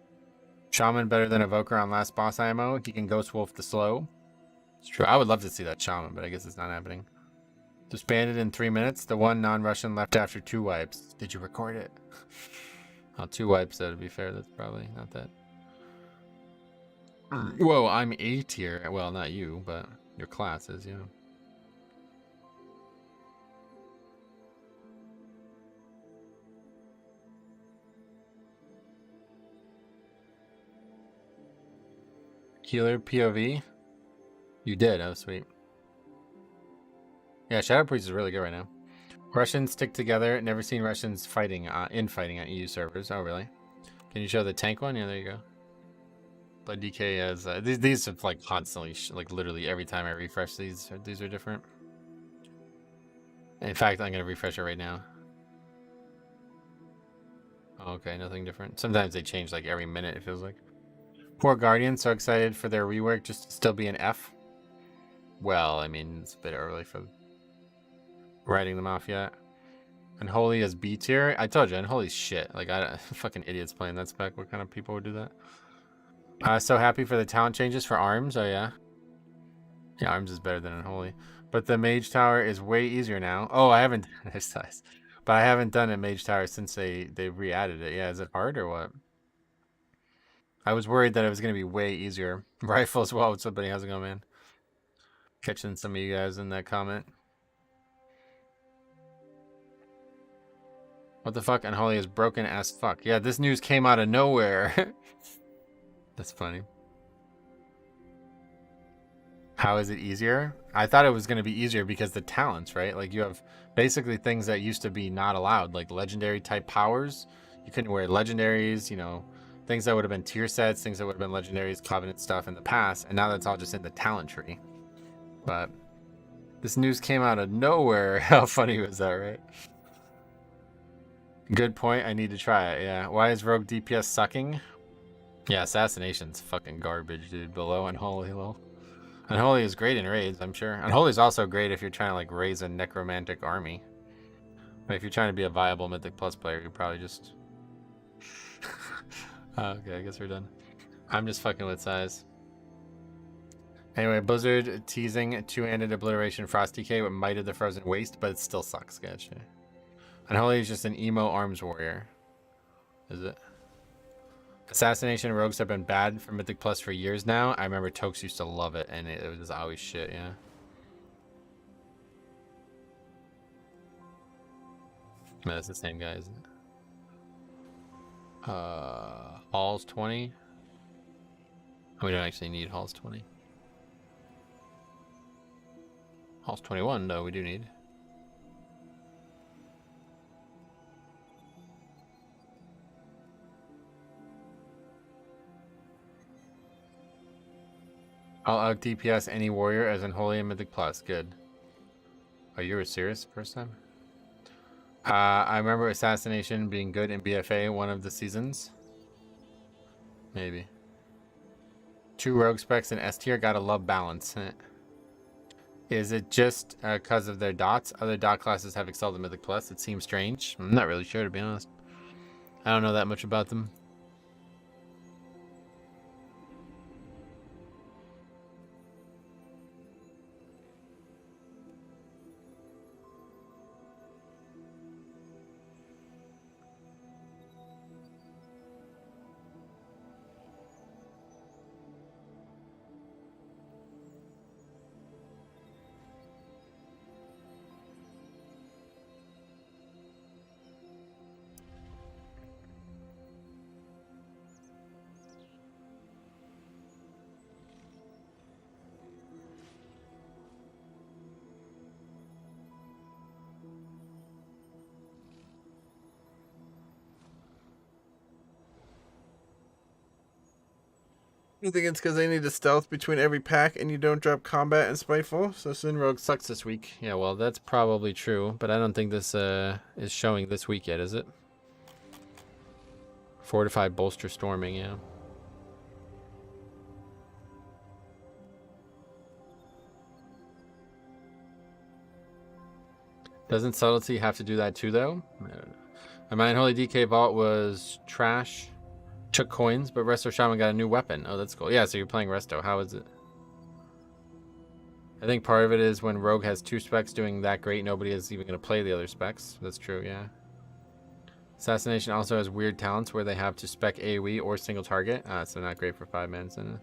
Shaman better than Evoker on last boss IMO. He can Ghost Wolf the slow. It's true. I would love to see that Shaman, but I guess it's not happening. Disbanded in 3 minutes. The one non-Russian left after 2 wipes. Did you record it? Oh, 2 wipes, though, to be fair. That's probably not that. Whoa, I'm A tier. Well, not you, but your class is, yeah. Healer POV? You did. Oh, sweet. Yeah, Shadow Priest is really good right now. Russians stick together. Never seen Russians fighting infighting on EU servers. Oh, really? Can you show the tank one? Yeah, there you go. Blood DK has these have like constantly like literally every time I refresh these are different. In fact, I'm gonna refresh it right now. Oh, okay, nothing different. Sometimes they change like every minute. It feels like. Poor Guardian, so excited for their rework just to still be an F. Well, I mean, it's a bit early for writing them off yet. Unholy is B tier. I told you, Unholy's shit. Like, fucking idiots playing that spec. What kind of people would do that? So happy for the talent changes for Arms. Oh, yeah. Yeah, Arms is better than Unholy. But the Mage Tower is way easier now. Oh, I haven't... But I haven't done a Mage Tower since they re-added it. Yeah, is it hard or what? I was worried that it was going to be way easier. Rifle as well. What's up, buddy? How's it going, man? Catching some of you guys in that comment. What the fuck? Unholy is broken as fuck. Yeah, this news came out of nowhere. That's funny. How is it easier? I thought it was going to be easier because the talents, right? Like you have basically things that used to be not allowed, like legendary type powers. You couldn't wear legendaries, you know, things that would have been tier sets, things that would have been legendaries, covenant stuff in the past. And now that's all just in the talent tree. But this news came out of nowhere. How funny was that, right? Good point. I need to try it. Yeah. Why is rogue DPS sucking? Yeah, assassination's fucking garbage, dude. Below Unholy, lol. Unholy is great in raids, I'm sure. Unholy is also great if you're trying to like raise a necromantic army. But if you're trying to be a viable Mythic Plus player, you probably just... Okay, I guess we're done. I'm just fucking with size. Anyway, Blizzard teasing two-handed obliteration Frost DK with Might of the Frozen Waste, but it still sucks. Gotcha. Unholy is just an emo arms warrior. Is it? Assassination rogues have been bad for Mythic Plus for years now. I remember Tox used to love it, and it was always shit, yeah. No, that's the same guy, isn't it? Halls 20. We don't actually need Halls 20. Halls 21, though, we do need. I'll out DPS any warrior as Unholy and Mythic Plus. Good. Oh, you were serious the first time? I remember Assassination being good in BFA one of the seasons. Maybe. 2 rogue specs in S tier. Gotta love balance. Is it just because of their dots? Other dot classes have excelled in Mythic Plus. It seems strange. I'm not really sure, to be honest. I don't know that much about them. You think it's because they need to stealth between every pack and you don't drop combat and spiteful? So Sin Rogue Sucks this week. Yeah, well, that's probably true, but I don't think this is showing this week yet, is it? Fortified bolster storming, yeah. Doesn't subtlety have to do that too, though? My Unholy DK vault was trash. Took coins, but Resto Shaman got a new weapon. Oh, that's cool. Yeah, so you're playing Resto. How is it? I think part of it is when Rogue has 2 specs doing that great, nobody is even going to play the other specs. That's true, yeah. Assassination also has weird talents where they have to spec AoE or single target. So not great for 5-man.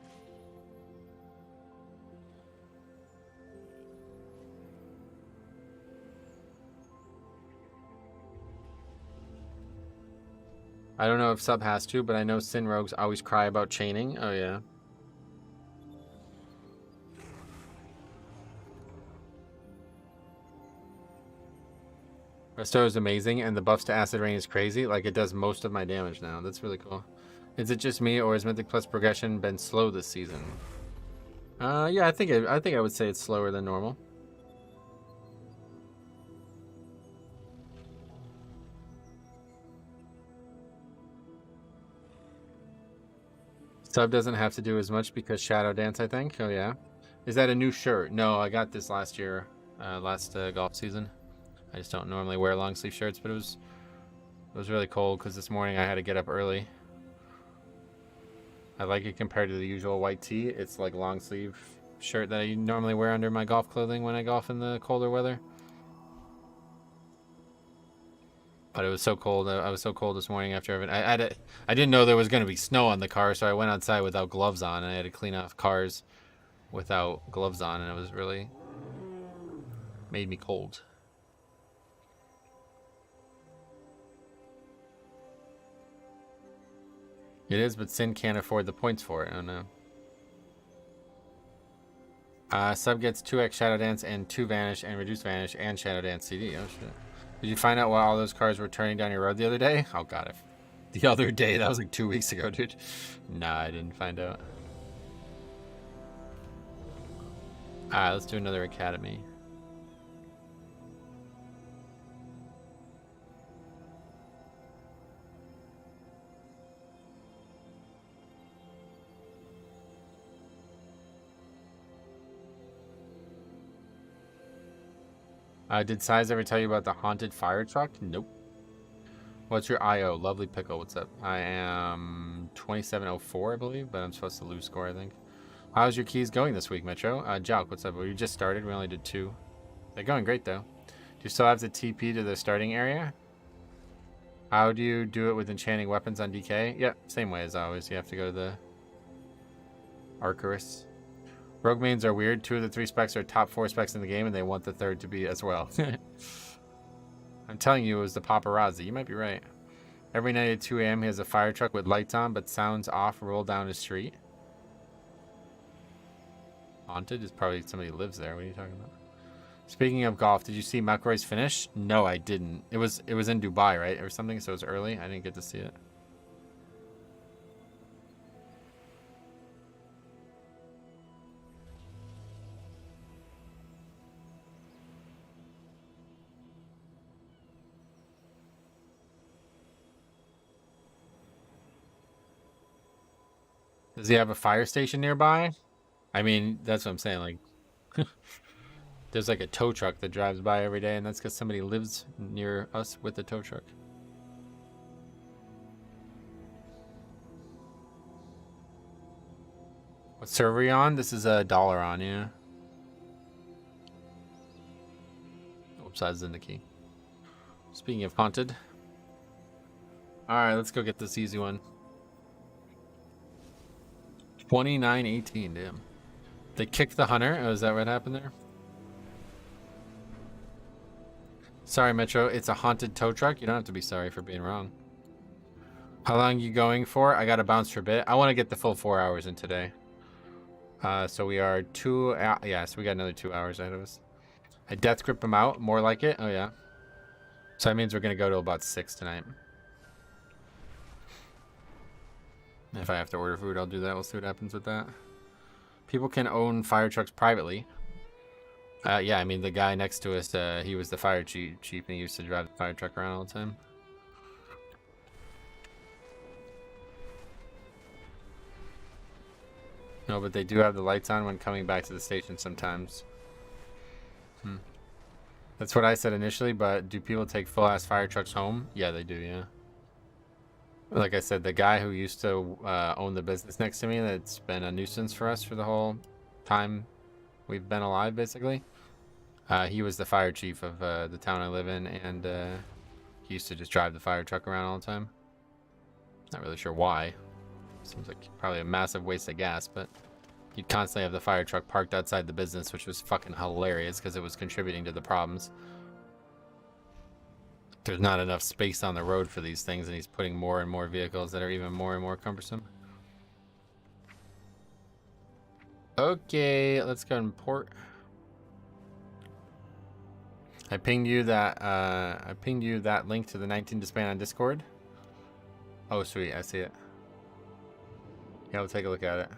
I don't know if Sub has to, but I know Sin Rogues always cry about chaining. Oh, yeah. Resto is amazing, and the buffs to Acid Rain is crazy. Like, it does most of my damage now. That's really cool. Is it just me, or has Mythic Plus progression been slow this season? Yeah, I think I would say it's slower than normal. Sub doesn't have to do as much because Shadow Dance, I think. Oh, yeah. Is that a new shirt? No, I got this last year, last golf season. I just don't normally wear long sleeve shirts, but it was really cold because this morning I had to get up early. I like it compared to the usual white tee. It's like long sleeve shirt that I normally wear under my golf clothing when I golf in the colder weather. But it was so cold. I was so cold this morning after everything. I didn't know there was going to be snow on the car, so I went outside without gloves on, and I had to clean off cars without gloves on, and it was really made me cold. It is, but Sin can't afford the points for it. Oh no. Sub gets 2x Shadow Dance and 2 Vanish and Reduce Vanish and Shadow Dance CD. Oh shit. Did you find out why all those cars were turning down your road the other day? Oh god, the other day? That was like 2 weeks ago, dude. Nah, I didn't find out. Alright, let's do another academy. Did Size ever tell you about the haunted fire truck? Nope. What's your IO? Lovely Pickle, what's up? I am 2704, I believe, but I'm supposed to lose score, I think. How's your keys going this week, Metro? Jalk, what's up? We just started. We only did 2. They're going great, though. Do you still have the TP to the starting area? How do you do it with enchanting weapons on DK? Yep, same way as always. You have to go to the Arcurus. Rogue mains are weird. 2 of the 3 specs are top 4 specs in the game, and they want the 3rd to be as well. I'm telling you, it was the paparazzi. You might be right. Every night at 2 a.m., he has a fire truck with lights on, but sounds off, roll down his street. Haunted is probably somebody who lives there. What are you talking about? Speaking of golf, did you see McIlroy's finish? No, I didn't. It was in Dubai, right, or something, so it was early. I didn't get to see it. Does he have a fire station nearby? I mean, that's what I'm saying. Like, there's like a tow truck that drives by every day, and that's because somebody lives near us with a tow truck. What server are you on? This is $1 on, yeah. Oops, I was in the key. Speaking of haunted. Alright, let's go get this easy one. 29-18, damn. They kicked the hunter. Oh, is that what happened there? Sorry, Metro. It's a haunted tow truck. You don't have to be sorry for being wrong. How long are you going for? I got to bounce for a bit. I want to get the full 4 hours in today. So we are 2... yeah, so we got another 2 hours ahead of us. I death grip him out. More like it. Oh, yeah. So that means we're going to go to about 6 tonight. If I have to order food, I'll do that. We'll see what happens with that. People can own fire trucks privately. Yeah, I mean, the guy next to us, he was the fire chief, and he used to drive the fire truck around all the time. No, but they do have the lights on when coming back to the station sometimes. That's what I said initially, but do people take full-ass fire trucks home? Yeah, they do, yeah. Like I said, the guy who used to own the business next to me that's been a nuisance for us for the whole time we've been alive, basically. He was the fire chief of the town I live in, and he used to just drive the fire truck around all the time. Not really sure why. Seems like probably a massive waste of gas, but he'd constantly have the fire truck parked outside the business, which was fucking hilarious because it was contributing to the problems. There's not enough space on the road for these things, and he's putting more and more vehicles that are even more and more cumbersome. Okay, let's go and port. I pinged you that link to the 19 disband on Discord. Oh sweet, I see it. Yeah, we'll take a look at it.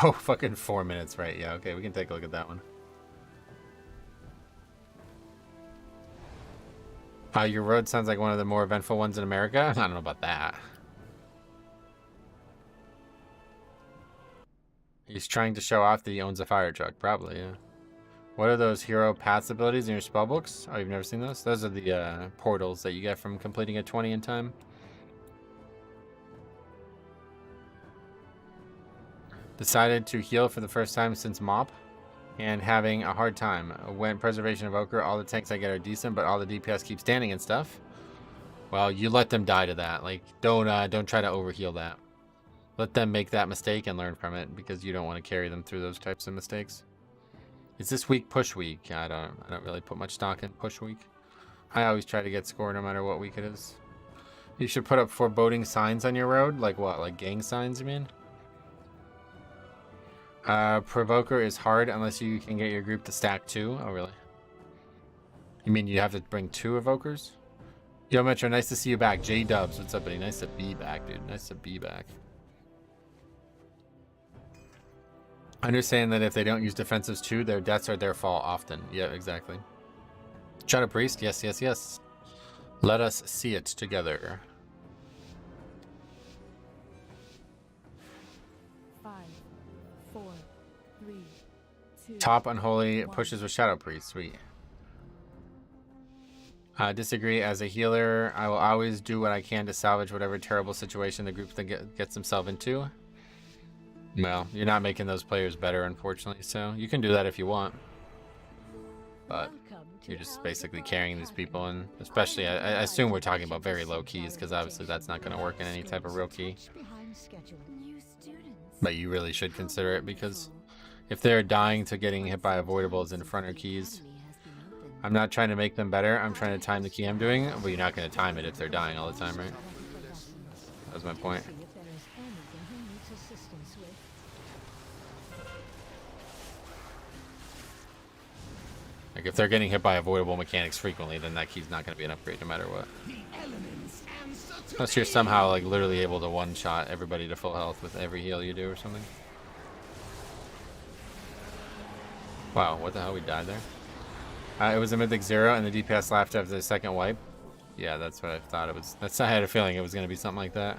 Oh, fucking 4 minutes, right? Yeah, okay, we can take a look at that one. Your road sounds like one of the more eventful ones in America. I don't know about that. He's trying to show off that he owns a fire truck, probably, yeah. What are those hero paths abilities in your spellbooks? Oh, you've never seen those? Those are the portals that you get from completing a 20 in time. Decided to heal for the first time since MOP. and having a hard time. When Preservation Evoker, all the tanks I get are decent, but all the DPS keep standing and stuff. Well, you let them die to that. Like, don't try to overheal that. Let them make that mistake and learn from it, because you don't want to carry them through those types of mistakes. Is this week push week? I don't really put much stock in push week. I always try to get score no matter what week it is. You should put up foreboding signs on your road. Like what? Like gang signs, you mean? Provoker is hard unless you can get your group to stack 2. Oh, really? You mean you have to bring 2 evokers? Yo, Metro, nice to see you back. J-Dubs, what's up, buddy? Nice to be back, dude. Nice to be back. Understand that if they don't use defensives too, their deaths are their fault often. Yeah, exactly. Shadow Priest, yes, yes, yes. Let us see it together. 5, 4, 3, 2. Top Unholy pushes with Shadow Priest. Sweet. Disagree. As a healer, I will always do what I can to salvage whatever terrible situation the group gets themselves into. Well, you're not making those players better, unfortunately, so you can do that if you want. But you're just basically carrying these people, and especially, I assume we're talking about very low keys, because obviously that's not going to work in any type of real key. But you really should consider it, because if they're dying to getting hit by avoidables in front of keys, I'm not trying to make them better, I'm trying to time the key I'm doing. Well, you're not going to time it if they're dying all the time, right? That was my point. Like, if they're getting hit by avoidable mechanics frequently, then that key's not going to be an upgrade no matter what. Unless you're somehow, like, literally able to one-shot everybody to full health with every heal you do or something. Wow, what the hell? We died there? It was a Mythic 0, and the DPS laughed after the second wipe. Yeah, that's what I thought it was. I had a feeling it was going to be something like that.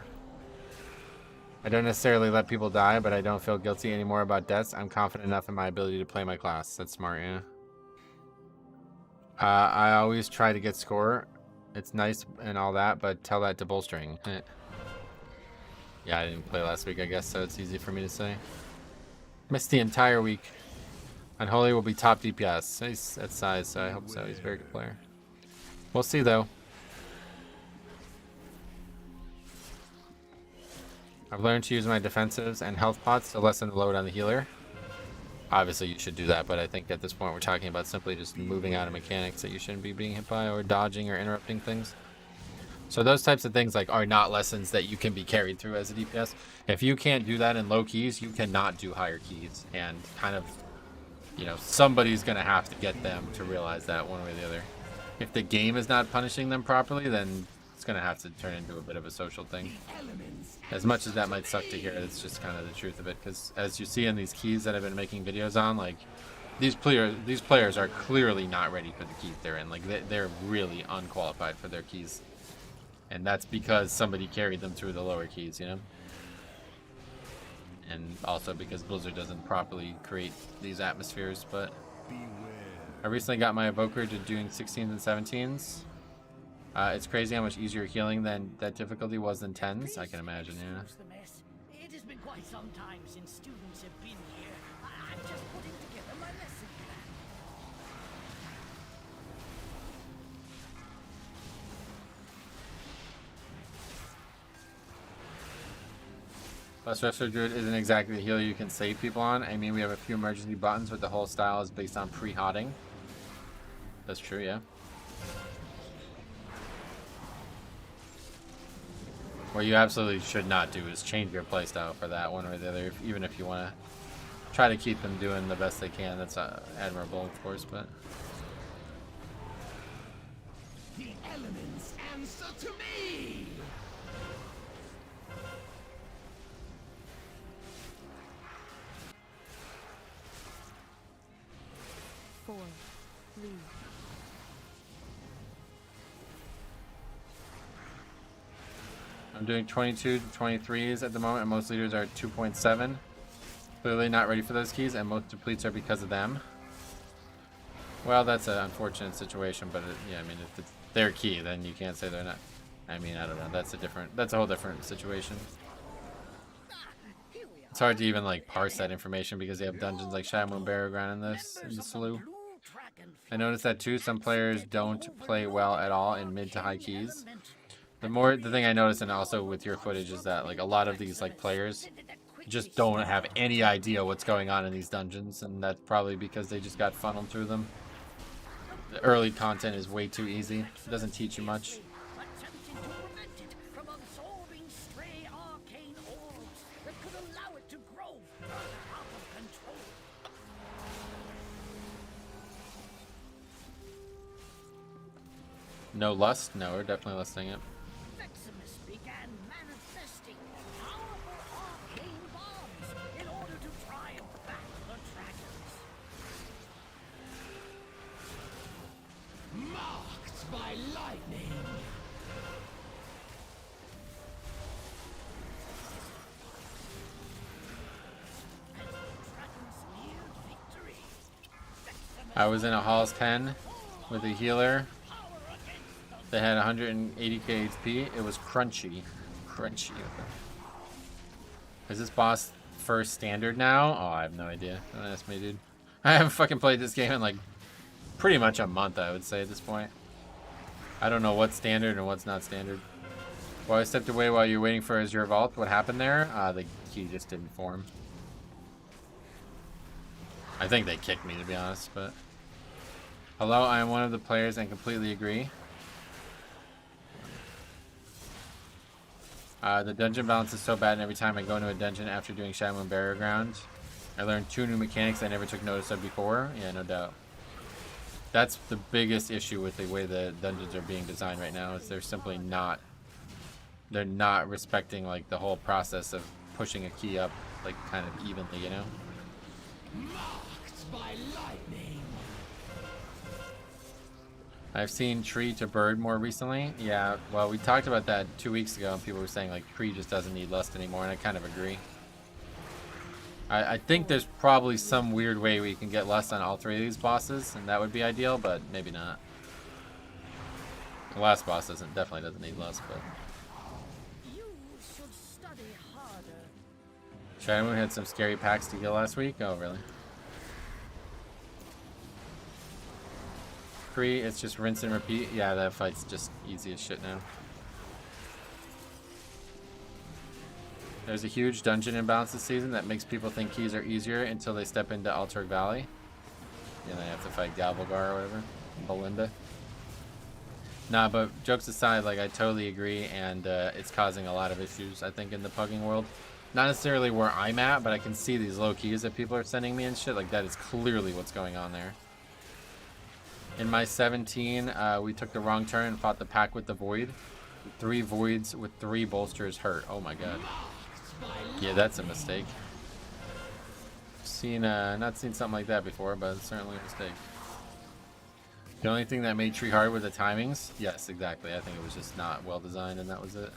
I don't necessarily let people die, but I don't feel guilty anymore about deaths. I'm confident enough in my ability to play my class. That's smart, yeah. I always try to get score. It's nice and all that, but tell that to bolstering. Yeah, I didn't play last week, I guess, so it's easy for me to say. Missed the entire week. Unholy will be top DPS. He's at size, so I hope so. He's a very good player. We'll see, though. I've learned to use my defensives and health pots to lessen the load on the healer. Obviously, you should do that, but I think at this point we're talking about simply just moving out of mechanics that you shouldn't be being hit by, or dodging or interrupting things. So those types of things are not lessons that you can be carried through as a DPS. If you can't do that in low keys, you cannot do higher keys. And kind of, you know, somebody's going to have to get them to realize that one way or the other. If the game is not punishing them properly, then it's going to have to turn into a bit of a social thing. As much as that might suck to hear, it's just kind of the truth of it. Because as you see in these keys that I've been making videos on, like, these players are clearly not ready for the keys they're in. Like, they're really unqualified for their keys. And that's because somebody carried them through the lower keys, you know? And also because Blizzard doesn't properly create these atmospheres, but... I recently got my Evoker to doing 16s and 17s. It's crazy how much easier healing than that difficulty was than 10s. I can imagine, yeah. It has been quite some time since students have been here. I'm just putting together my lesson plan. Plus, Wrestler Druid isn't exactly the healer you can save people on. I mean, we have a few emergency buttons, but the whole style is based on pre-hotting. That's true, yeah. What you absolutely should not do is change your playstyle for that one or the other, even if you want to try to keep them doing the best they can. That's admirable, of course, but... The elements answer to me! 4, 3. I'm doing 22 to 23s at the moment, and most leaders are 2.7. Clearly not ready for those keys, and most depletes are because of them. Well, that's an unfortunate situation, but yeah, I mean, if it's their key, then you can't say they're not. I mean, I don't know. That's a whole different situation. It's It's hard to even like parse that information because they have dungeons like Shadow Moon Burial Ground in the slough. I noticed that too. Some players don't play well at all in mid to high keys. The thing I noticed, and also with your footage, is that like a lot of these like players just don't have any idea what's going on in these dungeons, and that's probably because they just got funneled through them. The early content is way too easy. It doesn't teach you much. No lust? No, we're definitely lusting it. Began manifesting powerful arcane bombs in order to triumph back the dragons. Marked by lightning. I was in a Halls 10 with a healer that had 180k HP. It was crunchy. Crunchy. Is this boss first standard now? Oh, I have no idea. Don't ask me, dude. I haven't fucking played this game in like pretty much a month, I would say, at this point. I don't know what's standard and what's not standard. Well, I stepped away while you're waiting for Azure Vault. What happened there? The key just didn't form. I think they kicked me, to be honest, but... Hello, I am one of the players and completely agree. The dungeon balance is so bad, and every time I go into a dungeon after doing Shadow Moon Burial Ground, I learned 2 new mechanics I never took notice of before. Yeah, no doubt. That's the biggest issue with the way the dungeons are being designed right now, is they're simply not... They're not respecting, like, the whole process of pushing a key up, like, kind of evenly, you know? Marked by lightning. I've seen tree to bird more recently. Yeah, well, we talked about that 2 weeks ago, and people were saying, like, tree just doesn't need lust anymore, and I kind of agree. I think there's probably some weird way we can get lust on all 3 of these bosses, and that would be ideal, but maybe not. The last boss definitely doesn't need lust, but... You should study harder. Shadow Moon had some scary packs to kill last week? Oh, really? Free, it's just rinse and repeat. Yeah, that fight's just easy as shit now. There's a huge dungeon imbalance this season that makes people think keys are easier until they step into Altorg Valley. And they have to fight Galvalgar or whatever. Belinda. Nah, but jokes aside, like, I totally agree, and it's causing a lot of issues, I think, in the pugging world. Not necessarily where I'm at, but I can see these low keys that people are sending me and shit. Like, that is clearly what's going on there. In my 17, we took the wrong turn and fought the pack with the Void. 3 Voids with 3 bolsters hurt. Oh my god. Yeah, that's a mistake. Not seen something like that before, but it's certainly a mistake. The only thing that made Tree hard were the timings. Yes, exactly. I think it was just not well designed, and that was it.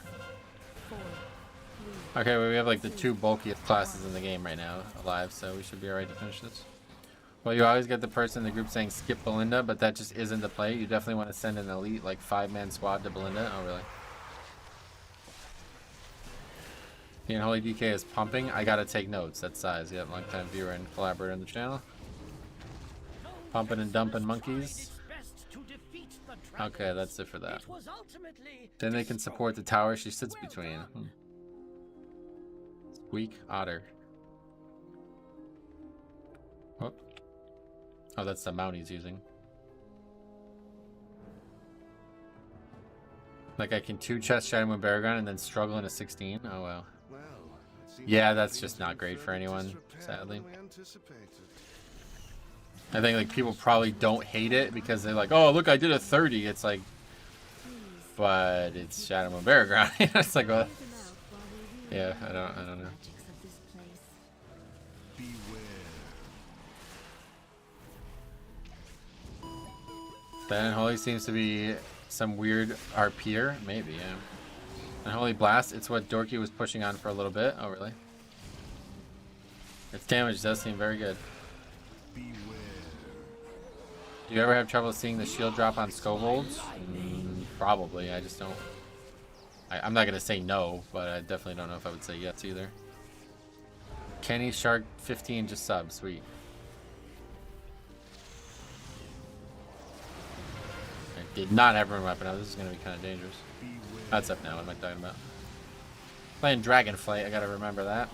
Okay, well, we have like the 2 bulkiest classes in the game right now alive, so we should be alright to finish this. Well, you always get the person in the group saying skip Belinda, but that just isn't the play. You definitely want to send an elite, like, 5-man squad to Belinda. Oh, really? The Unholy DK is pumping. I gotta take notes. That's size. Yeah, long-time viewer and collaborator on the channel. Pumping and dumping monkeys. Okay, that's it for that. Then they can support the tower she sits between. Weak otter. Oh. Oh, that's the mount he's using. Like I can 2-chest Shadow Moon Burial Ground and then struggle in a 16? Oh, wow. Yeah, that's just not great for anyone, sadly. I think like people probably don't hate it because they're like, oh, look, I did a 30. It's like, but it's Shadow Moon Burial Ground. It's like, well, yeah, I don't know. That Unholy seems to be some weird RP'er. Maybe, yeah. Unholy Blast, it's what Dorky was pushing on for a little bit. Oh, really? Its damage does seem very good. Do you ever have trouble seeing the shield drop on Scovolds? Probably. I just don't... I'm not going to say no, but I definitely don't know if I would say yes either. Kenny Shark 15 just sub, sweet. I did not have rune weapon. Now this is gonna be kind of dangerous. That's up now. What am I talking about? Playing Dragonflight. I gotta remember that.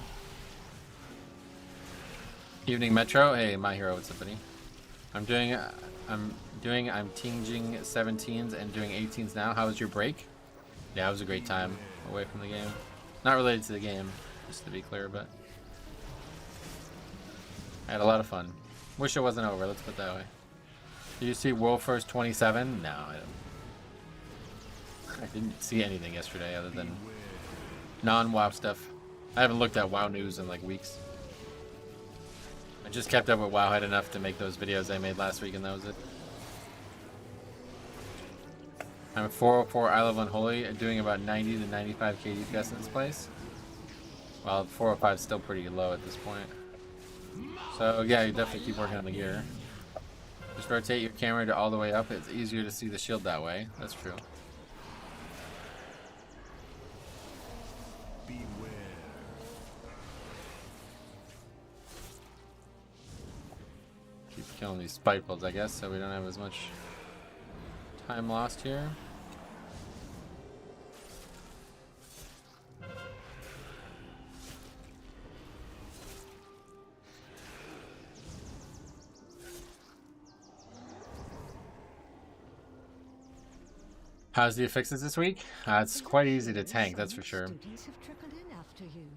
Evening Metro. Hey, my hero. What's up, buddy? I'm tinging 17s and doing 18s now. How was your break? Yeah, it was a great time away from the game. Not related to the game, just to be clear, but I had a lot of fun. Wish it wasn't over. Let's put it that way. Did you see World First 27? No, I didn't see anything yesterday other than non-WoW stuff. I haven't looked at WoW news in like weeks. I just kept up with Wowhead enough to make those videos I made last week, and that was it. I'm at 404 I Love Unholy, doing about 90 to 95 KD DPS in this place. Well, 405 is still pretty low at this point. So yeah, you definitely keep working on the gear. Just rotate your camera to all the way up. It's easier to see the shield that way. That's true. Keep killing these spitefulls, I guess, so we don't have as much time lost here. How's the affixes this week? It's quite easy to tank, that's for sure. Students have trickled in after you.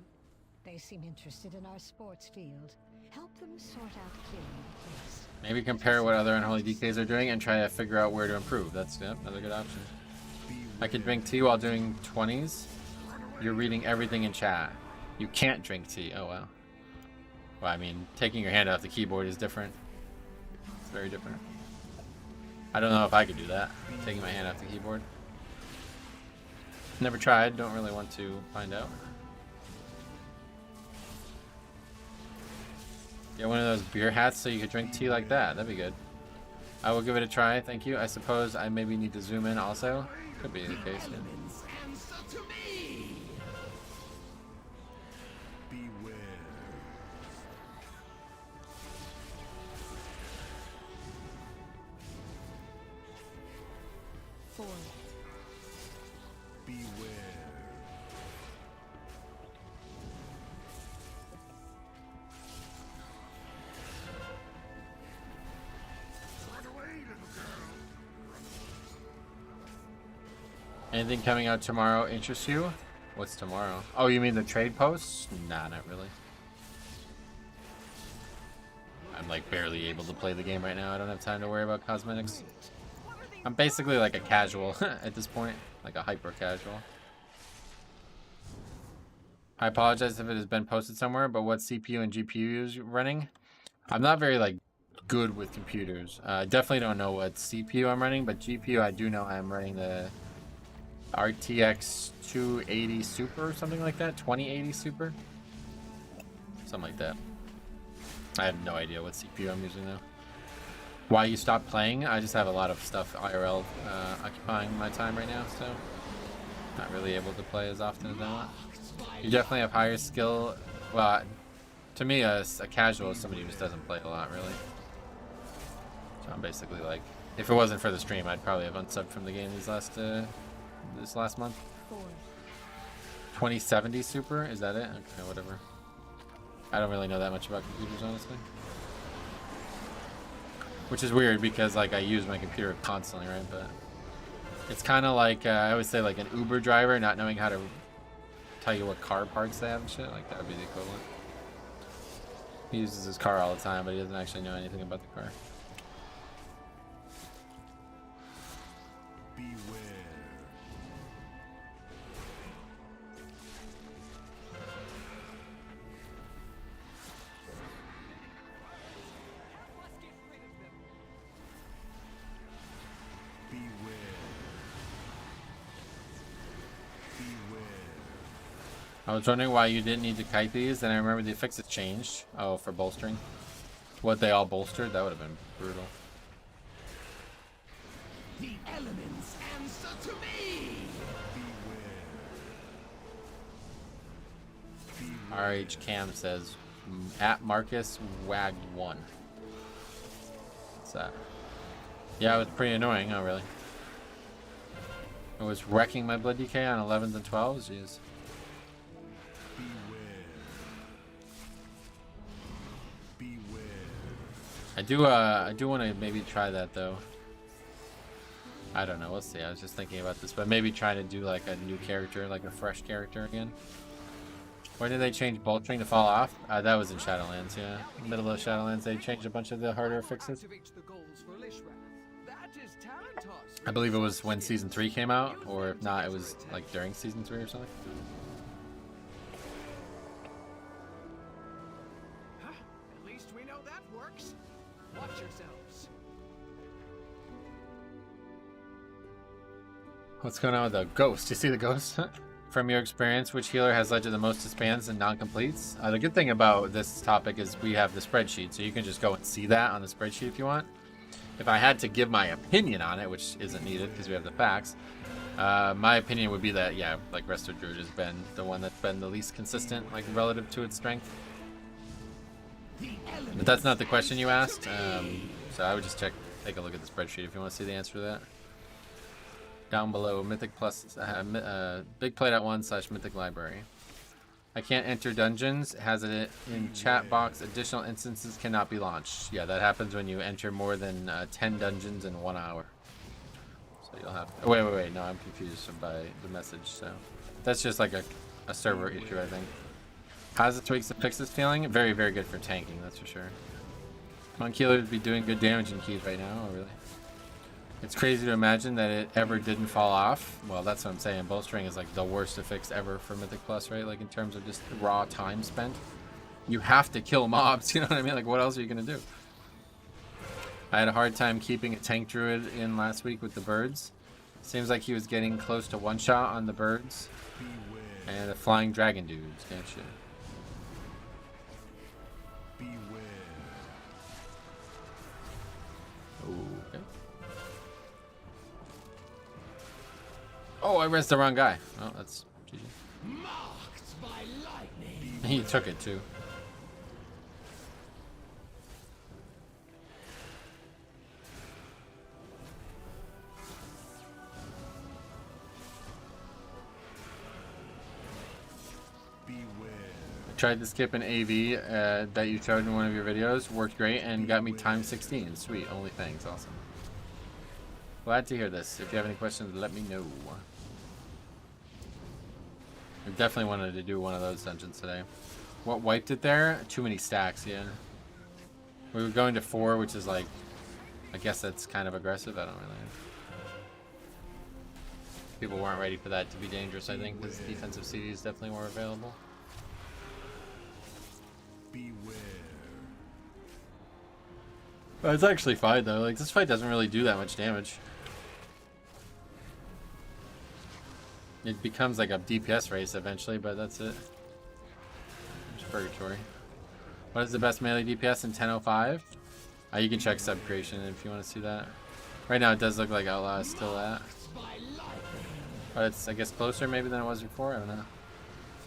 They seem interested in our sports field. Help them sort out clearing the place. Maybe compare what other Unholy DKs are doing and try to figure out where to improve. That's another good option. I could drink tea while doing 20s. You're reading everything in chat. You can't drink tea. Oh, wow. Well, I mean, taking your hand off the keyboard is different. It's very different. I don't know if I could do that, taking my hand off the keyboard. Never tried, don't really want to find out. Get one of those beer hats so you could drink tea like that. That'd be good. I will give it a try, thank you. I suppose I maybe need to zoom in also. Could be the case, yeah. Anything coming out tomorrow interests you? What's tomorrow? Oh, you mean the trade posts? Nah, not really. I'm like barely able to play the game right now. I don't have time to worry about cosmetics. I'm basically like a casual at this point, like a hyper casual. I apologize if it has been posted somewhere, but what CPU and GPU is running? I'm not very like good with computers. I definitely don't know what CPU I'm running, but GPU I do know I'm running the RTX 280 Super or something like that, 2080 Super, something like that. I have no idea what CPU I'm using though. Why you stopped playing? I just have a lot of stuff IRL occupying my time right now, so not really able to play as often as I want. You definitely have higher skill. Well, to me, a casual is somebody who just doesn't play a lot, really. So I'm basically like, if it wasn't for the stream, I'd probably have unsubbed from the game this last month. 2070 Super, is that it? Okay, whatever. I don't really know that much about computers, honestly. Which is weird because like I use my computer constantly, right? But it's kind of like I always say like an Uber driver not knowing how to tell you what car parts they have and shit. Like that would be the equivalent. He uses his car all the time, but he doesn't actually know anything about the car. I was wondering why you didn't need to kite these, and I remember the affixes changed. Oh, for bolstering. What, they all bolstered? That would have been brutal. The elements answer to me. RH Cam says, at Marcus Wag 1. What's that? Yeah, it was pretty annoying. Oh, really? It was wrecking my blood DK on 11s and 12s. Jeez. I do want to maybe try that though. I don't know. We'll see. I was just thinking about this, but maybe try to do like a new character, like a fresh character again. When did they change bolstering to fall off? That was in Shadowlands, yeah. Middle of Shadowlands, they changed a bunch of the harder affixes. I believe it was when Season 3 came out, or if not, it was like during Season 3 or something. Huh? At least we know that works. Watch yourselves. What's going on with the ghost? You see the ghost? From your experience, which healer has led to the most disbands and non-completes? The good thing about this topic is we have the spreadsheet, so you can just go and see that on the spreadsheet if you want. If I had to give my opinion on it, which isn't needed because we have the facts, my opinion would be that, yeah, like Resto Druid has been the one that's been the least consistent, like relative to its strength. But that's not the question you asked, so I would just take a look at the spreadsheet if you want to see the answer to that. Down below, Mythic Plus, Big Play.1 / Mythic Library. I can't enter dungeons. Has it in chat box. Additional instances cannot be launched. Yeah, that happens when you enter more than 10 dungeons in 1 hour. So you'll have. Oh, wait. No, I'm confused by the message. So that's just like a server issue, I think. How's the tweaks affixes feeling? Very, very good for tanking. That's for sure. Monk healer would be doing good damage in keys right now. Oh, really? It's crazy to imagine that it ever didn't fall off. Well, that's what I'm saying. Bolstering is like the worst affix ever for Mythic Plus, right? Like in terms of just raw time spent. You have to kill mobs, you know what I mean? Like what else are you gonna do? I had a hard time keeping a tank druid in last week with the birds. Seems like he was getting close to one shot on the birds. And the flying dragon dudes, can't you? Okay. Oh, I rezzed the wrong guy. Oh, that's GG. Marked by lightning. He took it too. I tried to skip an AV that you showed in one of your videos. Worked great and got me time 16. Sweet. Only thanks. Awesome. Glad to hear this. If you have any questions, let me know. I definitely wanted to do one of those dungeons today. What wiped it there? Too many stacks, yeah. We were going to 4, which is like, I guess that's kind of aggressive. I don't really know. People weren't ready for that to be dangerous, I think, because defensive CDs definitely were available. Beware. Well, it's actually fine though. Like this fight doesn't really do that much damage. It becomes like a DPS race eventually, but that's it. It's purgatory. What is the best melee DPS in 1005? You can check sub creation if you want to see that. Right now it does look like Outlaw is still at. But it's, I guess, closer maybe than it was before. I don't know.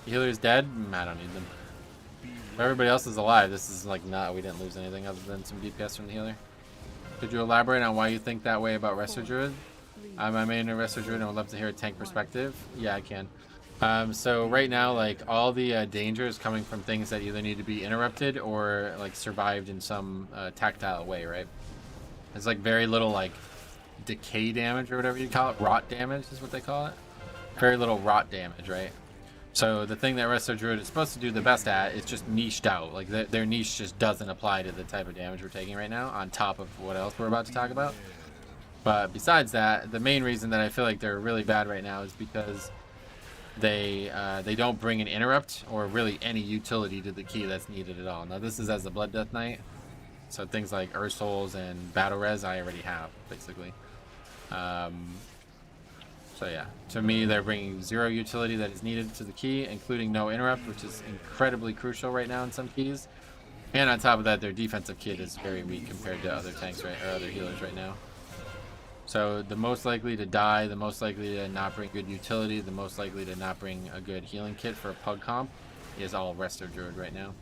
The healer's dead? I don't need them. If everybody else is alive, this is like not, we didn't lose anything other than some DPS from the healer. Could you elaborate on why you think that way about Resto Druid? I'm a main Resto Druid and I would love to hear a tank perspective. Yeah, I can. So right now, like all the danger is coming from things that either need to be interrupted or like survived in some tactile way, right? There's like very little like decay damage or whatever you call it. Rot damage is what they call it. Very little rot damage, right? So the thing that Resto Druid is supposed to do the best at is just niched out. Like their niche just doesn't apply to the type of damage we're taking right now, on top of what else we're about to talk about. But besides that, the main reason that I feel like they're really bad right now is because they don't bring an interrupt or really any utility to the key that's needed at all. Now this is as the Blood Death Knight, so things like Earth Souls and Battle Res I already have, basically. So yeah, to me they're bringing zero utility that is needed to the key, including no interrupt, which is incredibly crucial right now in some keys. And on top of that, their defensive kit is very weak compared to other tanks or other healers right now. So the most likely to die, the most likely to not bring good utility, the most likely to not bring a good healing kit for a pug comp is all Resto Druid right now.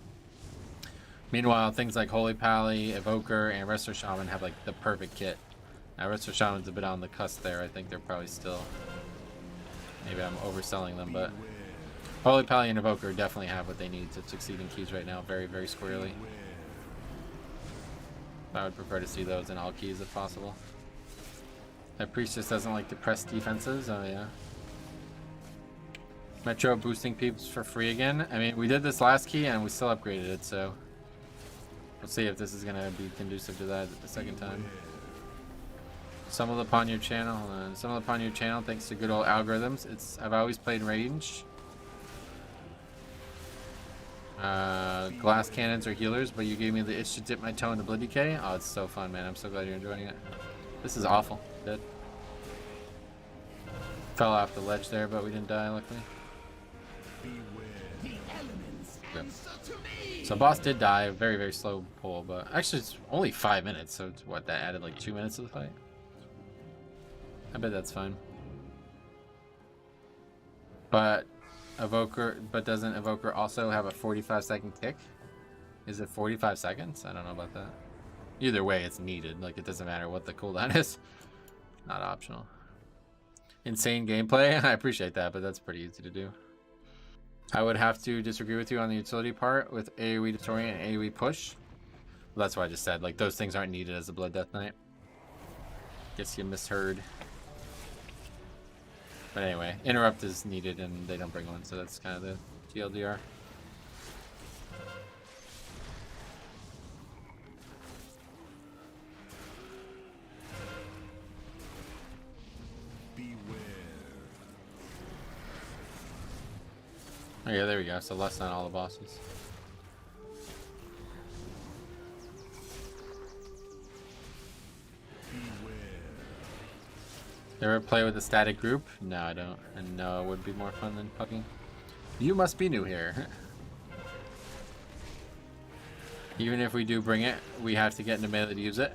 Meanwhile, things like Holy Pally, Evoker, and Resto Shaman have like the perfect kit. Now Resto Shaman's a bit on the cusp there. I think they're probably still... Maybe I'm overselling them, but... Holy Pally and Evoker definitely have what they need to succeed in keys right now. Very, very squarely. I would prefer to see those in all keys if possible. That Priestess doesn't like to press defenses. Oh yeah. Metro boosting peeps for free again. I mean, we did this last key and we still upgraded it, so... We'll see if this is going to be conducive to that the second time. Stumbled upon your channel. Stumbled upon your channel thanks to good old algorithms. I've always played ranged. Glass cannons are healers, but you gave me the itch to dip my toe into Blood Decay. Oh, it's so fun, man. I'm so glad you're enjoying it. This is awful. Dead. Fell off the ledge there, but we didn't die, luckily. Okay. So boss did die. Very, very slow pull, but actually it's only 5 minutes, so it's, what, that added like 2 minutes to the fight? I bet that's fine. But doesn't Evoker also have a 45-second tick? Is it 45 seconds? I don't know about that. Either way, it's needed. Like, it doesn't matter what the cooldown is. Not optional. Insane gameplay. I appreciate that, but that's pretty easy to do. I would have to disagree with you on the utility part with AoE Disorient and AoE Push. Well, that's what I just said. Like, those things aren't needed as a Blood Death Knight. Guess you misheard. But anyway, Interrupt is needed and they don't bring one, so that's kind of the TLDR. Oh yeah, there we go. So less than all the bosses. You ever play with a static group? No, I don't. And no, it would be more fun than pugging. You must be new here. Even if we do bring it, we have to get into melee to use it.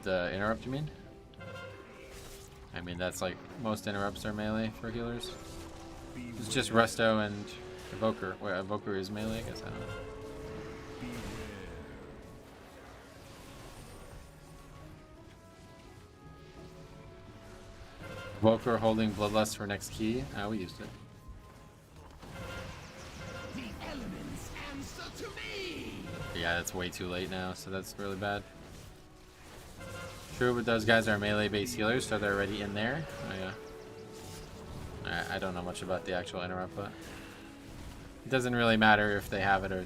The interrupt, you mean? I mean, that's like most interrupts are melee for healers. It's just Resto and Evoker. Wait, Evoker is melee? I guess I don't know. Evoker holding Bloodlust for next key. We used it. The elements answer to me. Yeah, that's way too late now, so that's really bad. True, but those guys are melee-based healers, so they're already in there. Oh yeah. I don't know much about the actual interrupt, but it doesn't really matter if they have it or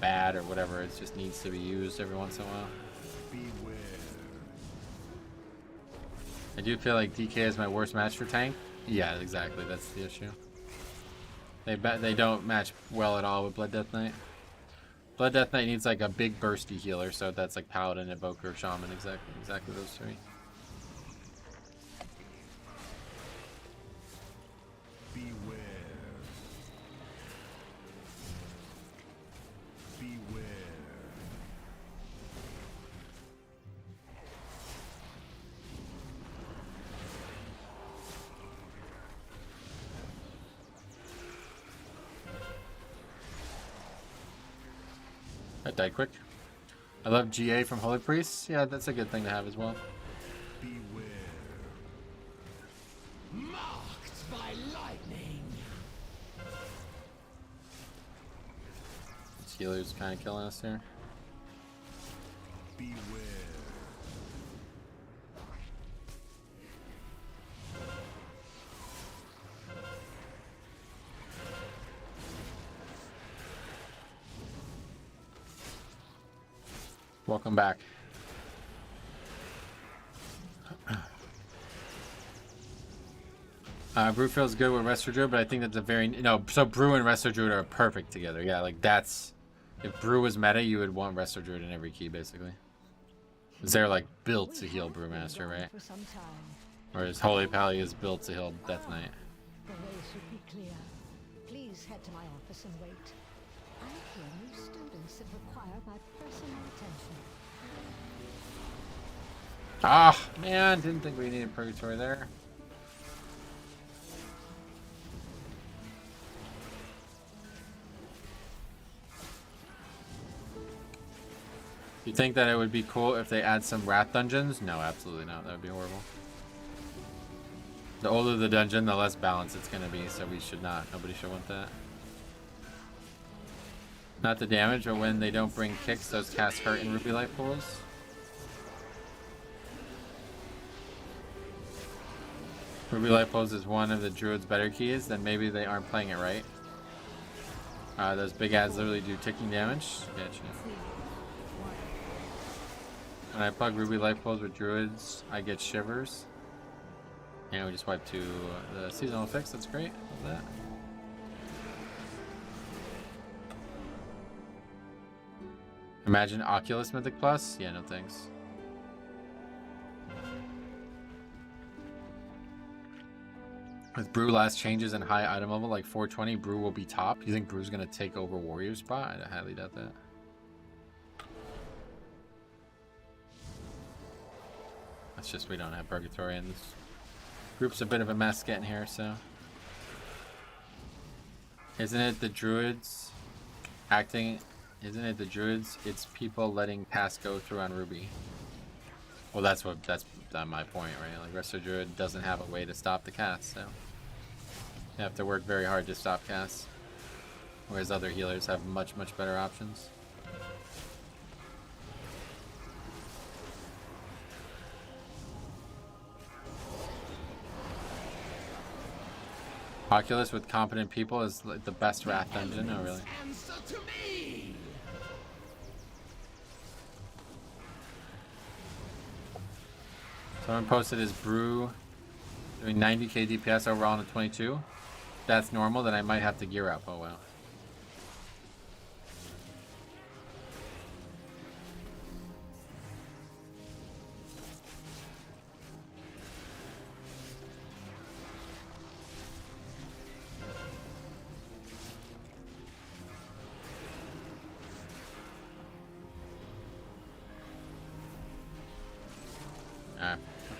bad or whatever. It just needs to be used every once in a while. I do feel like DK is my worst match for tank. Yeah, exactly. That's the issue. They don't match well at all with Blood Death Knight. Blood Death Knight needs like a big bursty healer, so that's like Paladin, Evoker, Shaman, exactly those three. That died quick. I love GA from Holy Priests. Yeah, that's a good thing to have as well. Marked by lightning. This healer's kind of killing us here. Welcome back. Brew feels good with Resto Druid, but I think that's a very... No, so Brew and Resto Druid are perfect together. Yeah, like that's... If Brew was meta, you would want Resto Druid in every key, basically. Because they're like built to heal Brewmaster, right? Whereas Holy Pally is built to heal Death Knight. The way should be clear. Please head to my office and wait. I hear new students that require my personal attention. Ah, man, didn't think we needed Purgatory there. You think that it would be cool if they add some Wrath dungeons? No, absolutely not. That would be horrible. The older the dungeon, the less balanced it's going to be, so we should not. Nobody should want that. Not the damage, but when they don't bring kicks, those casts hurt in Ruby Light pools. Ruby Light pools is one of the Druid's better keys, then maybe they aren't playing it right. Those big ads literally do ticking damage. Gotcha. When I plug Ruby Light pools with Druids, I get shivers. And we just wiped to the seasonal affix. That's great. Love that. Imagine Oculus Mythic Plus? Yeah, no thanks. With Brew last changes and high item level like 420, Brew will be top. You think Brew's gonna take over Warrior's spot? I highly doubt that. That's just we don't have Purgatory, and this group's a bit of a mess getting here, so. Isn't it the Druids acting? Isn't it the Druids? It's people letting casts go through on Ruby. Well, that's my point, right? Like, Resto Druid doesn't have a way to stop the cast, so you have to work very hard to stop casts. Whereas other healers have much, much better options. Oculus with competent people is like the best Wrath dungeon. Oh, really? Someone posted his Brew doing 90k DPS overall in a 22. If that's normal, then I might have to gear up. Oh, wow.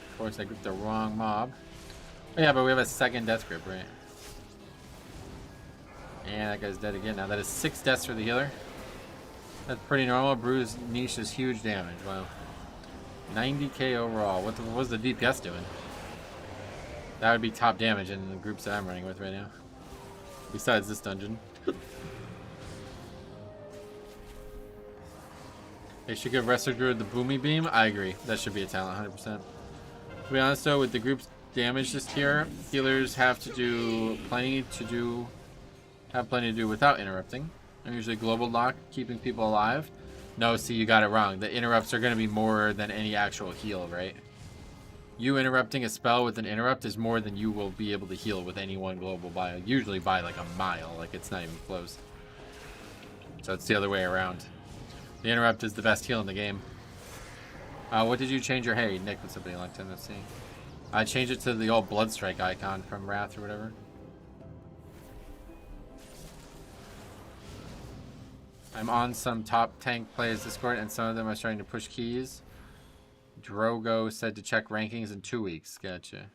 Of course, I grouped the wrong mob. Oh, yeah, but we have a second death grip, right? And that guy's dead again. Now that is 6 deaths for the healer. That's pretty normal. Brew's niche is huge damage. Wow. 90k overall. What was the DPS doing? That would be top damage in the groups that I'm running with right now. Besides this dungeon. They should give Resto Druid the Boomy Beam. I agree. That should be a talent, 100%. To be honest though, with the group's damage this tier, healers have plenty to do without interrupting. And usually global lock, keeping people alive. No, see, you got it wrong. The interrupts are going to be more than any actual heal, right? You interrupting a spell with an interrupt is more than you will be able to heal with any one global by, usually by like a mile. Like, it's not even close. So it's the other way around. The interrupt is the best heal in the game. What did you change your... Hey, Nick, what's up, Ellington? Let's see. I changed it to the old Bloodstrike icon from Wrath or whatever. I'm on some top tank players Discord, and some of them are starting to push keys. Drogo said to check rankings in 2 weeks. Gotcha.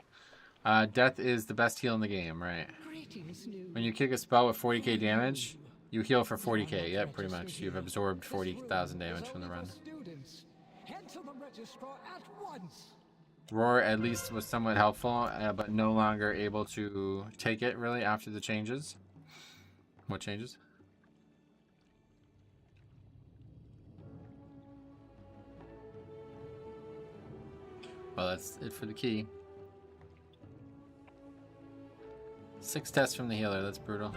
Death is the best heal in the game, right? When you kick a spell with 40k damage, you heal for 40k. Yeah, pretty much. You've absorbed 40,000 damage from the run. Roar at least was somewhat helpful, but no longer able to take it really after the changes. What changes? Well, that's it for the key. 6 tests from the healer. That's brutal.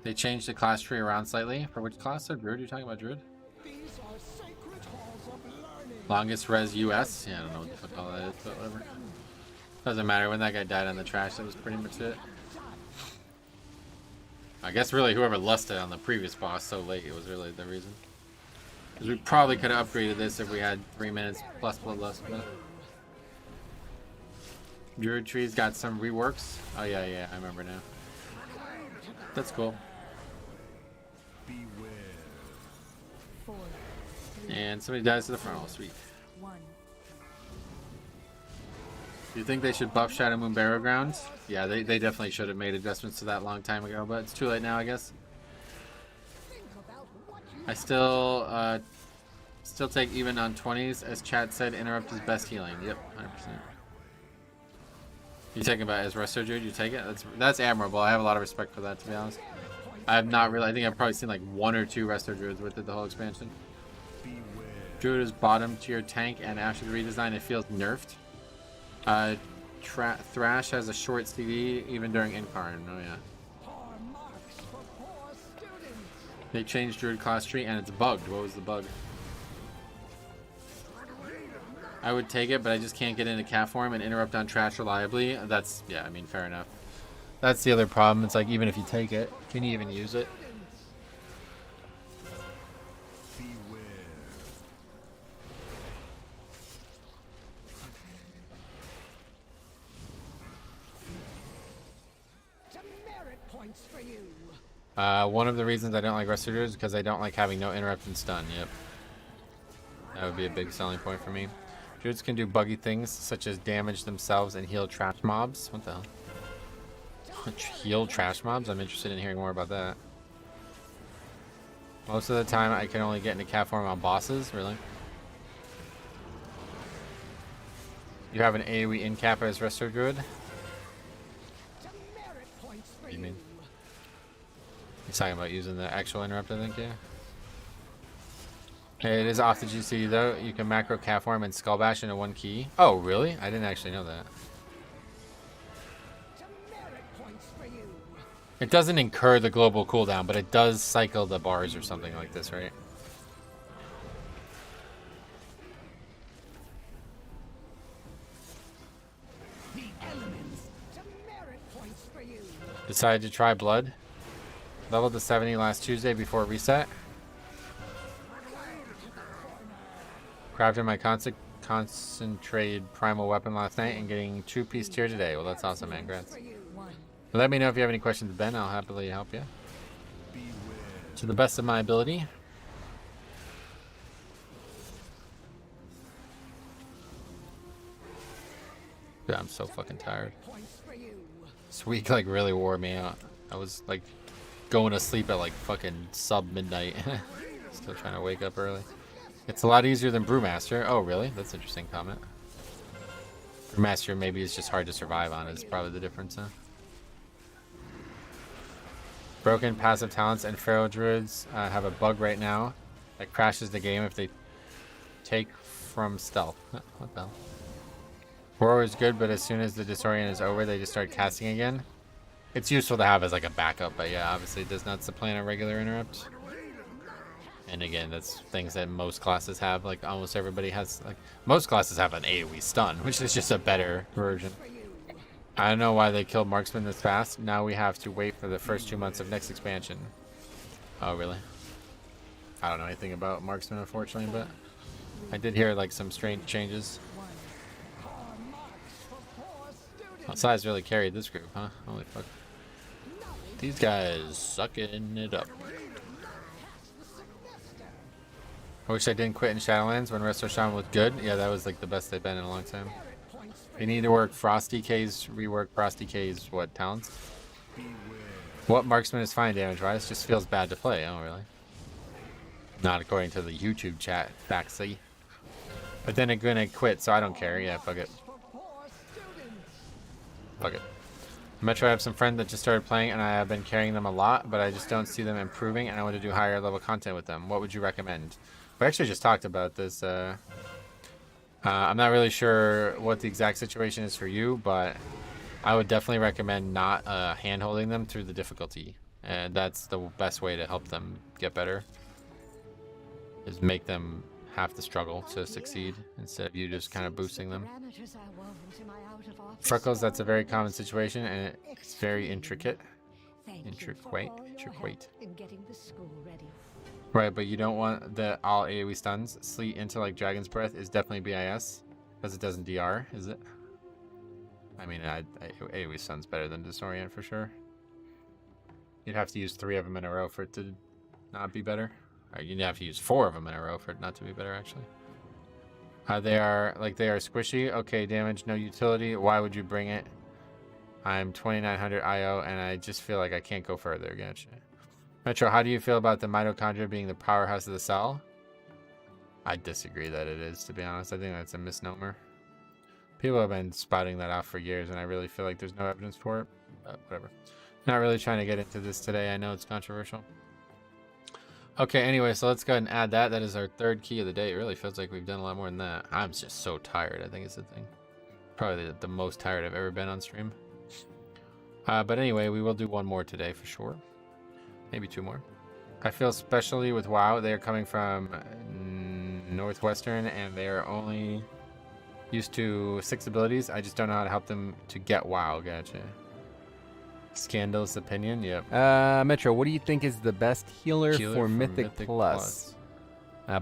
They changed the class tree around slightly. For which class? So Druid? You're talking about Druid? Longest res US? Yeah, I don't know what the fuck all that is, but whatever. Doesn't matter. When that guy died on the trash, that was pretty much it. I guess really whoever lusted on the previous boss so late, it was really the reason. Because we probably could have upgraded this if we had 3 minutes plus bloodlust, but... Druid trees got some reworks. Oh yeah, I remember now. That's cool. And somebody dies to the front. Oh, sweet. Do you think they should buff Shadow Moon Barrow Grounds? Yeah, they definitely should have made adjustments to that a long time ago, but it's too late now, I guess. I still Still take even on 20s. As chat said, interrupt is best healing. Yep, 100%. You talking about as Resto Druid? You take it? That's admirable. I have a lot of respect for that, to be honest. I have not really. I think I've probably seen like 1 or 2 Resto Druids with it the whole expansion. Druid is bottom tier tank, and after the redesign, it feels nerfed. Thrash has a short CD even during Incarn. Oh yeah. They changed Druid class tree and it's bugged. What was the bug? I would take it, but I just can't get into cat form and interrupt on trash reliably. That's, yeah, I mean, fair enough. That's the other problem. It's like, even if you take it, can you even use it? One of the reasons I don't like Resto Druids is because I don't like having no interrupt and stun. Yep. That would be a big selling point for me. Druids can do buggy things, such as damage themselves and heal trash mobs. What the hell? Heal trash mobs? I'm interested in hearing more about that. Most of the time, I can only get into cat form on bosses. Really? You have an AoE in Kappa as Resto Druid? What do you mean? He's talking about using the actual interrupt, I think, yeah. It is off the GC though. You can macro cat form and skull bash into 1 key. Oh, really? I didn't actually know that. It doesn't incur the global cooldown, but it does cycle the bars or something like this, right? Decided to try blood. Leveled to 70 last Tuesday before reset. Crafted my concentrated primal weapon last night and getting 2-piece tier today. Well, that's awesome, man. Congrats. Let me know if you have any questions, Ben. I'll happily help you. To the best of my ability. Yeah, I'm so fucking tired. This week like really wore me out. I was like going to sleep at like fucking sub midnight. Still trying to wake up early. It's a lot easier than Brewmaster. Oh, really? That's an interesting comment. Brewmaster maybe is just hard to survive on is probably the difference, huh? Broken passive talents and Feral Druids have a bug right now that crashes the game if they take from stealth. What the hell? Roar is good, but as soon as the disorient is over, they just start casting again. It's useful to have as like a backup, but yeah, obviously it does not supplant a regular interrupt. And again, that's things that most classes have. Like almost everybody has, like most classes have an AoE stun, which is just a better version. I don't know why they killed Marksman this fast. Now we have to wait for the first 2 months of next expansion. Oh, really? I don't know anything about Marksman, unfortunately, but I did hear like some strange changes. Size really carried this group, huh? Holy fuck. These guys sucking it up. I wish I didn't quit in Shadowlands when Resto Shaman was good. Yeah, that was like the best they've been in a long time. They need to work Frosty K's, rework Frosty K's, what, talents? What Marksman is fine damage-wise, just feels bad to play. Oh, really? Not according to the YouTube chat, Faxy. But then I'm gonna quit, so I don't care. Yeah, fuck it. Fuck it. Metro, I have some friends that just started playing, and I have been carrying them a lot, but I just don't see them improving, and I want to do higher level content with them. What would you recommend? We actually just talked about this. I'm not really sure what the exact situation is for you, but I would definitely recommend not hand-holding them through the difficulty. And that's the best way to help them get better. Is make them have to struggle to succeed instead of you just kind of boosting them. Freckles, that's a very common situation, and it's very intricate. Intricate. Right, but you don't want the all AoE stuns. Sleet into like Dragon's Breath is definitely BIS, because it doesn't DR, is it? I mean, AoE stun's better than Disorient for sure. You'd have to use 3 of them in a row for it to not be better. Or you'd have to use 4 of them in a row for it not to be better, actually. They are squishy. Okay, damage, no utility. Why would you bring it? I'm 2900 IO, and I just feel like I can't go further. Gotcha. Metro, how do you feel about the mitochondria being the powerhouse of the cell? I disagree that it is, to be honest. I think that's a misnomer. People have been spouting that out for years, and I really feel like there's no evidence for it. But whatever. Not really trying to get into this today. I know it's controversial. Okay, anyway, so let's go ahead and add that. That is our third key of the day. It really feels like we've done a lot more than that. I'm just so tired, I think it's the thing. Probably the most tired I've ever been on stream. But anyway, we will do one more today for sure. Maybe two more. I feel especially with WoW, they are coming from Northwestern, and they are only used to 6 abilities. I just don't know how to help them to get WoW. Gotcha. Scandalous opinion. Yep. Metro, what do you think is the best healer for Mythic Plus?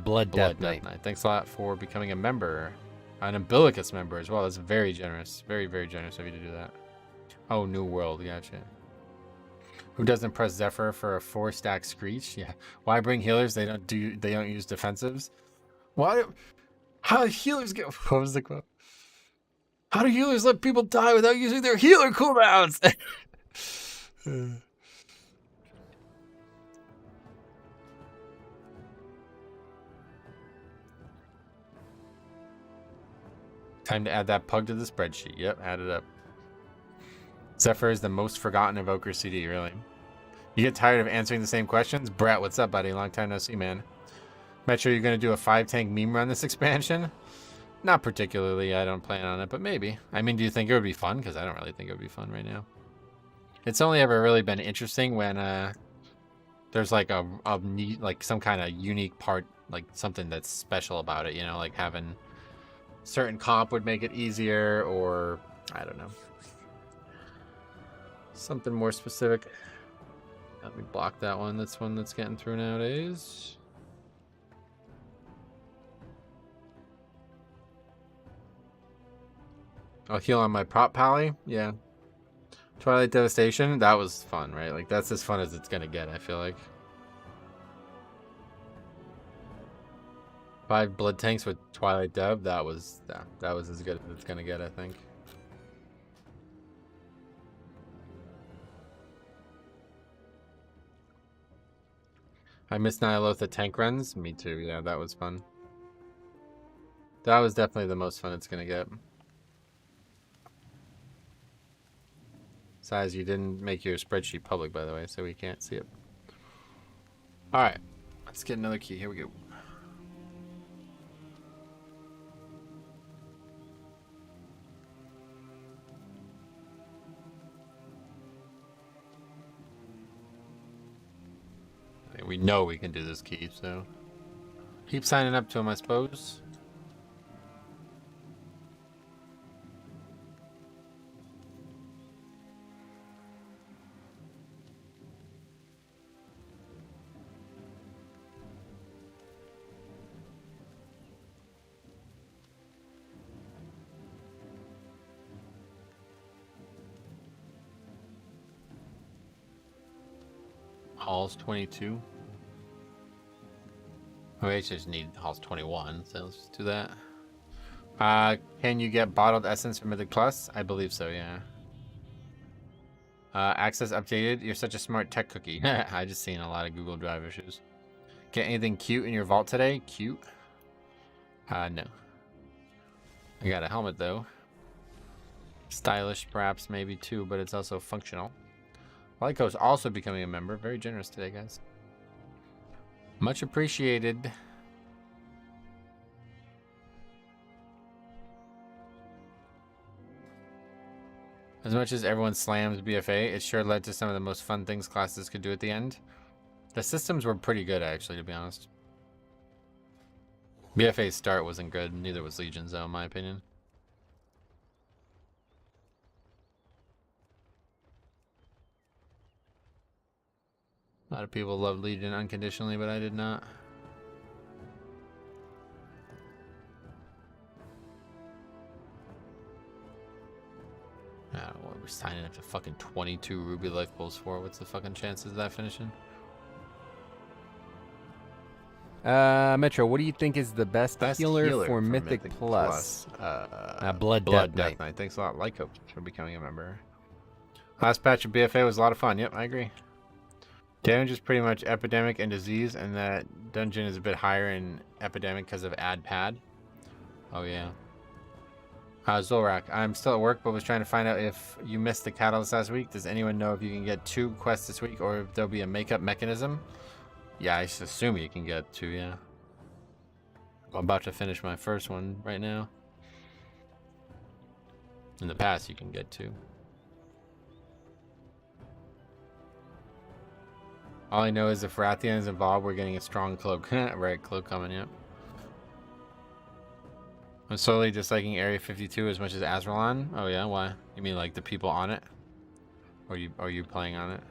Blood Death Knight. Thanks a lot for becoming a member. An Umbilicus member as well. That's very generous. Very, very generous of you to do that. Oh, New World. Gotcha. Who doesn't press Zephyr for a 4-stack Screech? Yeah. Why bring healers? They don't use defensives. Why? How do healers get? What was the quote? How do healers let people die without using their healer cooldowns? Time to add that pug to the spreadsheet. Yep, add it up. Zephyr is the most forgotten evoker CD, really. You get tired of answering the same questions? Brett, what's up, buddy? Long time no see, man. Metro, you're going to do a 5-tank meme run this expansion? Not particularly. I don't plan on it, but maybe. I mean, do you think it would be fun? Because I don't really think it would be fun right now. It's only ever really been interesting when there's like a neat, like some kind of unique part, like something that's special about it, you know, like having certain comp would make it easier, or I don't know. Something more specific. Let me block that one. That's one that's getting through nowadays. I'll heal on my prop pally. Yeah. Twilight Devastation. That was fun, right? Like, that's as fun as it's gonna get, I feel like. 5 blood tanks with Twilight Dev. That was as good as it's gonna get, I think. I miss Nyalotha tank runs. Me too. Yeah, that was fun. That was definitely the most fun it's gonna get. Size, you didn't make your spreadsheet public, by the way, so we can't see it. Alright, let's get another key. Here we go. We know we can do this key, so keep signing up to him, I suppose. Halls 22. We just need Halls 21, so let's just do that. Can you get bottled essence from Mythic Plus? I believe so, yeah. Access updated. You're such a smart tech cookie. I just seen a lot of Google Drive issues. Get anything cute in your vault today? Cute? No. I got a helmet though. Stylish, perhaps, maybe too, but it's also functional. Lyco's also becoming a member. Very generous today, guys. Much appreciated. As much as everyone slams BFA, it sure led to some of the most fun things classes could do at the end. The systems were pretty good, actually, to be honest. BFA's start wasn't good, neither was Legion's, though, in my opinion. A lot of people loved Legion unconditionally, but I did not. I don't know what we're signing up to fucking 22 Ruby Life Pulls for. What's the fucking chances of that finishing? Metro, what do you think is the best healer for Mythic Plus? Blood Death Knight. Thanks a lot, Lyco, for becoming a member. Last patch of BFA was a lot of fun. Yep, I agree. Damage is pretty much epidemic and disease, and that dungeon is a bit higher in epidemic because of ad pad. Oh yeah. Zolrak, I'm still at work, but was trying to find out if you missed the catalyst last week. Does anyone know if you can get 2 quests this week, or if there'll be a makeup mechanism? Yeah, I assume you can get 2, yeah. I'm about to finish my first one right now. In the past, you can get 2. All I know is if Rathian is involved, we're getting a strong cloak. Right, cloak coming, yep. I'm slowly disliking Area 52 as much as Azralan. Oh yeah, why? You mean like the people on it? Or are you playing on it?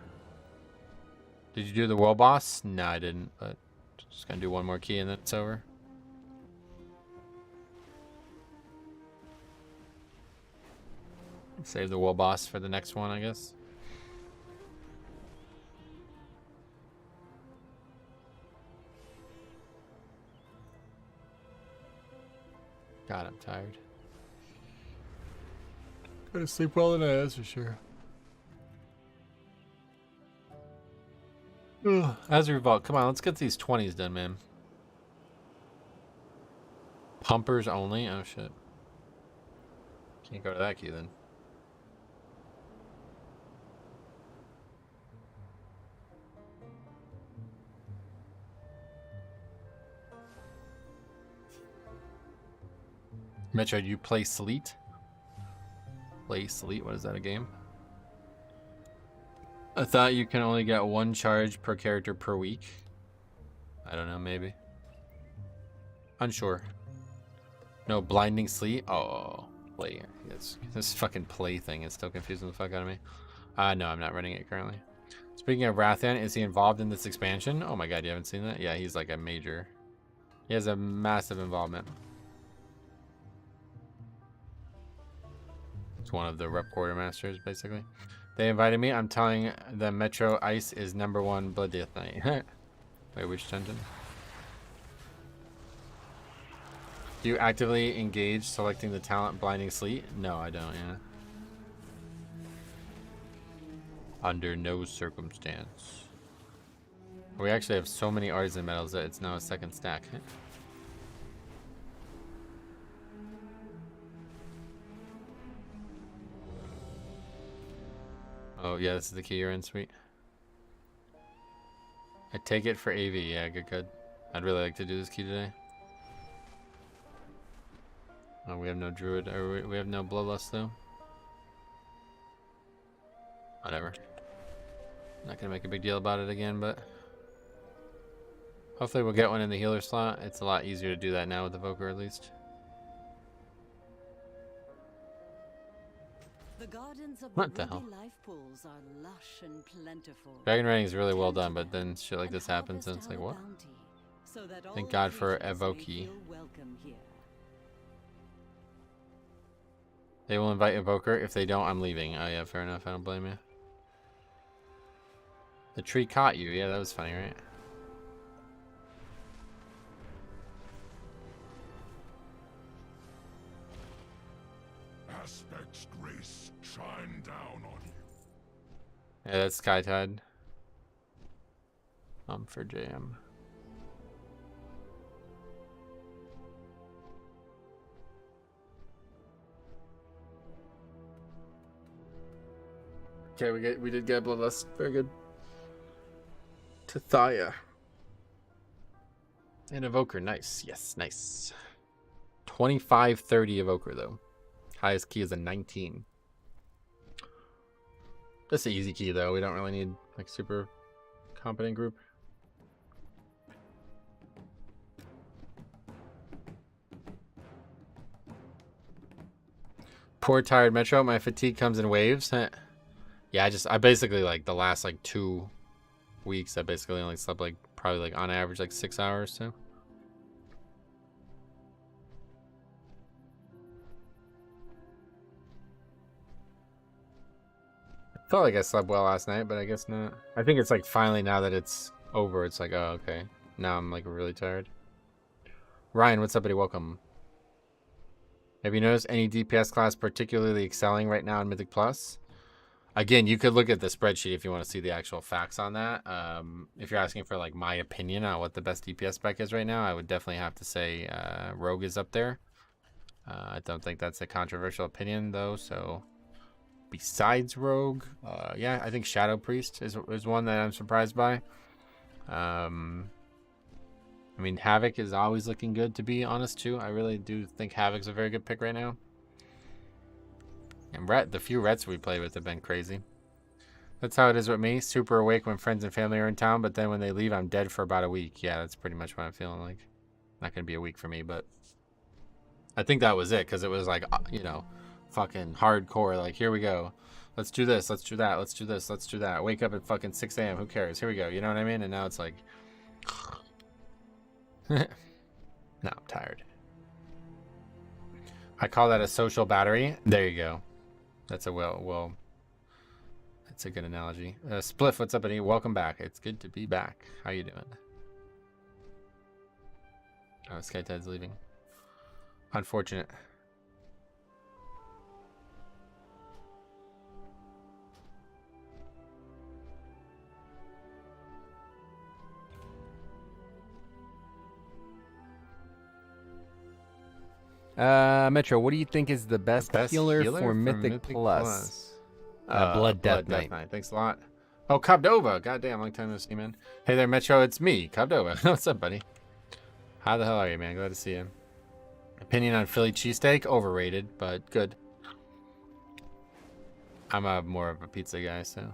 Did you do the world boss? No, I didn't, but just gonna do one more key and then it's over. Save the world boss for the next one, I guess. God, I'm tired. Gotta sleep well tonight, that's for sure. Ugh. As a revolt, come on, let's get these 20s done, man. Pumpers only? Oh shit. Can't go to that queue then. Metro, do you play Sleet? Play Sleet? What is that, a game? I thought you can only get 1 charge per character per week. I don't know, maybe. Unsure. No, Blinding Sleet? Oh, play. This fucking play thing is still confusing the fuck out of me. No, I'm not running it currently. Speaking of Rathian, is he involved in this expansion? Oh my god, you haven't seen that? Yeah, he's like a major. He has a massive involvement. It's one of the rep quartermasters, basically. They invited me. I'm telling them Metro Ice is #1 Blood Death Knight. Wait, which dungeon? Do you actively engage selecting the talent Blinding Sleet? No, I don't, yeah. Under no circumstance. We actually have so many artisan medals that it's now a 2nd stack. Oh, yeah, this is the key you're in, sweet. I take it for AV. Yeah, good. I'd really like to do this key today. Oh, we have no druid. Or we have no bloodlust, though. Whatever. Not gonna make a big deal about it again, but hopefully we'll get one in the healer slot. It's a lot easier to do that now with the Evoker, at least. The gardens of What the hell? life pools are lush and plentiful. Dragon writing is really well done, but then shit like this happens and it's like, what? So that Thank all God for creatures may Evoke. feel welcome here. They will invite Evoker. If they don't, I'm leaving. Oh yeah, fair enough. I don't blame you. The tree caught you. Yeah, that was funny, right? Aspect's grace shine down on you. Yeah, that's Skytide. For JM. Okay, we did get Bloodlust. Very good. Tathaya. And Evoker, nice. Yes, nice. 2530 Evoker though. Highest key is a 19. That's an easy key though. We don't really need like super competent group. Poor tired Metro. My fatigue comes in waves. Yeah, I basically like the last like 2 weeks I basically only slept like probably like on average like 6 hours too. Felt like I slept well last night, but I guess not. I think it's like finally now that it's over, it's like, oh, okay. Now I'm like really tired. Ryan, what's up, buddy? Welcome. Have you noticed any DPS class particularly excelling right now in Mythic Plus? Again, you could look at the spreadsheet if you want to see the actual facts on that. If you're asking for like my opinion on what the best DPS spec is right now, I would definitely have to say Rogue is up there. I don't think that's a controversial opinion though. So besides Rogue, yeah, I think Shadow Priest is one that I'm surprised by. I mean, Havoc is always looking good, to be honest too. I really do think Havoc's a very good pick right now. And the few Rets we play with have been crazy. That's how it is with me. Super awake when friends and family are in town, but then when they leave, I'm dead for about a week. Yeah, that's pretty much what I'm feeling like. Not going to be a week for me, but I think that was it, because it was like, you know, fucking hardcore. Like, here we go. Let's do this. Let's do that. Let's do this. Let's do that. Wake up at fucking 6 a.m. Who cares? Here we go. You know what I mean? And now it's like, now I'm tired. I call that a social battery. There you go. That's a well. That's a good analogy. Spliff, what's up, buddy? Welcome back. It's good to be back. How you doing? Oh, Skytide's leaving. Unfortunate. Metro, what do you think is the best healer for Mythic Plus? Blood Death Knight. Thanks a lot. Oh, Cobdova. Goddamn, long time no see, man. Hey there, Metro. It's me, Cobdova. What's up, buddy? How the hell are you, man? Glad to see you. Opinion on Philly cheesesteak? Overrated, but good. I'm more of a pizza guy, so.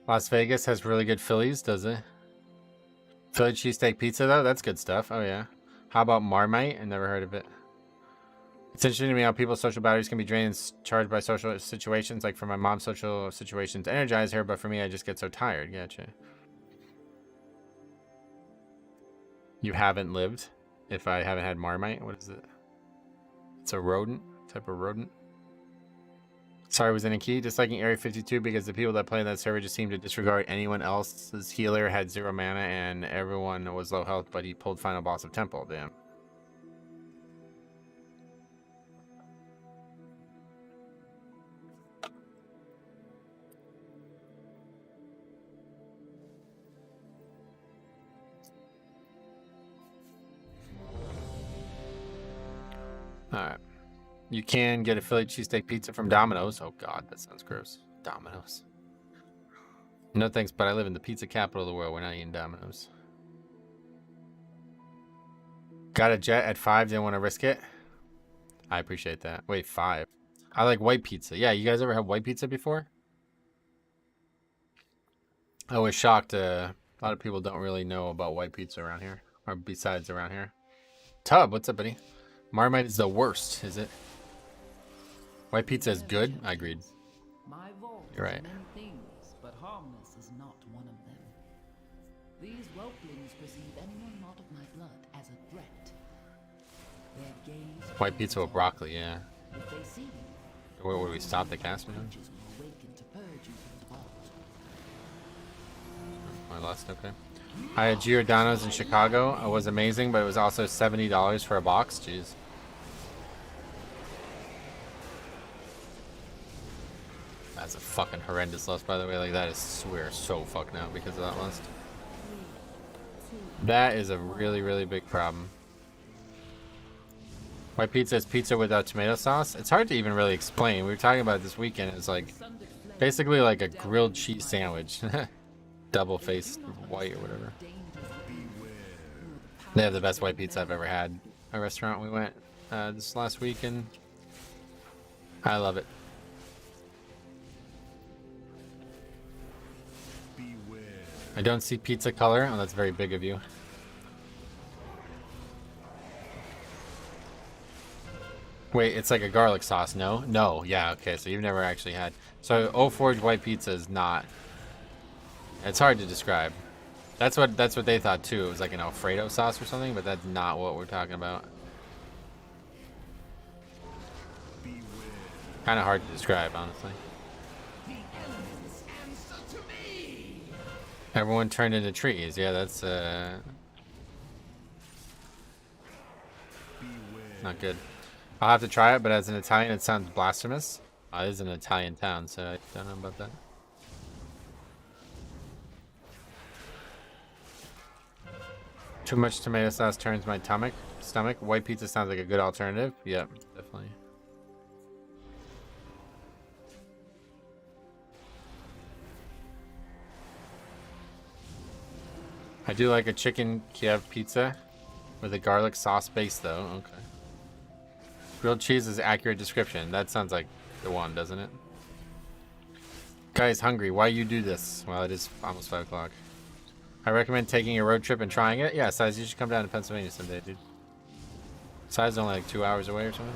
Las Vegas has really good Phillies, does it? Philly cheesesteak pizza, though? That's good stuff. Oh, yeah. How about Marmite? I never heard of it. It's interesting to me how people's social batteries can be drained and charged by social situations. Like for my mom, social situations energize her, but for me, I just get so tired. Gotcha. You haven't lived? If I haven't had Marmite? What is it? It's a rodent? Type of rodent? Sorry, was in a key. Disliking Area 52 because the people that play in that server just seem to disregard anyone else's healer had 0 mana and everyone was low health, but he pulled Final Boss of Temple. Damn. Alright. You can get a Philly cheesesteak pizza from Domino's. Oh god, that sounds gross. Domino's. No thanks, but I live in the pizza capital of the world. We're not eating Domino's. Got a jet at 5, didn't want to risk it. I appreciate that. Wait, 5. I like white pizza. Yeah, you guys ever had white pizza before? I was shocked. A lot of people don't really know about white pizza around here. Or besides around here. Tub, what's up, buddy? Marmite is the worst, is it? White pizza is good? I agreed. You're right. Things, but harmless is not one of them. These whelplings perceive anyone not of my blood as a threat. Their gaze White pizza with broccoli, yeah. if they see me, Where would we stop the cast now? I lost, okay. I had Giordano's in Chicago. It was amazing, but it was also $70 for a box. Jeez. That's a fucking horrendous loss, by the way. Like, that is, we're so fucked now because of that loss. That is a really, really big problem. White pizza is pizza without tomato sauce. It's hard to even really explain. We were talking about it this weekend. It's like basically like a grilled cheese sandwich. Double-faced white or whatever. They have the best white pizza I've ever had. A restaurant we went this last week, and I love it. I don't see pizza color. Oh, that's very big of you. Wait, it's like a garlic sauce, no? No, yeah, okay, so you've never actually had. So Old Forge white pizza is not. It's hard to describe. That's what they thought too. It was like an Alfredo sauce or something, but that's not what we're talking about. Kind of hard to describe, honestly. Everyone turned into trees. Yeah, that's not good. I'll have to try it, but as an Italian, it sounds blasphemous. It is an Italian town, so I don't know about that. Too much tomato sauce turns my stomach. White pizza sounds like a good alternative. Yep, definitely. I do like a chicken Kiev pizza with a garlic sauce base, though. Okay. Grilled cheese is accurate description. That sounds like the one, doesn't it? Guys, hungry. Why you do this? Well, it is almost 5 o'clock. I recommend taking a road trip and trying it. Yeah, Size, you should come down to Pennsylvania someday, dude. Size is only like 2 hours away or something.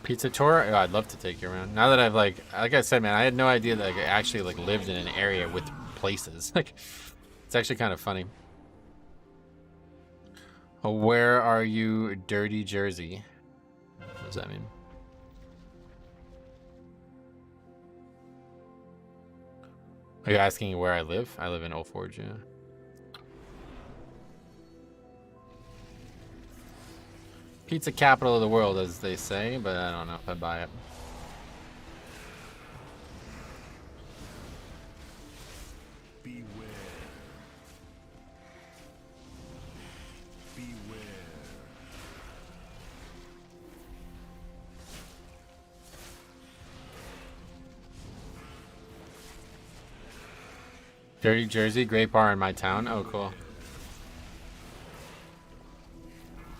Pizza tour? Oh, I'd love to take you around. Now that I've like I said, man, I had no idea that I actually like lived in an area with places. Like, it's actually kind of funny. Oh, where are you, Dirty Jersey? What does that mean? Are you asking where I live? I live in Old Forge, yeah. Pizza capital of the world, as they say, but I don't know if I buy it. Beware. Beware. Dirty Jersey, great bar in my town. Oh, cool.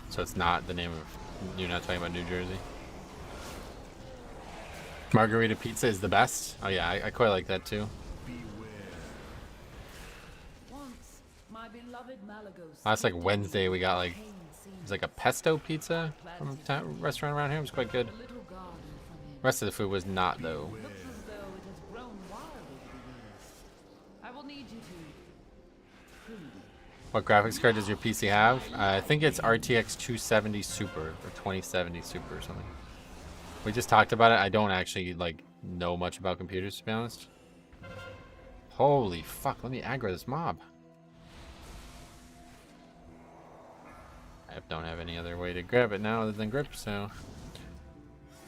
So it's not the name of, you're not talking about New Jersey. Margarita pizza is the best. Oh yeah, I quite like that too. Once, my beloved Malagos Last like Wednesday we got like, it was like a pesto pizza from a restaurant around here. It was quite good. Rest of the food was not though. looks as though it has grown wild over the years. I will need you to prune it. What graphics card does your PC have? I think it's RTX 270 Super or 2070 Super or something. We just talked about it. I don't actually like know much about computers, to be honest. Holy fuck, let me aggro this mob. I don't have any other way to grab it now other than grip, so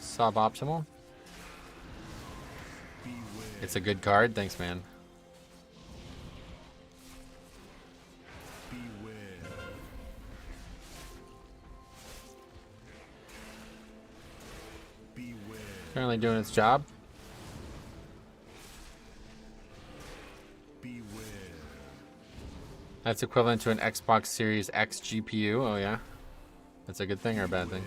suboptimal. It's a good card, thanks man. Currently doing its job. Beware. That's equivalent to an Xbox Series X GPU. Oh yeah. That's a good thing or a bad thing?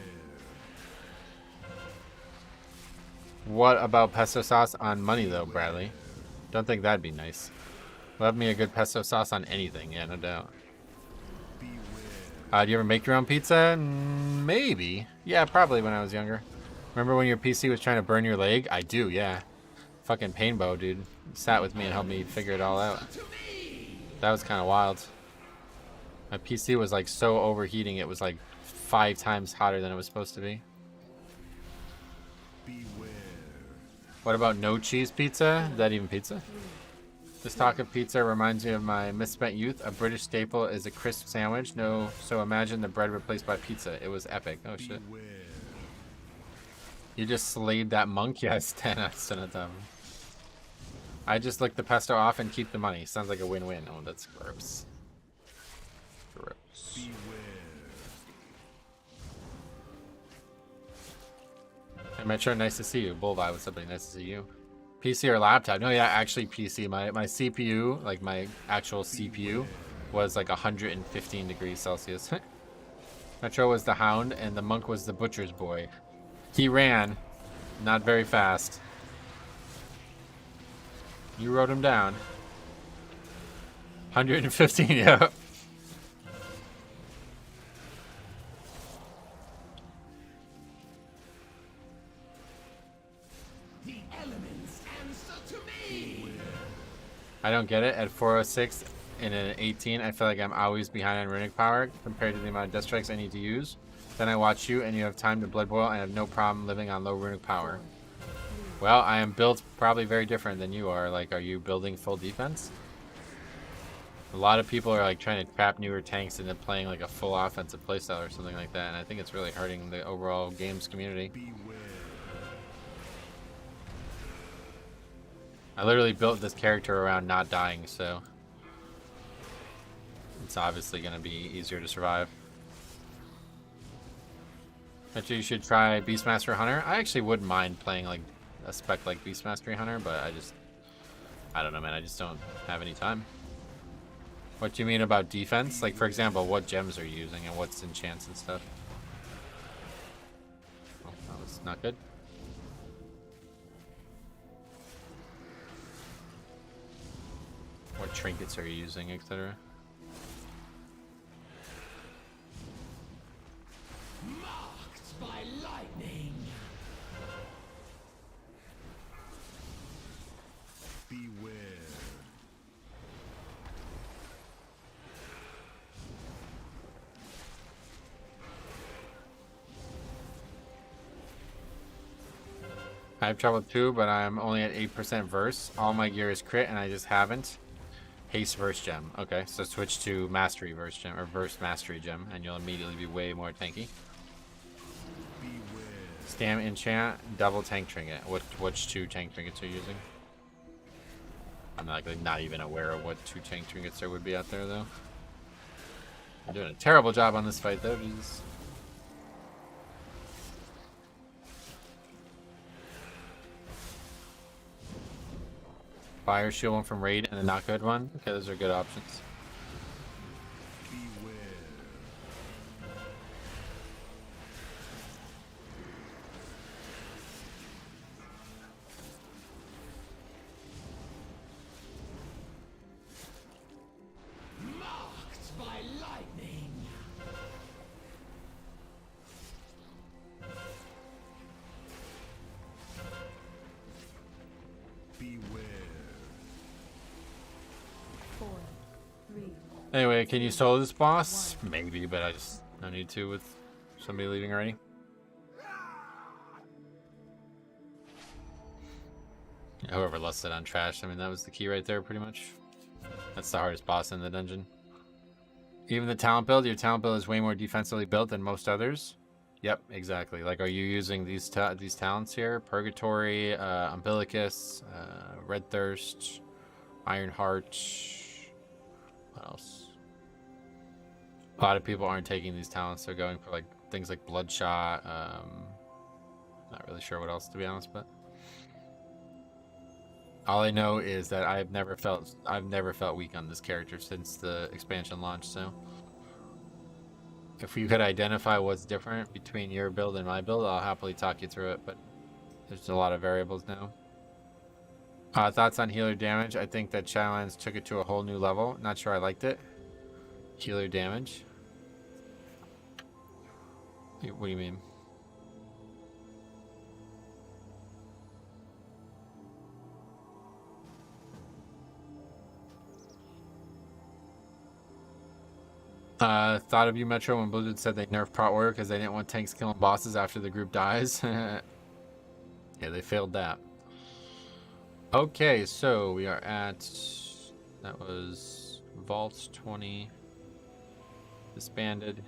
What about pesto sauce on money though, Bradley? Don't think that'd be nice. Love me a good pesto sauce on anything, yeah, no doubt. Do you ever make your own pizza? Maybe. Yeah, probably when I was younger. Remember when your PC was trying to burn your leg? I do, yeah. Fucking Painbow, dude. Sat with me and helped me figure it all out. That was kind of wild. My PC was like so overheating, it was like 5 times hotter than it was supposed to be. What about no cheese pizza? Is that even pizza? This talk of pizza reminds me of my misspent youth. A British staple is a crisp sandwich. No, so imagine the bread replaced by pizza. It was epic. Oh shit. You just slayed that monk? Yes, 10 out of 10. I just lick the pesto off and keep the money. Sounds like a win-win. Oh, that's gross. Gross. Hey, Metro, nice to see you. Bullvi, what's up? Nice to see you. PC or laptop? No, yeah, actually PC. My CPU, like my actual CPU, was like 115 degrees Celsius. Metro was the hound, and the monk was the butcher's boy. He ran, not very fast. You wrote him down. 115, yeah. The elements answer to me. I don't get it. At 406 in an 18, I feel like I'm always behind on runic power compared to the amount of death strikes I need to use. Then I watch you, and you have time to blood boil, and I have no problem living on low runic power. Well, I am built probably very different than you are. Like, are you building full defense? A lot of people are like trying to trap newer tanks into playing like a full offensive playstyle or something like that, and I think it's really hurting the overall games community. I literally built this character around not dying, so it's obviously going to be easier to survive. Actually, you should try Beastmaster Hunter. I actually wouldn't mind playing like a spec like Beastmaster Hunter, but I don't know, man. I just don't have any time. What do you mean about defense? Like, for example, what gems are you using and what's enchants and stuff? Oh, that was not good. What trinkets are you using, etc.? Marked by lightning. Beware. I have trouble too, but I'm only at 8% verse. All my gear is crit, and I just haven't. Haste verse gem. Okay, so switch to mastery verse gem, or verse mastery gem, and you'll immediately be way more tanky. Stam enchant, double tank trinket. Which two tank trinkets are you using? I'm not even aware of what two tank trinkets there would be out there, though. I'm doing a terrible job on this fight, though. Jesus. Fire shield one from raid and a not good one. Okay, those are good options. Marked by lightning. Beware. Anyway, can you solo this boss? Maybe, but I just don't need to with somebody leaving already. Whoever lusted on trash, I mean, that was the key right there, pretty much. That's the hardest boss in the dungeon. Even the talent build, your talent build is way more defensively built than most others. Yep, exactly. Like, are you using these talents here? Purgatory, Umbilicus, Red Thirst, Iron Heart. What else? A lot of people aren't taking these talents. They're going for like things like Bloodshot. Not really sure what else, to be honest, but all I know is that I've never felt weak on this character since the expansion launch. So if you could identify what's different between your build and my build, I'll happily talk you through it, but there's a lot of variables now. Thoughts on healer damage? I think that Shadowlands took it to a whole new level. Not sure I liked it. Healer damage? What do you mean? Thought of you, Metro, when Blizzard said they nerfed Pro Warrior because they didn't want tanks killing bosses after the group dies. Yeah, they failed that. Okay, so we are at... That was Vault 20. Disbanded.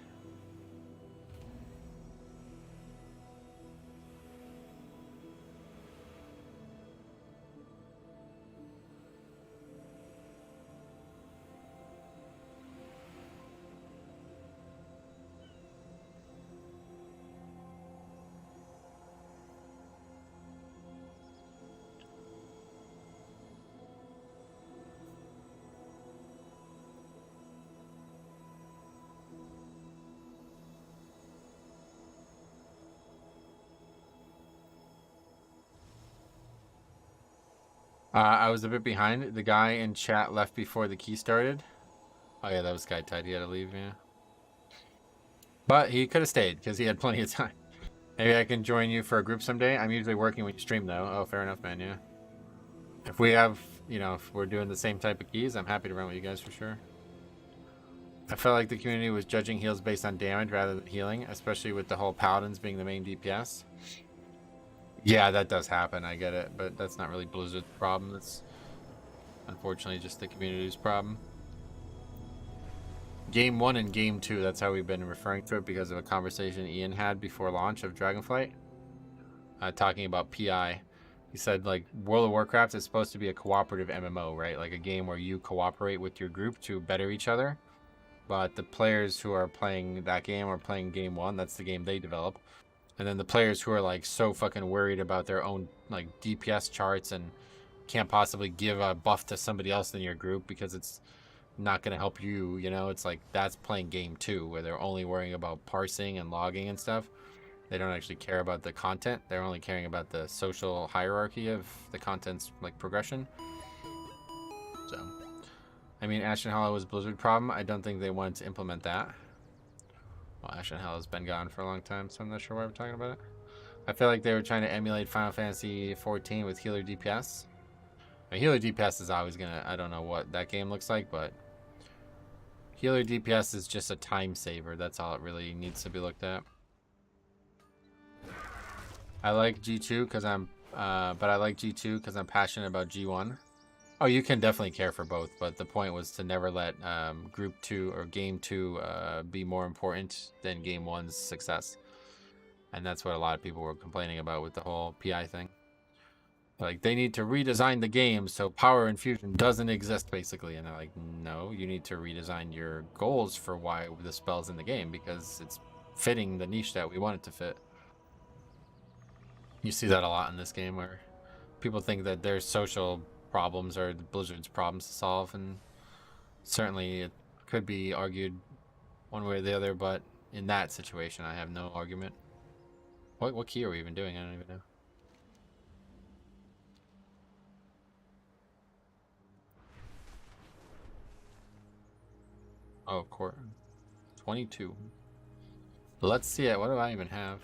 I was a bit behind. The guy in chat left before the key started. Oh yeah, that was Sky Tide. He had to leave, yeah. But he could have stayed because he had plenty of time. Maybe I can join you for a group someday. I'm usually working when you stream though. Oh, fair enough, man, yeah. If we have, you know, if we're doing the same type of keys, I'm happy to run with you guys for sure. I felt like the community was judging heals based on damage rather than healing, especially with the whole paladins being the main DPS. Yeah, that does happen, I get it, but that's not really Blizzard's problem. That's unfortunately just the community's problem. Game 1 and Game 2, that's how we've been referring to it because of a conversation Ian had before launch of Dragonflight. Talking about PI. He said, like, World of Warcraft is supposed to be a cooperative MMO, right? Like a game where you cooperate with your group to better each other. But the players who are playing that game are playing Game 1. That's the game they develop. And then the players who are, like, so fucking worried about their own, like, DPS charts and can't possibly give a buff to somebody else in your group because it's not going to help you, you know? It's like, that's playing Game 2, where they're only worrying about parsing and logging and stuff. They don't actually care about the content. They're only caring about the social hierarchy of the content's, like, progression. So, I mean, Ashen Hollow was Blizzard problem. I don't think they wanted to implement that. Well, Ashen Hollow's been gone for a long time, so I'm not sure why we're talking about it. I feel like they were trying to emulate Final Fantasy XIV with healer DPS. I mean, healer DPS is always gonna, I don't know what that game looks like, but healer DPS is just a time saver. That's all it really needs to be looked at. I like G2 because I'm, but I like G2 because I'm passionate about G1. Oh, you can definitely care for both, but the point was to never let Group 2 or Game 2 be more important than Game 1's success. And that's what a lot of people were complaining about with the whole PI thing. Like, they need to redesign the game so power infusion doesn't exist, basically. And they're like, no, you need to redesign your goals for why the spell's in the game, because it's fitting the niche that we want it to fit. You see that a lot in this game where people think that their social problems are Blizzard's problems to solve, and certainly it could be argued one way or the other, but in that situation I have no argument. What key are we even doing? I don't even know. Oh, of course. 22. Let's see it. What do I even have?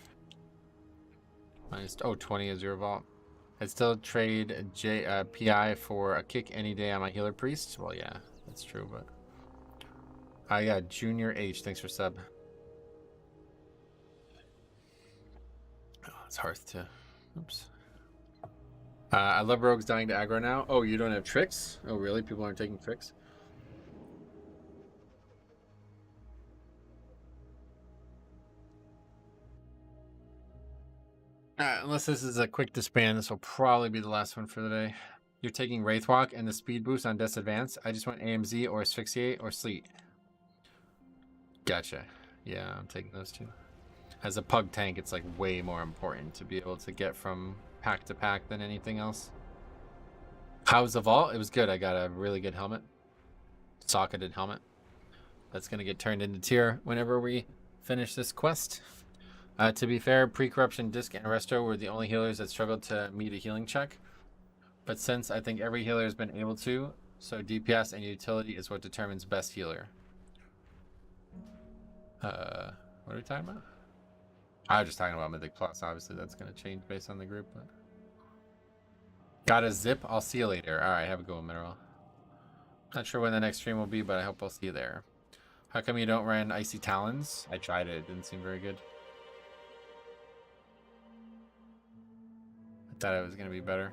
Minus, oh, 20 is 0 vault. I'd still trade PI for a kick any day on my healer priest. Well, yeah, that's true, but I got Junior H. Thanks for sub. Oh, it's Hearth too. Oops. I love rogues dying to aggro now. Oh, you don't have tricks? Oh, really? People aren't taking tricks? Unless this is a quick disband, this will probably be the last one for the day. You're taking Wraithwalk and the speed boost on Disadvance. I just want AMZ or Asphyxiate or Sleet. Gotcha. Yeah, I'm taking those two. As a pug tank, it's like way more important to be able to get from pack to pack than anything else. How's the vault? It was good. I got a really good helmet. Socketed helmet. That's going to get turned into tier whenever we finish this quest. To be fair, Pre-Corruption, Disc, and Resto were the only healers that struggled to meet a healing check. But since I think every healer has been able to, so DPS and utility is what determines best healer. What are we talking about? I was just talking about Mythic Plus. Obviously, that's going to change based on the group. But got a zip. I'll see you later. All right, have a good one, Mineral. Not sure when the next stream will be, but I hope I'll see you there. How come you don't run Icy Talons? I tried it. It didn't seem very good. I thought it was going to be better.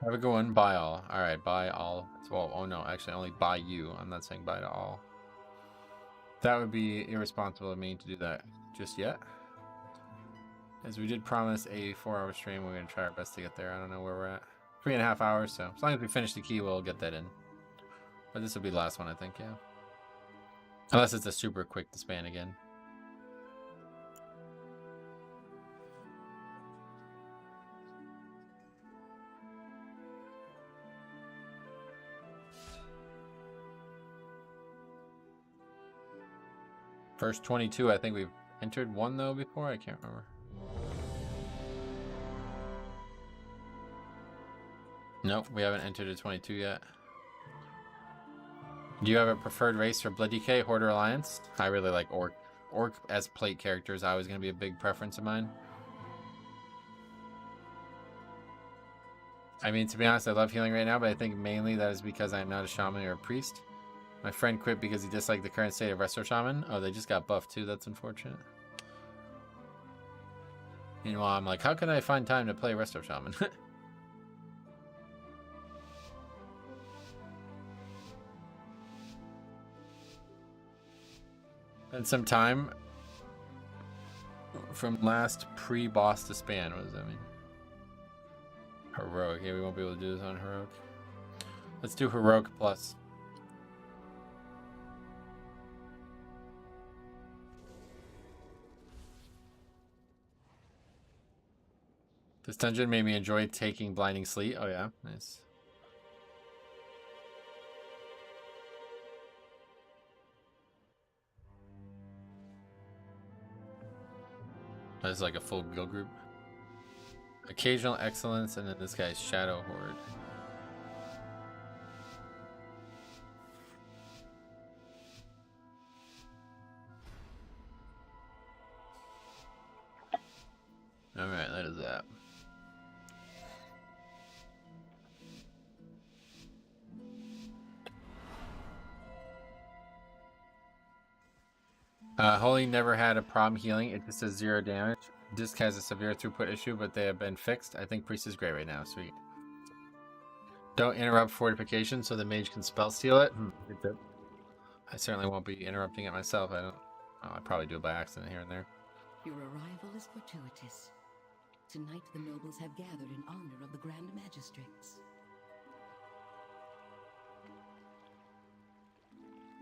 Have a good one. Buy all. All right, buy all. Well, oh no, actually only buy you. I'm not saying buy to all. That would be irresponsible of me to do that just yet. As we did promise a 4-hour stream, we're going to try our best to get there. I don't know where we're at. 3.5 hours, so as long as we finish the key, we'll get that in. But this will be the last one, I think, yeah. Unless it's a super quick disband again. First 22, I think we've entered one though before. I can't remember. Nope, we haven't entered a 22 yet. Do you have a preferred race for Blood DK, Horde, or Alliance? I really like Orc. Orc as plate characters, always going to be a big preference of mine. I mean, to be honest, I love healing right now, but I think mainly that is because I am not a shaman or a priest. My friend quit because he disliked the current state of Resto Shaman. Oh, they just got buffed too. That's unfortunate. Meanwhile, I'm like, how can I find time to play Resto Shaman? And some time from last pre-boss to span. What does that mean? Heroic. Yeah, we won't be able to do this on Heroic. Let's do Heroic Plus. This dungeon made me enjoy taking Blinding Sleet. Oh yeah, nice. That's like a full guild group. Occasional Excellence, and then this guy's Shadow Horde. Alright, that is that. Holy never had a problem healing. It just does 0 damage. Disc has a severe throughput issue, but they have been fixed. I think Priest is great right now. Sweet. Don't interrupt fortification so the mage can spell steal it. Good tip. I certainly won't be interrupting it myself. I probably do it by accident here and there. Your arrival is fortuitous. Tonight the nobles have gathered in honor of the Grand Magistrates.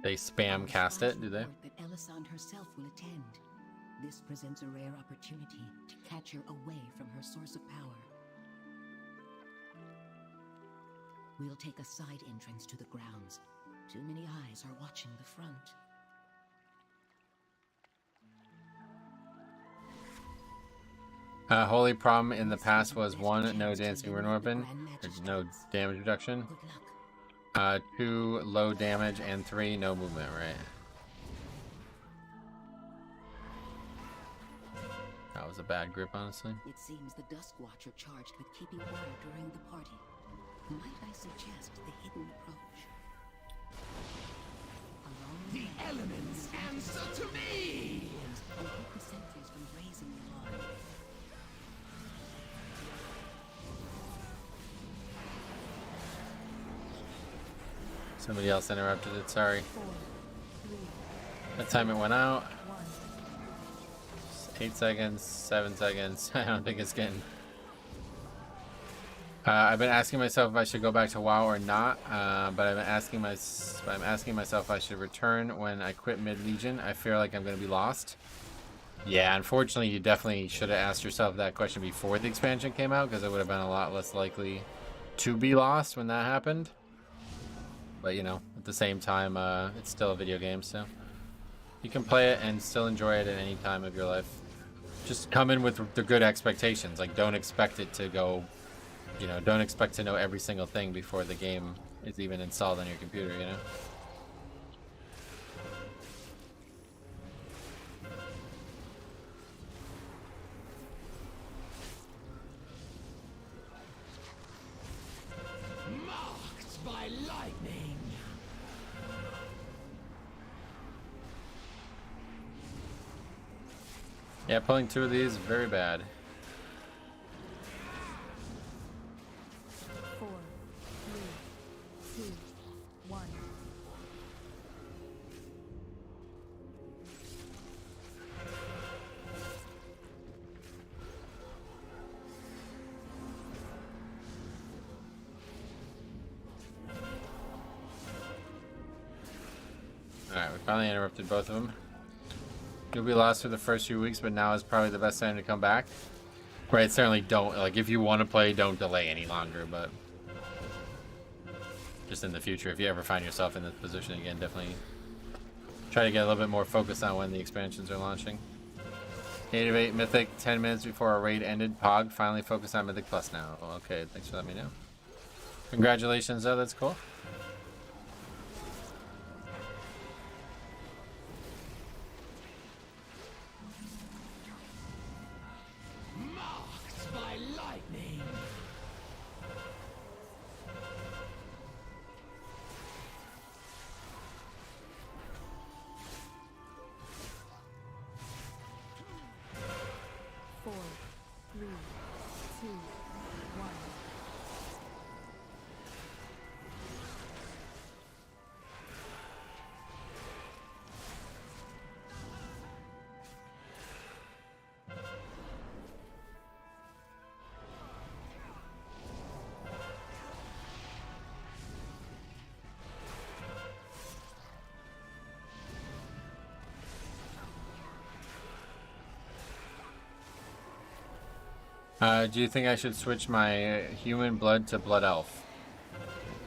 They spam cast it, do they? That Elisande herself will attend. This presents a rare opportunity to catch her away from her source of power. We'll take a side entrance to the grounds. Too many eyes are watching the front. Holy problem in the past was 1, no dancing rune weapon, no damage reduction. 2, low damage, and 3, no movement, right? That was a bad grip, honestly. It seems the Dusk Watch are charged with keeping order during the party. Might I suggest the hidden approach? The elements answer to me! Will keep the sentries from raising the alarm. Somebody else interrupted it, sorry. That time it went out. 8 seconds, 7 seconds. I don't think it's getting... I've been asking myself if I should go back to WoW or not, but I'm asking myself if I should return when I quit mid-Legion. I feel like I'm going to be lost. Yeah, unfortunately, you definitely should have asked yourself that question before the expansion came out, because it would have been a lot less likely to be lost when that happened. But, you know, at the same time, it's still a video game, so you can play it and still enjoy it at any time of your life. Just come in with the good expectations. Like, don't expect it to go, you know, don't expect to know every single thing before the game is even installed on your computer, you know? Marked by lightning. Yeah, pulling 2 of these is very bad. 4, 3, 2, 1. Alright, we finally interrupted both of them. You'll be lost for the first few weeks, but now is probably the best time to come back. Right, certainly don't, like, if you want to play, don't delay any longer, but just in the future, if you ever find yourself in this position again, definitely Try to get a little bit more focus on when the expansions are launching. 8 of 8 Mythic, 10 minutes before our raid ended. Pog, finally focus on Mythic Plus now. Okay, thanks for letting me know. Congratulations, though, that's cool. Marked by lightning. Four, three, two, one. Do you think I should switch my human blood to blood elf?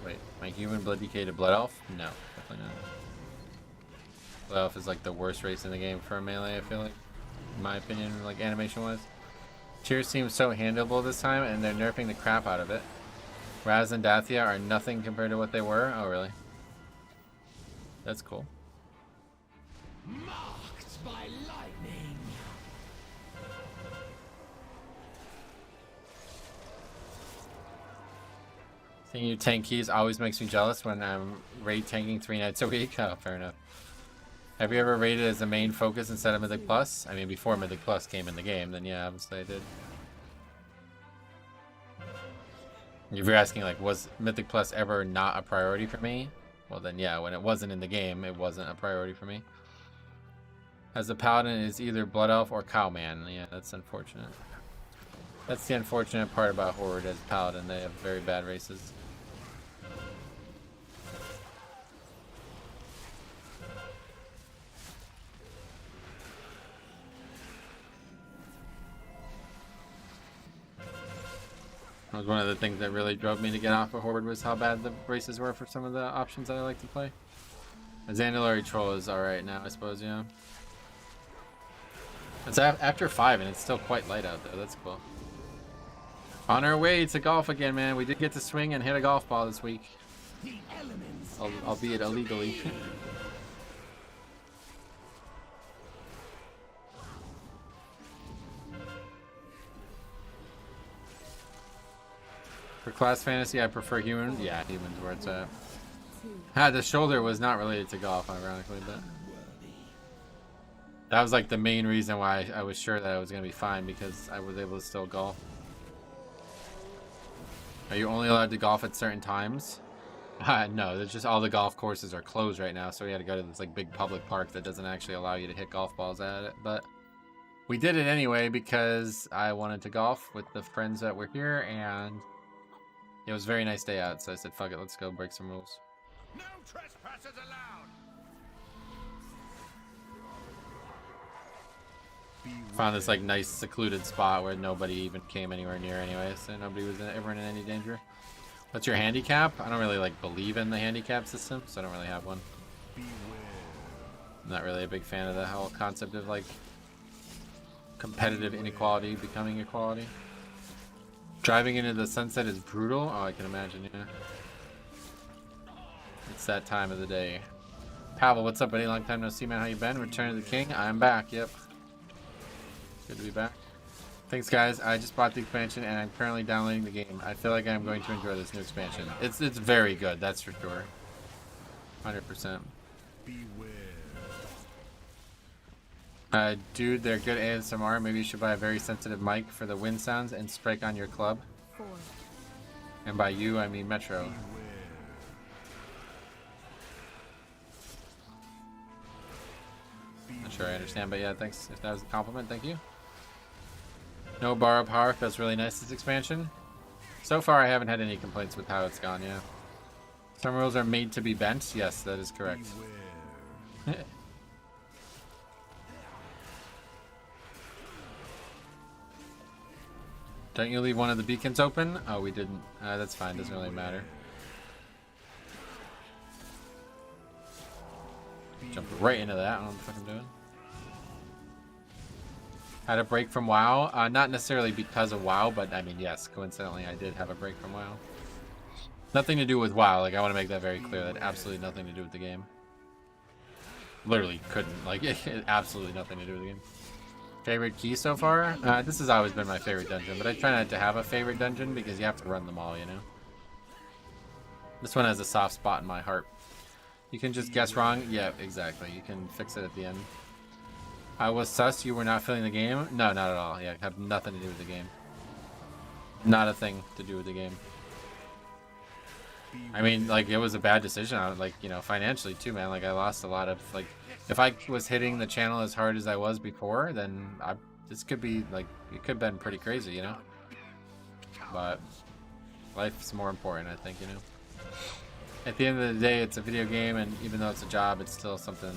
Wait, my human blood DK to blood elf? No, definitely not. Blood elf is like the worst race in the game for a melee, I feel like. In my opinion, like animation wise. Cheers seems so handleable this time and they're nerfing the crap out of it. Raz and Dathia are nothing compared to what they were? Oh really? That's cool. Marked by lightning. Seeing you tank keys always makes me jealous when I'm raid tanking 3 nights a week. Oh, fair enough. Have you ever raided as a main focus instead of Mythic Plus? I mean, before Mythic Plus came in the game, then yeah, obviously I did. If you're asking, like, was Mythic Plus ever not a priority for me? Well, then yeah, when it wasn't in the game, it wasn't a priority for me. As a paladin, it's either Blood Elf or Cowman. Yeah, that's unfortunate. That's the unfortunate part about Horde as paladin. They have very bad races. That was one of the things that really drove me to get off of Horde was how bad the races were for some of the options that I like to play. A Zandalari Troll is alright now, I suppose, yeah. It's after 5 and it's still quite light out there, that's cool. On our way to golf again, man. We did get to swing and hit a golf ball this week. Albeit illegally. For class fantasy, I prefer human. Yeah, human's where it's at. The shoulder was not related to golf, ironically, but that was like the main reason why I was sure that I was going to be fine, because I was able to still golf. Are you only allowed to golf at certain times? No, there's just all the golf courses are closed right now, so we had to go to this like big public park that doesn't actually allow you to hit golf balls at it. But we did it anyway because I wanted to golf with the friends that were here, and it was a very nice day out, so I said, fuck it, let's go break some rules. No trespassers allowed. Found this like nice secluded spot where nobody even came anywhere near anyway, so nobody was ever in any danger. What's your handicap? I don't really like believe in the handicap system, so I don't really have one. I'm not really a big fan of the whole concept of like competitive inequality becoming equality. Driving into the sunset is brutal. Oh, I can imagine, yeah. It's that time of the day. Pavel, what's up, buddy? Long time no see, man. How you been? Return of the King. I'm back. Yep. Good to be back. Thanks, guys. I just bought the expansion and I'm currently downloading the game. I feel like I'm going to enjoy this new expansion. It's very good, that's for sure. 100%. Dude, they're good ASMR. Maybe you should buy a very sensitive mic for the wind sounds and strike on your club. 4. And by you, I mean Metro. Not sure I understand, but yeah, thanks. If that was a compliment, thank you. No borrow power, feels really nice this expansion. So far I haven't had any complaints with how it's gone, yeah. Some rules are made to be bent. Yes, that is correct. Don't you leave one of the beacons open? Oh, we didn't. That's fine, doesn't really matter. Jump right into that. I don't know what the fuck I'm doing. Had a break from WoW. Not necessarily because of WoW, but I mean, yes, coincidentally, I did have a break from WoW. Nothing to do with WoW. Like, I want to make that very clear. That absolutely nothing to do with the game. Literally couldn't. Like, absolutely nothing to do with the game. Favorite key so far? This has always been my favorite dungeon, but I try not to have a favorite dungeon because you have to run them all, you know? This one has a soft spot in my heart. You can just guess wrong? Yeah, exactly. You can fix it at the end. I was sus you were not feeling the game? No, not at all. Yeah, have nothing to do with the game. Not a thing to do with the game. I mean, like, it was a bad decision. Like, you know, financially too, man. Like, I lost a lot of, like, if I was hitting the channel as hard as I was before, then this could be, like, it could have been pretty crazy, you know? But life's more important, I think, you know? At the end of the day, it's a video game, and even though it's a job, it's still something,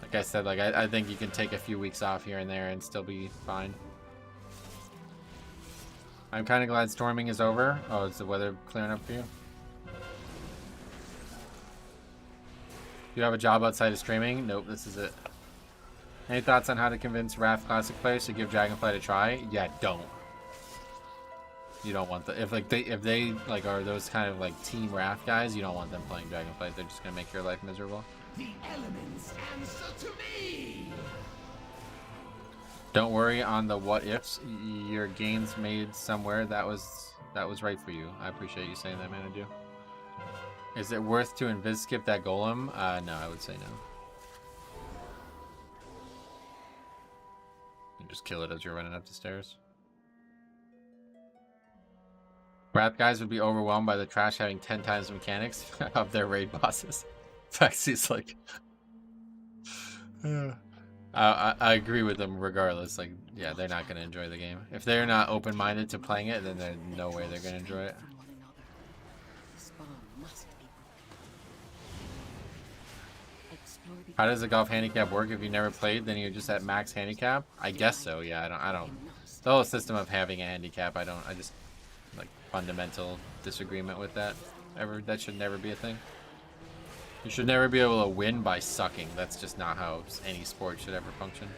like I said, like, I think you can take a few weeks off here and there and still be fine. I'm kind of glad storming is over. Oh, is the weather clearing up for you? You have a job outside of streaming? Nope, this is it. Any thoughts on how to convince Wrath Classic players to give Dragonflight a try? Yeah, don't. You don't want the if they like are those kind of like team Wrath guys, you don't want them playing Dragonflight. They're just gonna make your life miserable. The elements answer to me. Don't worry on the what ifs. Your game's made somewhere. That was right for you. I appreciate you saying that, man. I do. Is it worth to invis skip that golem? No, I would say no. You just kill it as you're running up the stairs. Wrath guys would be overwhelmed by the trash having 10 times the mechanics of their raid bosses. Faxy's like... I agree with them regardless. Like, yeah, they're not going to enjoy the game. If they're not open-minded to playing it, then there's no way they're going to enjoy it. How does the golf handicap work? If you never played, then you're just at max handicap? I guess so, yeah. I don't... The whole system of having a handicap, I just... Like, fundamental disagreement with that. That should never be a thing. You should never be able to win by sucking. That's just not how any sport should ever function.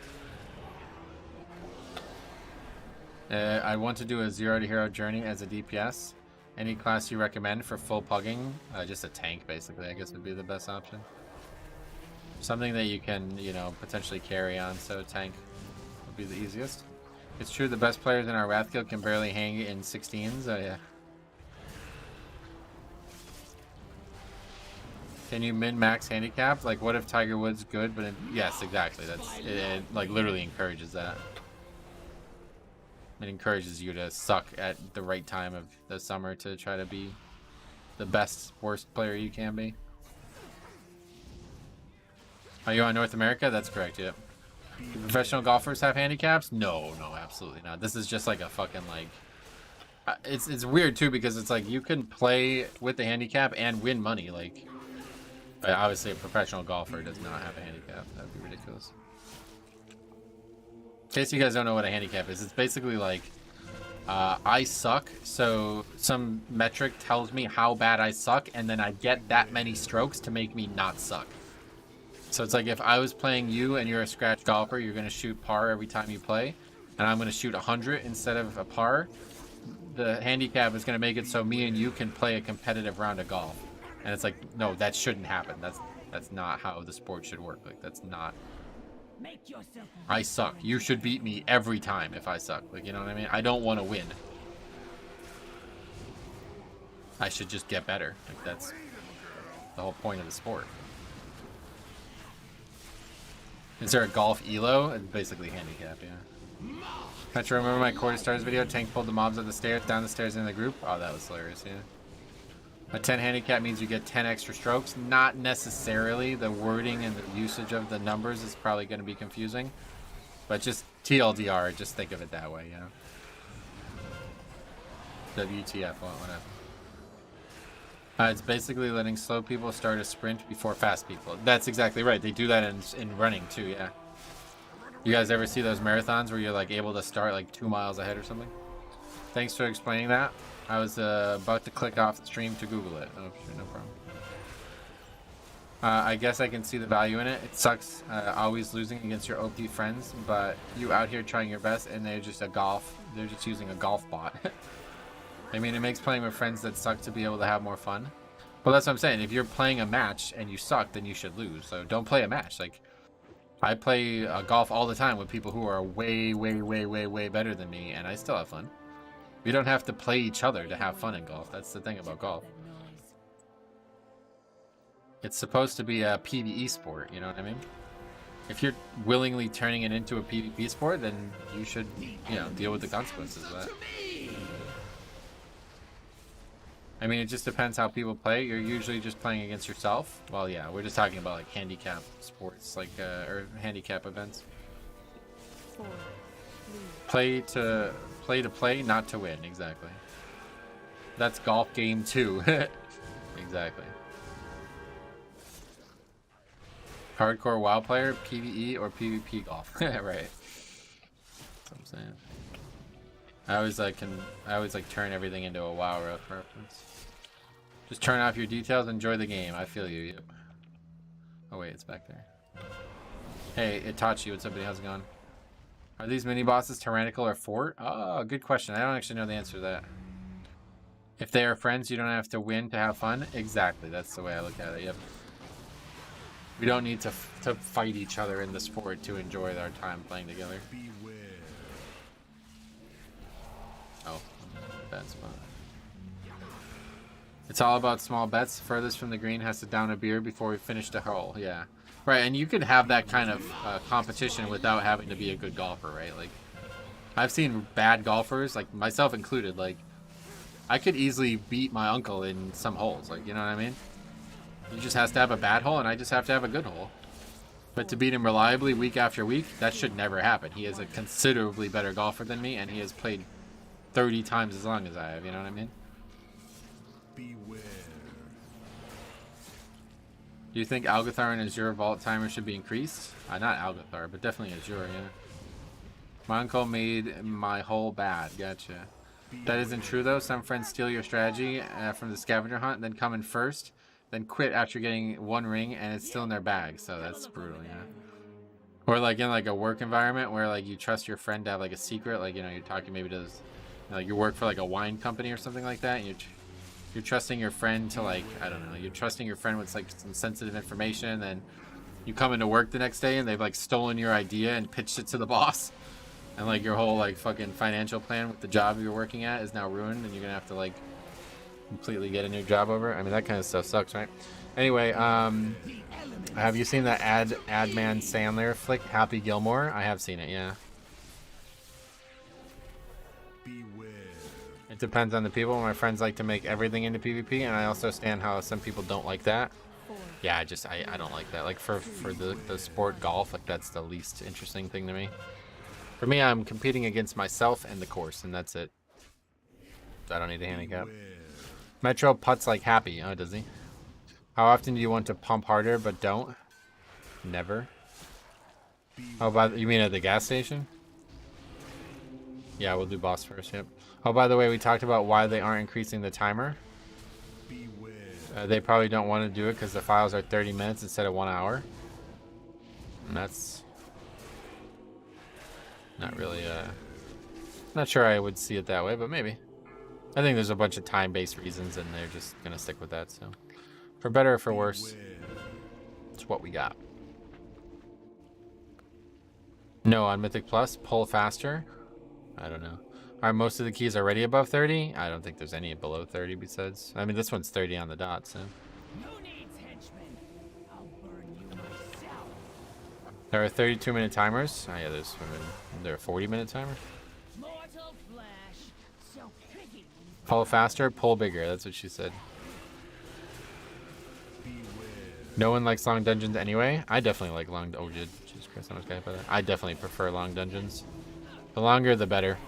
I want to do a 0 to hero journey as a DPS. Any class you recommend for full pugging? Just a tank, basically, I guess would be the best option. Something that you can, you know, potentially carry on, so a tank would be the easiest. It's true the best players in our Wrath Guild can barely hang in 16s. Oh, yeah. Can you min-max handicap? Like, what if Tiger Woods good, but yes, exactly. It like literally encourages that. It encourages you to suck at the right time of the summer to try to be the best, worst player you can be. Are you on North America? That's correct, yep. Do professional golfers have handicaps? No, absolutely not. This is just like a fucking like... It's weird too because it's like you can play with the handicap and win money. Like, obviously a professional golfer does not have a handicap. That'd be ridiculous. In case you guys don't know what a handicap is, it's basically like I suck, so some metric tells me how bad I suck, and then I get that many strokes to make me not suck. So it's like if I was playing you and you're a scratch golfer, you're going to shoot par every time you play, and I'm going to shoot 100 instead of a par. The handicap is going to make it so me and you can play a competitive round of golf. And it's like, no, that shouldn't happen. That's not how the sport should work. Like, that's not... I suck. You should beat me every time if I suck. Like, you know what I mean? I don't want to win. I should just get better. Like, that's the whole point of the sport. Is there a golf elo? It's basically handicap, yeah. Metro, remember my quarter stars video? Tank pulled the mobs up the stairs, down the stairs in the group? Oh, that was hilarious, yeah. A 10 handicap means you get 10 extra strokes. Not necessarily. The wording and the usage of the numbers is probably going to be confusing. But just TLDR, just think of it that way, you know. WTF, whatever. It's basically letting slow people start a sprint before fast people. That's exactly right. They do that in running too, yeah. You guys ever see those marathons where you're like able to start like 2 miles ahead or something? Thanks for explaining that. I was about to click off the stream to Google it. Oh, sure, no problem. I guess I can see the value in it. It sucks always losing against your OP friends, but you out here trying your best and they're just they're just using a golf bot. I mean, it makes playing with friends that suck to be able to have more fun. But that's what I'm saying. If you're playing a match and you suck, then you should lose. So don't play a match. Like, I play golf all the time with people who are way, way, way, way, way better than me, and I still have fun. We don't have to play each other to have fun in golf. That's the thing about golf. It's supposed to be a PvE sport, you know what I mean? If you're willingly turning it into a PvP sport, then you should, you know, deal with the consequences of that. I mean, it just depends how people play. You're usually just playing against yourself. Well, yeah, we're just talking about like handicap sports, like or handicap events. 4, 3. Play to play, not to win. Exactly. That's golf game 2. Exactly. Hardcore WoW player, PvE or PvP golf. Right. That's what I'm saying. I always like turn everything into a WoW reference. Just turn off your details, enjoy the game. I feel you. Yep. Oh wait, it's back there. Hey, Itachi, what's up, buddy? How's it going? Are these mini bosses tyrannical or fort? Oh, good question. I don't actually know the answer to that. If they are friends, you don't have to win to have fun. Exactly, that's the way I look at it. Yep. We don't need to fight each other in the sport to enjoy our time playing together. Oh, bad spot. It's all about small bets. Furthest from the green has to down a beer before we finish the hole. Yeah. Right, and you could have that kind of competition without having to be a good golfer, right? Like, I've seen bad golfers, like myself included, like, I could easily beat my uncle in some holes, like, you know what I mean? He just has to have a bad hole, and I just have to have a good hole. But to beat him reliably week after week, that should never happen. He is a considerably better golfer than me, and he has played 30 times as long as I have, you know what I mean? Beware. Do you think Algathar and Azure vault timer should be increased? Not Algathar, but definitely Azure, yeah. My uncle made my hole bad. Gotcha. That isn't true, though. Some friends steal your strategy from the scavenger hunt, then come in first, then quit after getting one ring, and it's still in their bag. So that's brutal, yeah. Or like in like a work environment where like you trust your friend to have like a secret, like, you know, you're talking maybe to this, like you work for like a wine company or something like that, and you're trusting your friend to, like, I don't know, you're trusting your friend with like some sensitive information, and then you come into work the next day and they've like stolen your idea and pitched it to the boss, and like your whole like fucking financial plan with the job you're working at is now ruined, and you're gonna have to like completely get a new job over. I mean, that kind of stuff sucks, right? Anyway, have you seen that Adman Sandler flick, Happy Gilmore? I have seen it, yeah. It depends on the people. My friends like to make everything into PvP, and I also understand how some people don't like that. Yeah, I don't like that. Like for the sport golf, like that's the least interesting thing to me. For me, I'm competing against myself and the course, and that's it. I don't need a handicap. Metro putts like Happy. Oh, does he? How often do you want to pump harder but don't? Never. Oh, you mean at the gas station? Yeah, we'll do boss first, yep. Oh, by the way, we talked about why they aren't increasing the timer. They probably don't want to do it because the files are 30 minutes instead of 1 hour. And that's not really, not sure I would see it that way, but maybe. I think there's a bunch of time-based reasons, and they're just going to stick with that, so. For better or for worse, it's what we got. No, on Mythic Plus, pull faster. I don't know. Are most of the keys already above 30? I don't think there's any below 30 besides. I mean, this one's 30 on the dot, so. Who needs henchmen? I'll burn you myself. There are 32-minute timers. Oh yeah, there are 40-minute timers. Mortal flesh. So picky. Pull faster, pull bigger. That's what she said. No one likes long dungeons anyway. I definitely like long. Oh, Jesus Christ, how much guy that? I definitely prefer long dungeons. The longer, the better.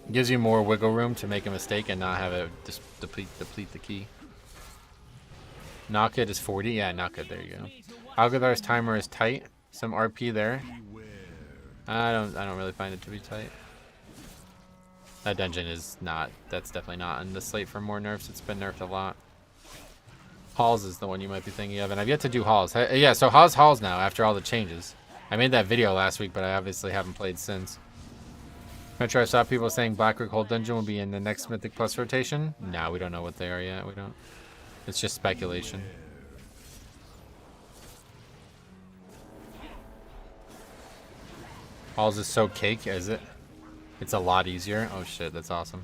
It gives you more wiggle room to make a mistake and not have it just deplete the key. Knock it is 40. Yeah, knock it. There you go. Algathar's timer is tight. Some RP there. I don't really find it to be tight. That dungeon is not. That's definitely not on the slate for more nerfs. It's been nerfed a lot. Halls is the one you might be thinking of, and I've yet to do Halls. Yeah, so how's Halls now after all the changes? I made that video last week, but I obviously haven't played since. Metro, I saw people saying Blackrook Hold Dungeon will be in the next Mythic Plus rotation. No, we don't know what they are yet. We don't. It's just speculation. Halls is so cake, is it? It's a lot easier. Oh shit, that's awesome.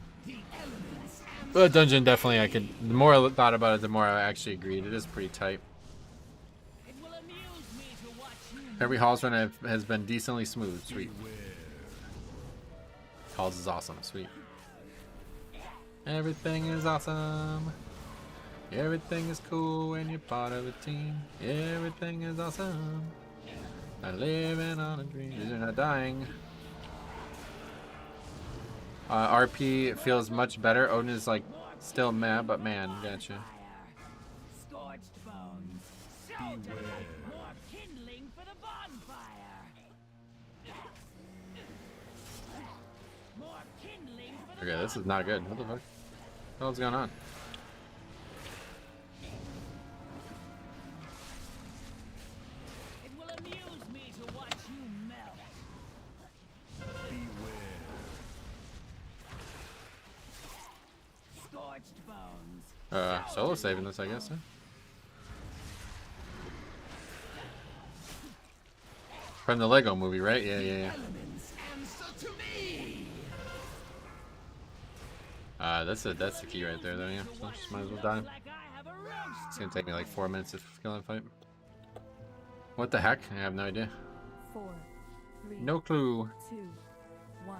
But dungeon definitely I could. The more I thought about it, the more I actually agreed. It is pretty tight. Every Halls run has been decently smooth. Sweet. Halls is awesome. Sweet. Everything is awesome. Everything is cool when you're part of a team. Everything is awesome. I'm living on a dream. You're not dying. RP feels much better. Odin is like still mad, but man, gotcha. Okay, this is not good. What the fuck? What the hell's going on? It will amuse me to watch you melt. Scorched bones. Solo saving this, I guess, huh? From the Lego movie, right? Yeah. That's the key right there, though. Yeah, so I just might as well die. It's gonna take me like 4 minutes to kill that fight. What the heck? I have no idea. 4, 3, no clue. 2, 1.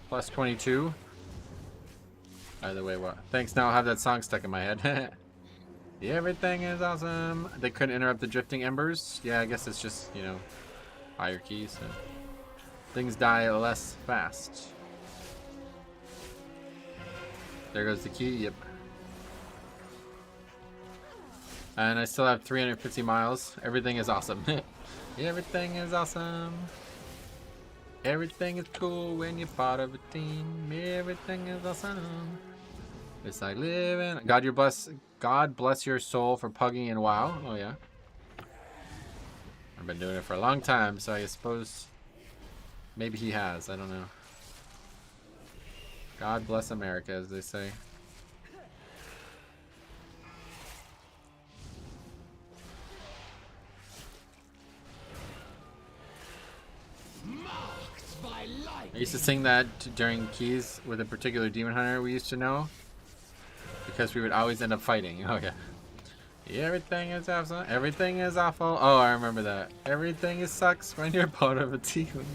Plus 22. Either way, what? Thanks. Now I'll have that song stuck in my head. Everything is awesome. They couldn't interrupt the drifting embers. Yeah, I guess it's just, you know, higher keys. So things die less fast. There goes the key. Yep. And I still have 350 miles. Everything is awesome. Everything is awesome. Everything is cool when you're part of a team. Everything is awesome. It's like living. God bless your soul for pugging and WoW. Oh yeah. I've been doing it for a long time, so I suppose maybe he has. I don't know. God bless America, as they say. I used to sing that during keys with a particular demon hunter we used to know, because we would always end up fighting. Oh yeah. Everything is awesome. Everything is awful. Oh, I remember that. Everything is sucks when you're part of a team.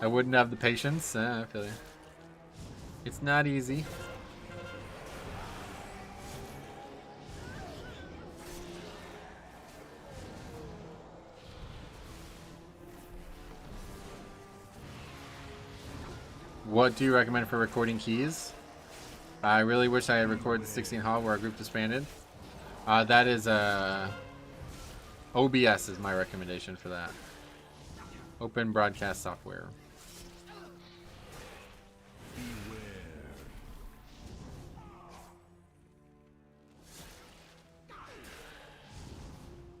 I wouldn't have the patience. I feel you. It's not easy. What do you recommend for recording keys? I really wish I had recorded the 16 Hall where our group disbanded. That is OBS is my recommendation for that. Open broadcast software.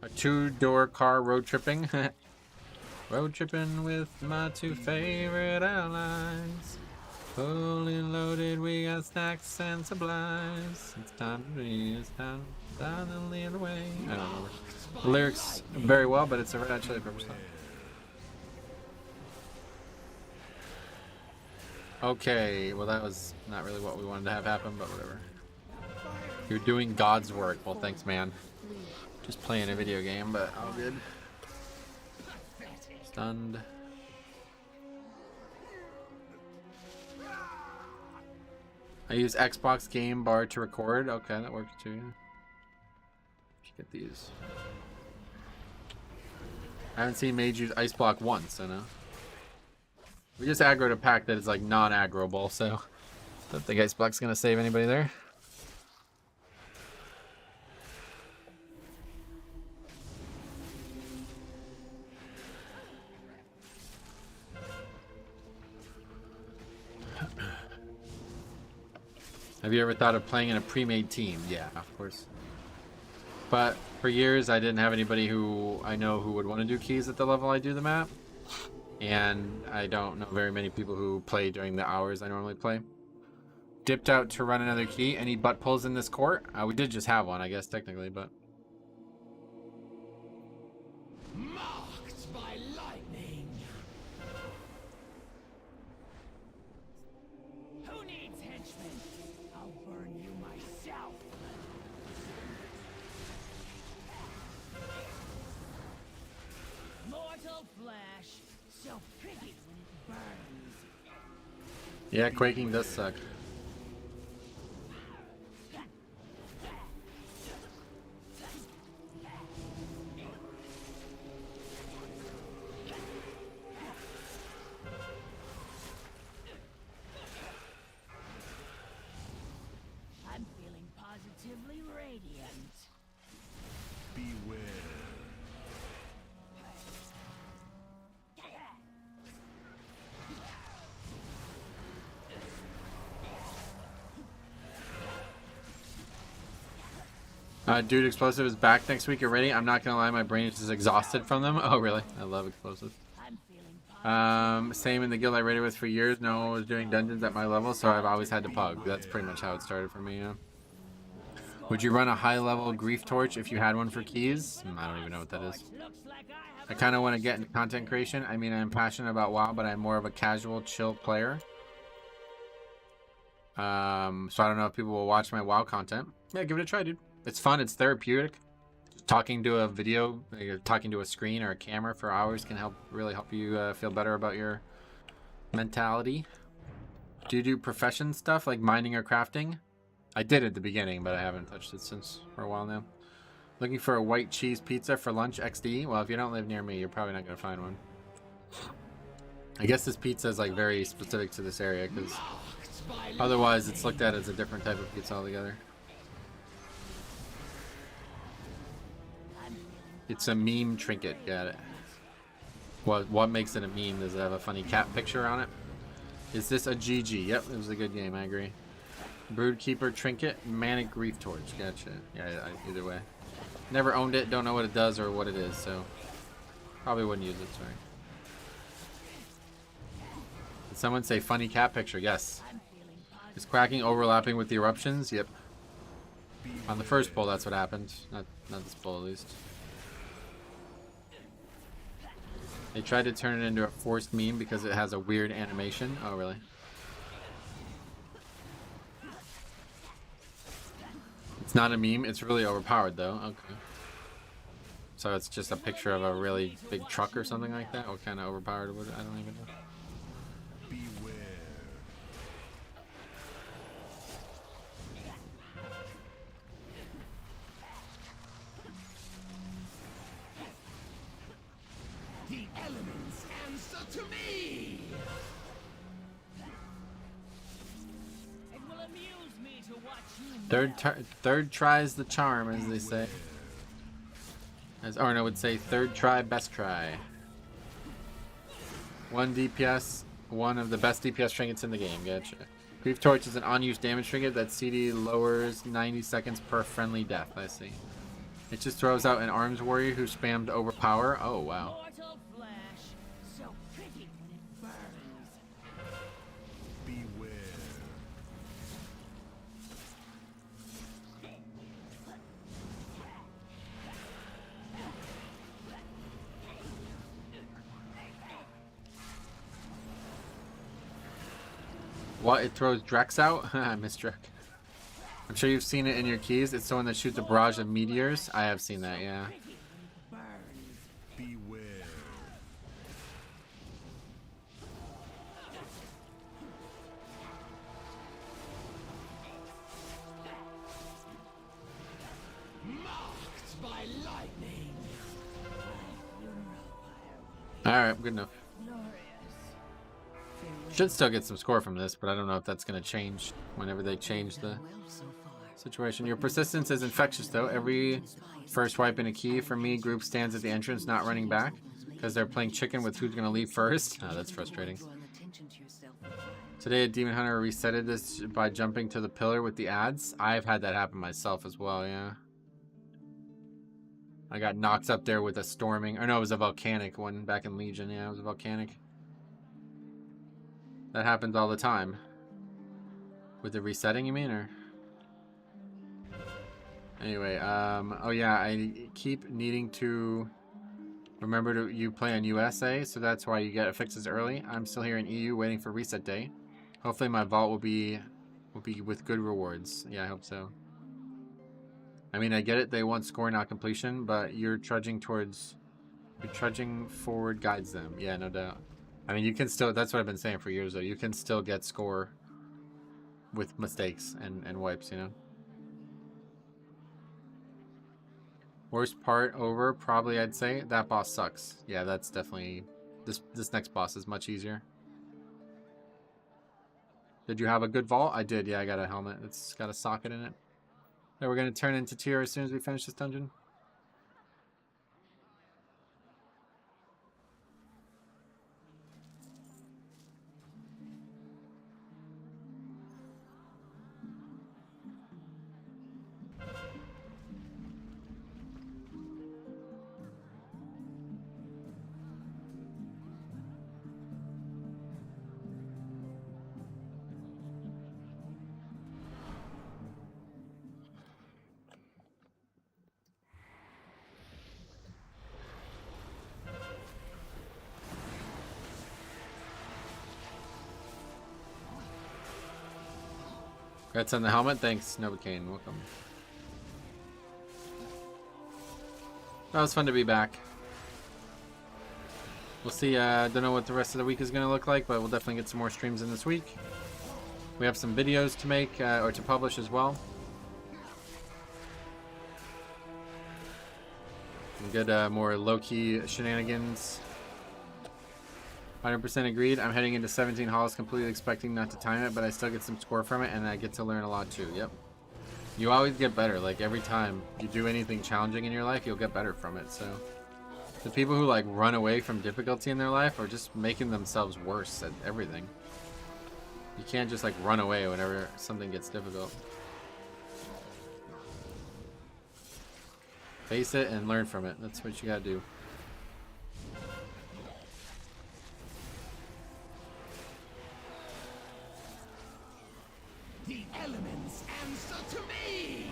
A 2-door car road tripping. Road tripping with my 2 favorite allies. Fully loaded, we got snacks and supplies. It's time to leave, it's time to lead the way. I don't remember the lyrics very well, but it's a Red Hot Chili Peppers song. Okay, well that was not really what we wanted to have happen, but whatever. You're doing God's work. Well, thanks, man. Just playing a video game, but all good. Stunned. I use Xbox Game Bar to record. Okay, that works too. Let's get these. I haven't seen Mage use Ice Block once, I know. We just aggroed a pack that is like non-aggroable, so I don't think Ice Block's gonna save anybody there. Have you ever thought of playing in a pre-made team? Yeah, of course. But for years, I didn't have anybody who I know who would want to do keys at the level I do them at. And I don't know very many people who play during the hours I normally play. Dipped out to run another key. Any butt pulls in this court? We did just have one, I guess, technically, but... Marked by lightning. Who needs henchmen? I'll burn you myself. Mortal flesh, so pretty when it burns. Yeah, quaking does suck. I'm feeling positively radiant. Beware. Dude, Explosive is back next week already. I'm not gonna lie, my brain is just exhausted from them. Oh, really? I love Explosive. Same in the guild I raided with for years. No one was doing dungeons at my level, so I've always had to pug. That's pretty much how it started for me, yeah. Would you run a high-level grief torch if you had one for keys? I don't even know what that is. I kind of want to get into content creation. I mean, I'm passionate about WoW, but I'm more of a casual, chill player. So I don't know if people will watch my WoW content. Yeah, give it a try, dude. It's fun. It's therapeutic. Talking to a video, talking to a screen or a camera for hours can really help you feel better about your mentality. Do you do profession stuff like mining or crafting? I did at the beginning, but I haven't touched it since for a while now. Looking for a white cheese pizza for lunch, XD? Well, if you don't live near me, you're probably not going to find one. I guess this pizza is like very specific to this area, because otherwise it's looked at as a different type of pizza altogether. It's a meme trinket, got it. What makes it a meme? Does it have a funny cat picture on it? Is this a GG? Yep, it was a good game, I agree. Broodkeeper trinket, manic grief torch, gotcha. Yeah, either way. Never owned it, don't know what it does or what it is, so probably wouldn't use it, sorry. Did someone say funny cat picture? Yes. Is quacking overlapping with the eruptions? Yep. On the first pull, that's what happened. Not this pull, at least. They tried to turn it into a forced meme because it has a weird animation. Oh, really? It's not a meme. It's really overpowered, though. Okay. So it's just a picture of a really big truck or something like that? What kind of overpowered would it? I don't even know. Beware. The elements answer to me. It will amuse me to watch you. Third try's the charm, as they say. As Arno would say, third try, best try. 1 DPS, one of the best DPS trinkets in the game. Gotcha. Grief Torch is an unused damage trinket that CD lowers 90 seconds per friendly death. I see. It just throws out an arms warrior who spammed overpower. Oh, wow. Mortal flesh, so pretty when it burns. Beware. What? It throws Drex out? I missed Drex. I'm sure you've seen it in your keys. It's the one that shoots a barrage of meteors. I have seen that, yeah. Beware. Marked by lightning. Alright, good enough. Should still get some score from this, but I don't know if that's going to change whenever they change the situation. Your persistence is infectious, though. Every first wipe in a key, for me, group stands at the entrance, not running back, because they're playing chicken with who's going to leave first. Oh, that's frustrating. Today, a demon hunter resetted this by jumping to the pillar with the ads. I've had that happen myself as well, yeah. I got knocked up there with a storming, or no, it was a volcanic one back in Legion. Yeah, it was a volcanic. That happens all the time. With the resetting, you mean, or? Anyway, oh yeah, I keep needing to remember you play on USA, so that's why you get affixes early. I'm still here in EU waiting for reset day. Hopefully my vault will be with good rewards. Yeah, I hope so. I mean, I get it, they want score, not completion, but you're trudging forward guides them. Yeah, no doubt. I mean, you can still, that's what I've been saying for years though, you can still get score with mistakes and wipes, you know. Worst part over, probably I'd say, that boss sucks. Yeah, that's definitely, this next boss is much easier. Did you have a good vault? I did, yeah, I got a helmet. It's got a socket in it. That we're going to turn into tier as soon as we finish this dungeon. Congrats on the helmet. Thanks, Novocaine. Welcome. That was fun to be back. We'll see. Don't know what the rest of the week is going to look like, but we'll definitely get some more streams in this week. We have some videos to make or to publish as well. Some good, more low-key shenanigans. 100% agreed. I'm heading into 17 halls completely expecting not to time it, but I still get some score from it, and I get to learn a lot too. Yep. You always get better. Like, every time you do anything challenging in your life, you'll get better from it. So, the people who, like, run away from difficulty in their life are just making themselves worse at everything. You can't just, like, run away whenever something gets difficult. Face it and learn from it. That's what you gotta do. The elements answer to me.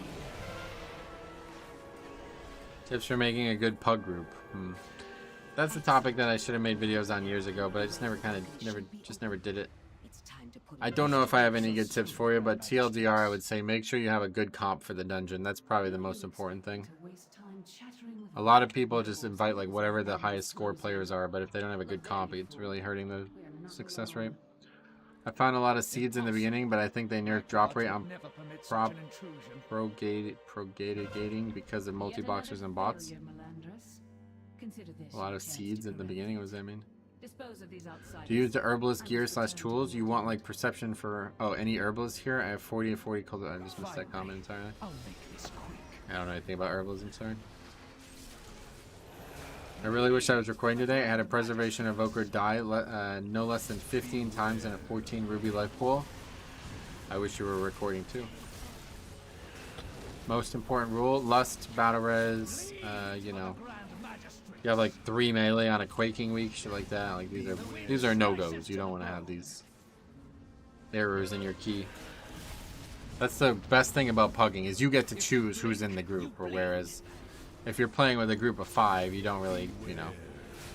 Tips for making a good pug group. That's a topic that I should have made videos on years ago, but I just never did it. I don't know if I have any good tips for you, but TLDR, I would say make sure you have a good comp for the dungeon. That's probably the most important thing. A lot of people just invite like whatever the highest score players are, but if they don't have a good comp, it's really hurting the success rate. I found a lot of seeds in the beginning, but I think they nerfed drop rate on propagating because of multi-boxers and bots. A lot of seeds at the beginning, what does that mean? To use the herbalist gear / tools, you want like perception for, oh, any herbalist here? I have 40 and 40 cold. I just missed that comment entirely. I don't know anything about herbalism, sorry. I really wish I was recording today. I had a preservation evoker die no less than 15 times in a 14 ruby life pool. I wish you were recording too. Most important rule, lust, battle res, you know. You have like 3 melee on a quaking week, shit like that. Like these are no-goes. You don't want to have these errors in your key. That's the best thing about pugging is you get to choose who's in the group, or whereas if you're playing with a group of 5, you don't really, you know,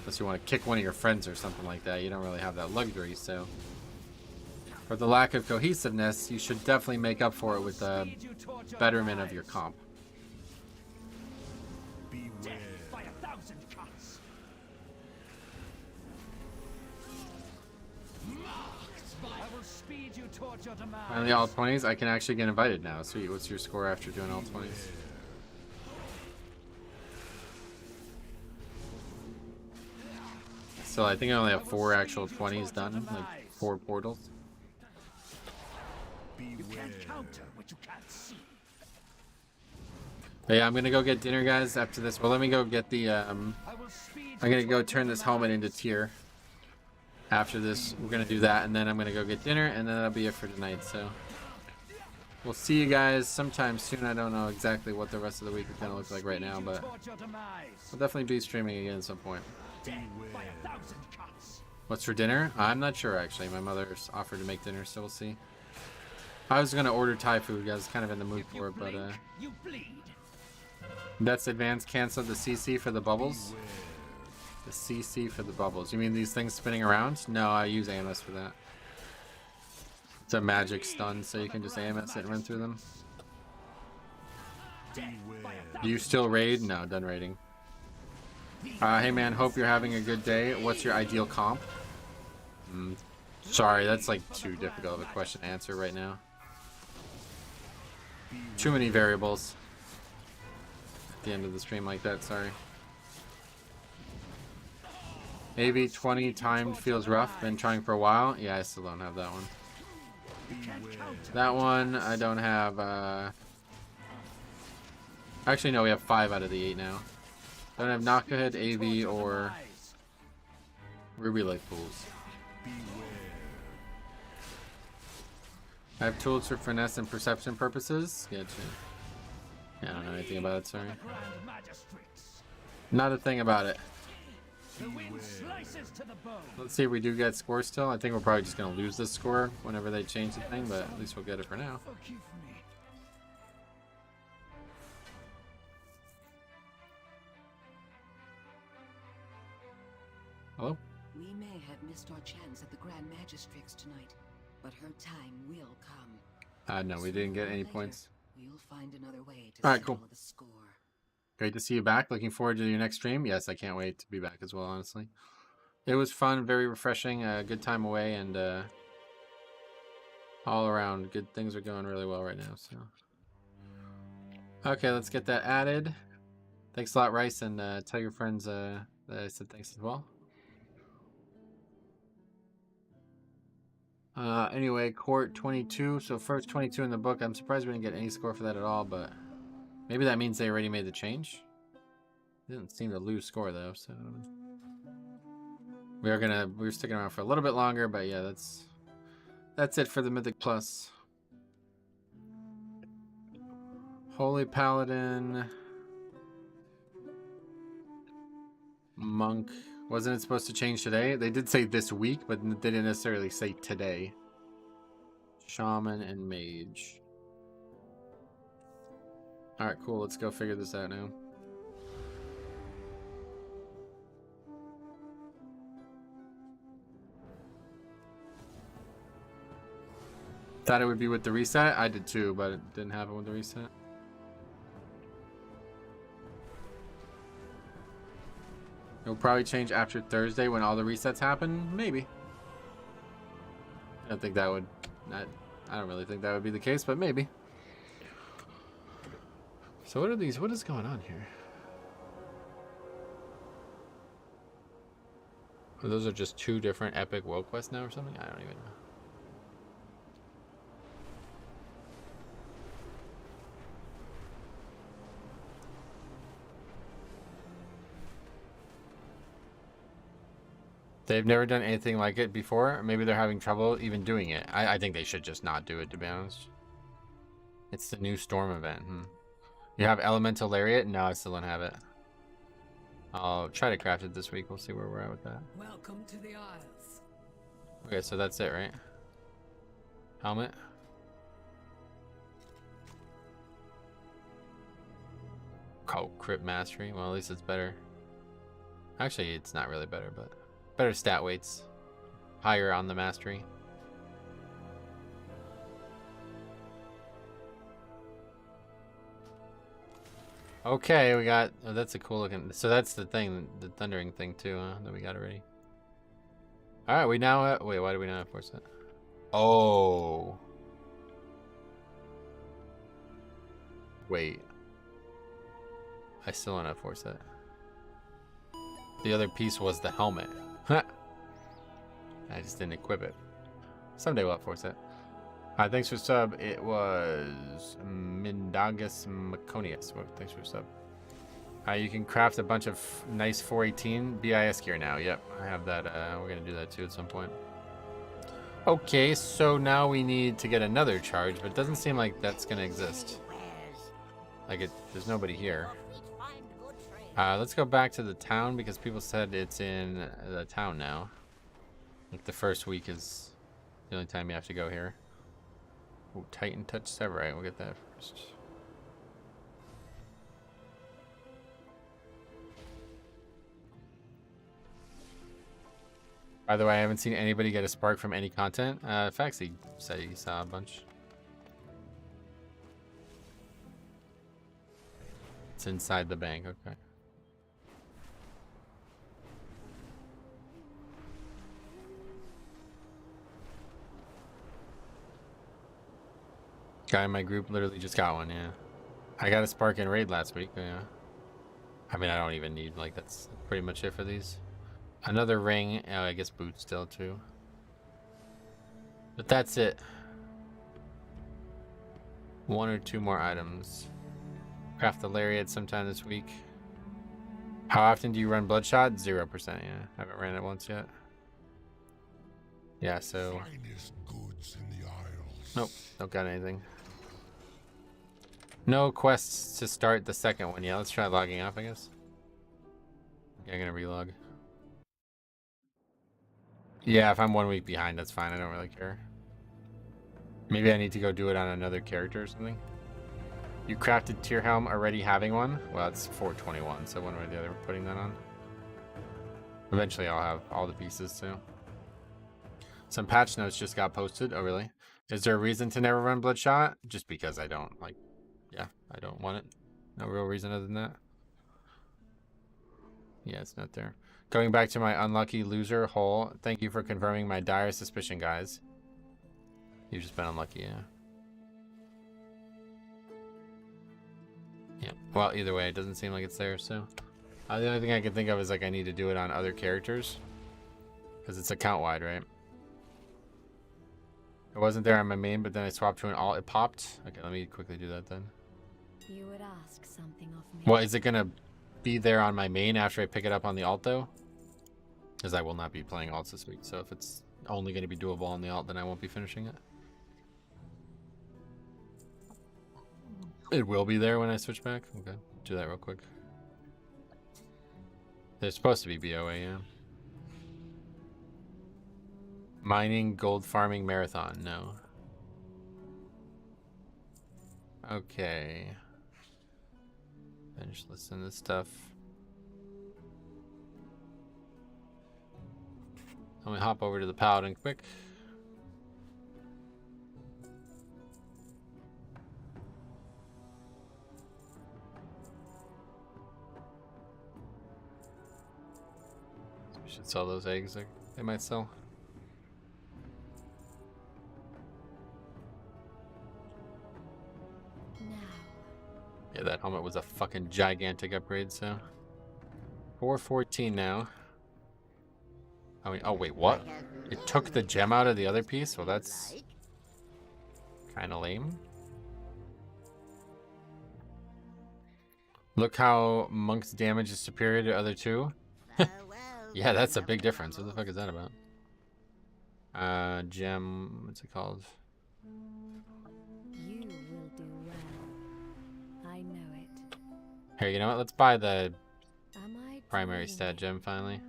unless you want to kick one of your friends or something like that, you don't really have that luxury. So for the lack of cohesiveness, you should definitely make up for it with the betterment of your comp. Finally, all 20s. I can actually get invited now. Sweet. What's your score after doing all 20s? So I think I only have 4 actual 20s done, like 4 portals. You can't counter what you can't see. But yeah, I'm gonna go get dinner, guys. After this, well, let me go get the. I'm gonna go turn this helmet into tier. After this, we're gonna do that, and then I'm gonna go get dinner, and then that'll be it for tonight. So we'll see you guys sometime soon. I don't know exactly what the rest of the week is gonna look like right now, but we'll definitely be streaming again at some point. What's for dinner? I'm not sure actually. My mother's offered to make dinner, so we'll see. I was gonna order Thai food. I was kind of in the mood for it, but that's advanced. Cancel the CC for the bubbles. The CC for the bubbles. You mean these things spinning around? No, I use AMS for that. It's a magic stun, so you can just AMS it and run through them. Do you still raid? No, done raiding. Hey man, hope you're having a good day. What's your ideal comp? Sorry, that's like too difficult of a question to answer right now. Too many variables. At the end of the stream like that, sorry. AV 20 timed feels rough. Been trying for a while. Yeah, I still don't have that one. That one I don't have. Actually, no, we have 5 out of the 8 now. Don't have Knockahead, AV, or Ruby Light Pools. I have tools for finesse and perception purposes. Gotcha. Yeah, I don't know anything about it, sorry. Not a thing about it. Let's see if we do get score still. I think we're probably just going to lose this score whenever they change the thing, but at least we'll get it for now. Hello? We may have missed our chance at the Grand Magistrix tonight, but her time will come. No, we didn't get any points. We'll find another way to Alright, cool. the score. Great to see you back. Looking forward to your next stream. Yes, I can't wait to be back as well, honestly. It was fun, very refreshing, a good time away, and all around good things are going really well right now. So, okay, let's get that added. Thanks a lot, Rice, and tell your friends that I said thanks as well. Anyway, court 22. So first 22 in the book. I'm surprised we didn't get any score for that at all, but maybe that means they already made the change. Didn't seem to lose score though, so we're sticking around for a little bit longer, but yeah, that's it for the Mythic Plus. Holy Paladin, Monk. Wasn't it supposed to change today? They did say this week, but they didn't necessarily say today. Shaman and Mage. Alright, cool. Let's go figure this out now. Thought it would be with the reset. I did too, but it didn't happen with the reset. It'll probably change after Thursday when all the resets happen. Maybe. I don't think that would... I don't really think that would be the case, but maybe. So what are these? What is going on here? Oh, those are just 2 different epic world quests now or something? I don't even know. They've never done anything like it before. Maybe they're having trouble even doing it. I think they should just not do it, to be honest. It's the new Storm event. You have Elemental Lariat? No, I still don't have it. I'll try to craft it this week. We'll see where we're at with that. Welcome to the Isles. Okay, so that's it, right? Helmet. Oh, Crypt Mastery. Well, at least it's better. Actually, it's not really better, but... better stat weights. Higher on the mastery. Okay, we got... oh, that's a cool looking... so that's the thing, the thundering thing too, that we got already. Alright, we now have... wait, why do we not have force set? Oh. Wait. I still don't have force set. The other piece was the helmet. I just didn't equip it. Someday we'll have force set. Alright, thanks for sub. It was Mindagus Maconius. Thanks for sub. You can craft a bunch of nice 418 BIS gear now. Yep, I have that. We're gonna do that too at some point. Okay, so now we need to get another charge, but it doesn't seem like that's gonna exist. Like there's nobody here. Let's go back to the town because people said it's in the town now. Like the first week is the only time you have to go here. Ooh, Titan Touch Severite. We'll get that first. By the way, I haven't seen anybody get a spark from any content. Faxi said he saw a bunch. It's inside the bank, okay. Guy in my group literally just got one, yeah. I got a spark in raid last week, yeah. I mean, I don't even need, like, that's pretty much it for these. Another ring, oh, I guess boots still too. But that's it. 1 or 2 more items. Craft the lariat sometime this week. How often do you run Bloodshot? 0%, yeah. Haven't ran it once yet. Yeah, so... Nope, don't got anything. No quests to start the second one. Yeah, let's try logging off, I guess. Yeah, I'm gonna relog. Yeah, if I'm 1 week behind, that's fine. I don't really care. Maybe I need to go do it on another character or something. You crafted Tier Helm already having one? Well, it's 421, so one way or the other we're putting that on. Eventually I'll have all the pieces too. Some patch notes just got posted. Oh, really? Is there a reason to never run Bloodshot? Just because I don't, like, yeah, I don't want it. No real reason other than that. Yeah, it's not there. Going back to my unlucky loser hole, thank you for confirming my dire suspicion, guys. You've just been unlucky, yeah. Yeah, well, either way, it doesn't seem like it's there, so. The only thing I can think of is, like, I need to do it on other characters. Because it's account-wide, right? It wasn't there on my main, but then I swapped to an alt. It popped. Okay, let me quickly do that then. You would ask something of me. Well, is it gonna be there on my main after I pick it up on the alt though? Because I will not be playing alts this week. So if it's only going to be doable on the alt, then I won't be finishing it. It will be there when I switch back. Okay, do that real quick. There's supposed to be BOA, yeah. Mining gold farming marathon, no. Okay. Finish listening to this stuff. Let me hop over to the paladin quick. We should sell those eggs they might sell. Yeah, that helmet was a fucking gigantic upgrade, so. 414 now. I mean, oh wait, what? It took the gem out of the other piece? Well, that's kind of lame. Look how Monk's damage is superior to other two. Yeah, that's a big difference. What the fuck is that about? Gem, what's it called? You will do well. I know it. Here, you know what? Let's buy the primary stat gem finally.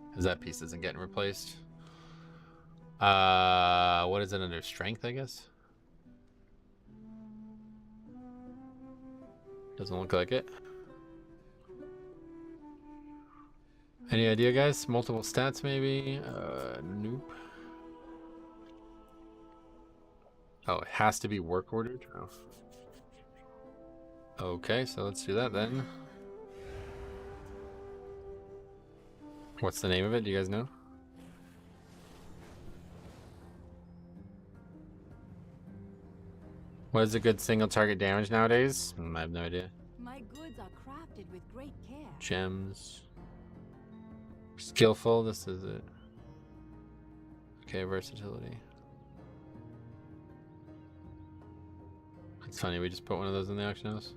Because that piece isn't getting replaced. What is it under strength, I guess? Doesn't look like it. Any idea, guys? Multiple stats, maybe? Nope. Oh, it has to be work ordered? Oh. Okay, so let's do that then. What's the name of it? Do you guys know? What is a good single target damage nowadays? I have no idea. My goods are crafted with great care. Gems. Skillful, this is it. Okay, versatility. It's funny, we just put one of those in the auction house.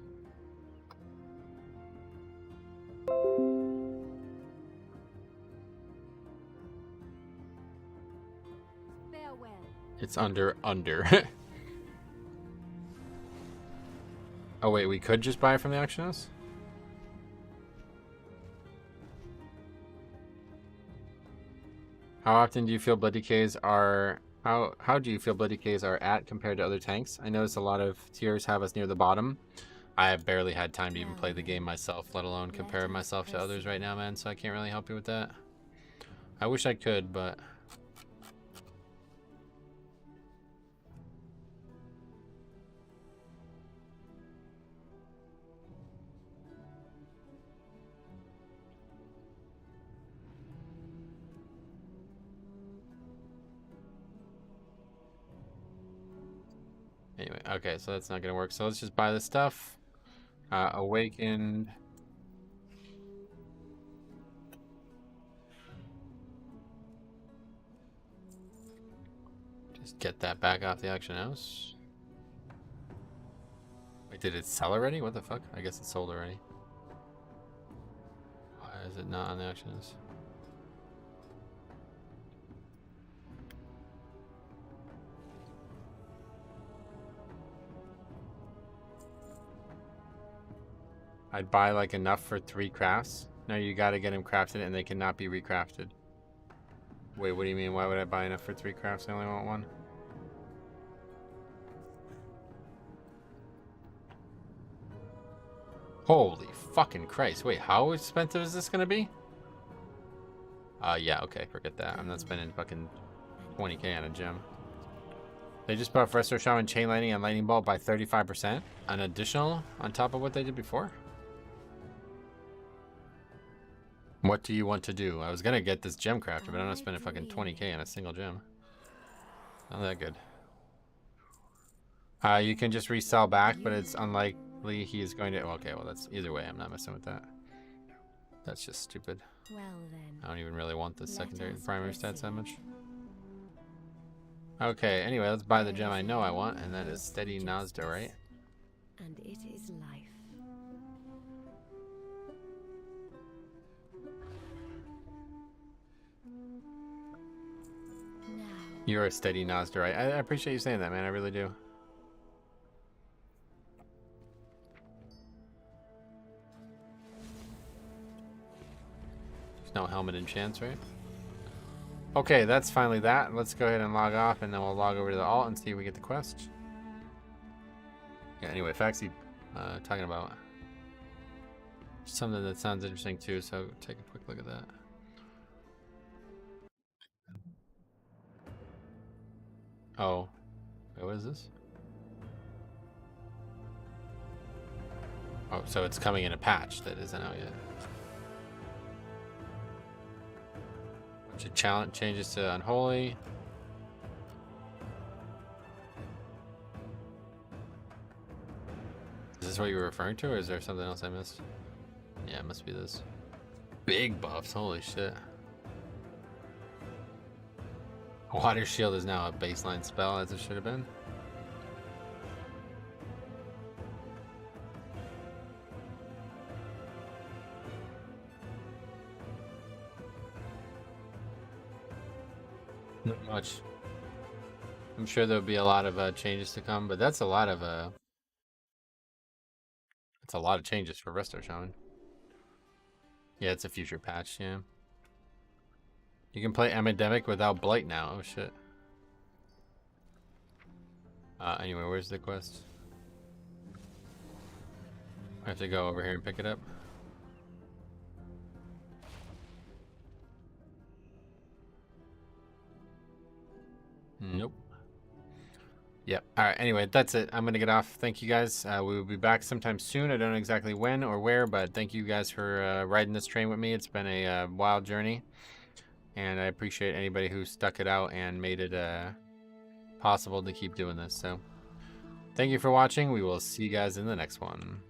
It's under. Oh wait, we could just buy it from the auction house? How often do you feel blood decays are... How do you feel blood decays are at compared to other tanks? I notice a lot of tiers have us near the bottom. I have barely had time to even play the game myself, let alone compare myself to others right now, man, so I can't really help you with that. I wish I could, but... Anyway, okay, so that's not gonna work. So let's just buy the stuff. Awakened. Just get that back off the auction house. Wait, did it sell already? What the fuck? I guess it sold already. Why is it not on the auction house? I'd buy like enough for 3 crafts. No, you gotta get them crafted and they cannot be recrafted. Wait, what do you mean? Why would I buy enough for 3 crafts? I only want 1. Holy fucking Christ. Wait, how expensive is this gonna be? Yeah, okay, forget that. I'm not spending fucking 20k on a gem. They just buffed Resto Shaman Chain Lightning and Lightning Bolt by 35%. An additional on top of what they did before? What do you want to do? I was gonna get this gem crafter, but I'm not spending fucking 20k on a single gem. Not that good. You can just resell back, but it's unlikely he is going to... Okay, well, that's... Either way, I'm not messing with that. That's just stupid. Well then. I don't even really want the secondary and primary stats that much. Okay, anyway, let's buy the gem I know I want, and that is Steady Nazda, right? And it is life. You're a Steady Nazda, right? I appreciate you saying that, man. I really do. There's no helmet in chance, right? Okay, that's finally that. Let's go ahead and log off, and then we'll log over to the alt and see if we get the quest. Yeah, anyway, Faxi talking about something that sounds interesting too, so take a quick look at that. Oh, wait, what is this? Oh, so it's coming in a patch that isn't out yet. Bunch of challenge changes to Unholy. Is this what you were referring to, or is there something else I missed? Yeah, it must be this. Big buffs, holy shit. Water Shield is now a baseline spell, as it should have been. Not much. I'm sure there'll be a lot of changes to come, but that's a lot of it's a lot of changes for Resto Shaman. Yeah, it's a future patch, yeah. You can play Epidemic without Blight now. Oh shit. Anyway, where's the quest? I have to go over here and pick it up. Nope. Yep. Alright, anyway, that's it. I'm gonna get off. Thank you guys. We will be back sometime soon. I don't know exactly when or where, but thank you guys for riding this train with me. It's been a wild journey. And I appreciate anybody who stuck it out and made it possible to keep doing this. So, thank you for watching. We will see you guys in the next one.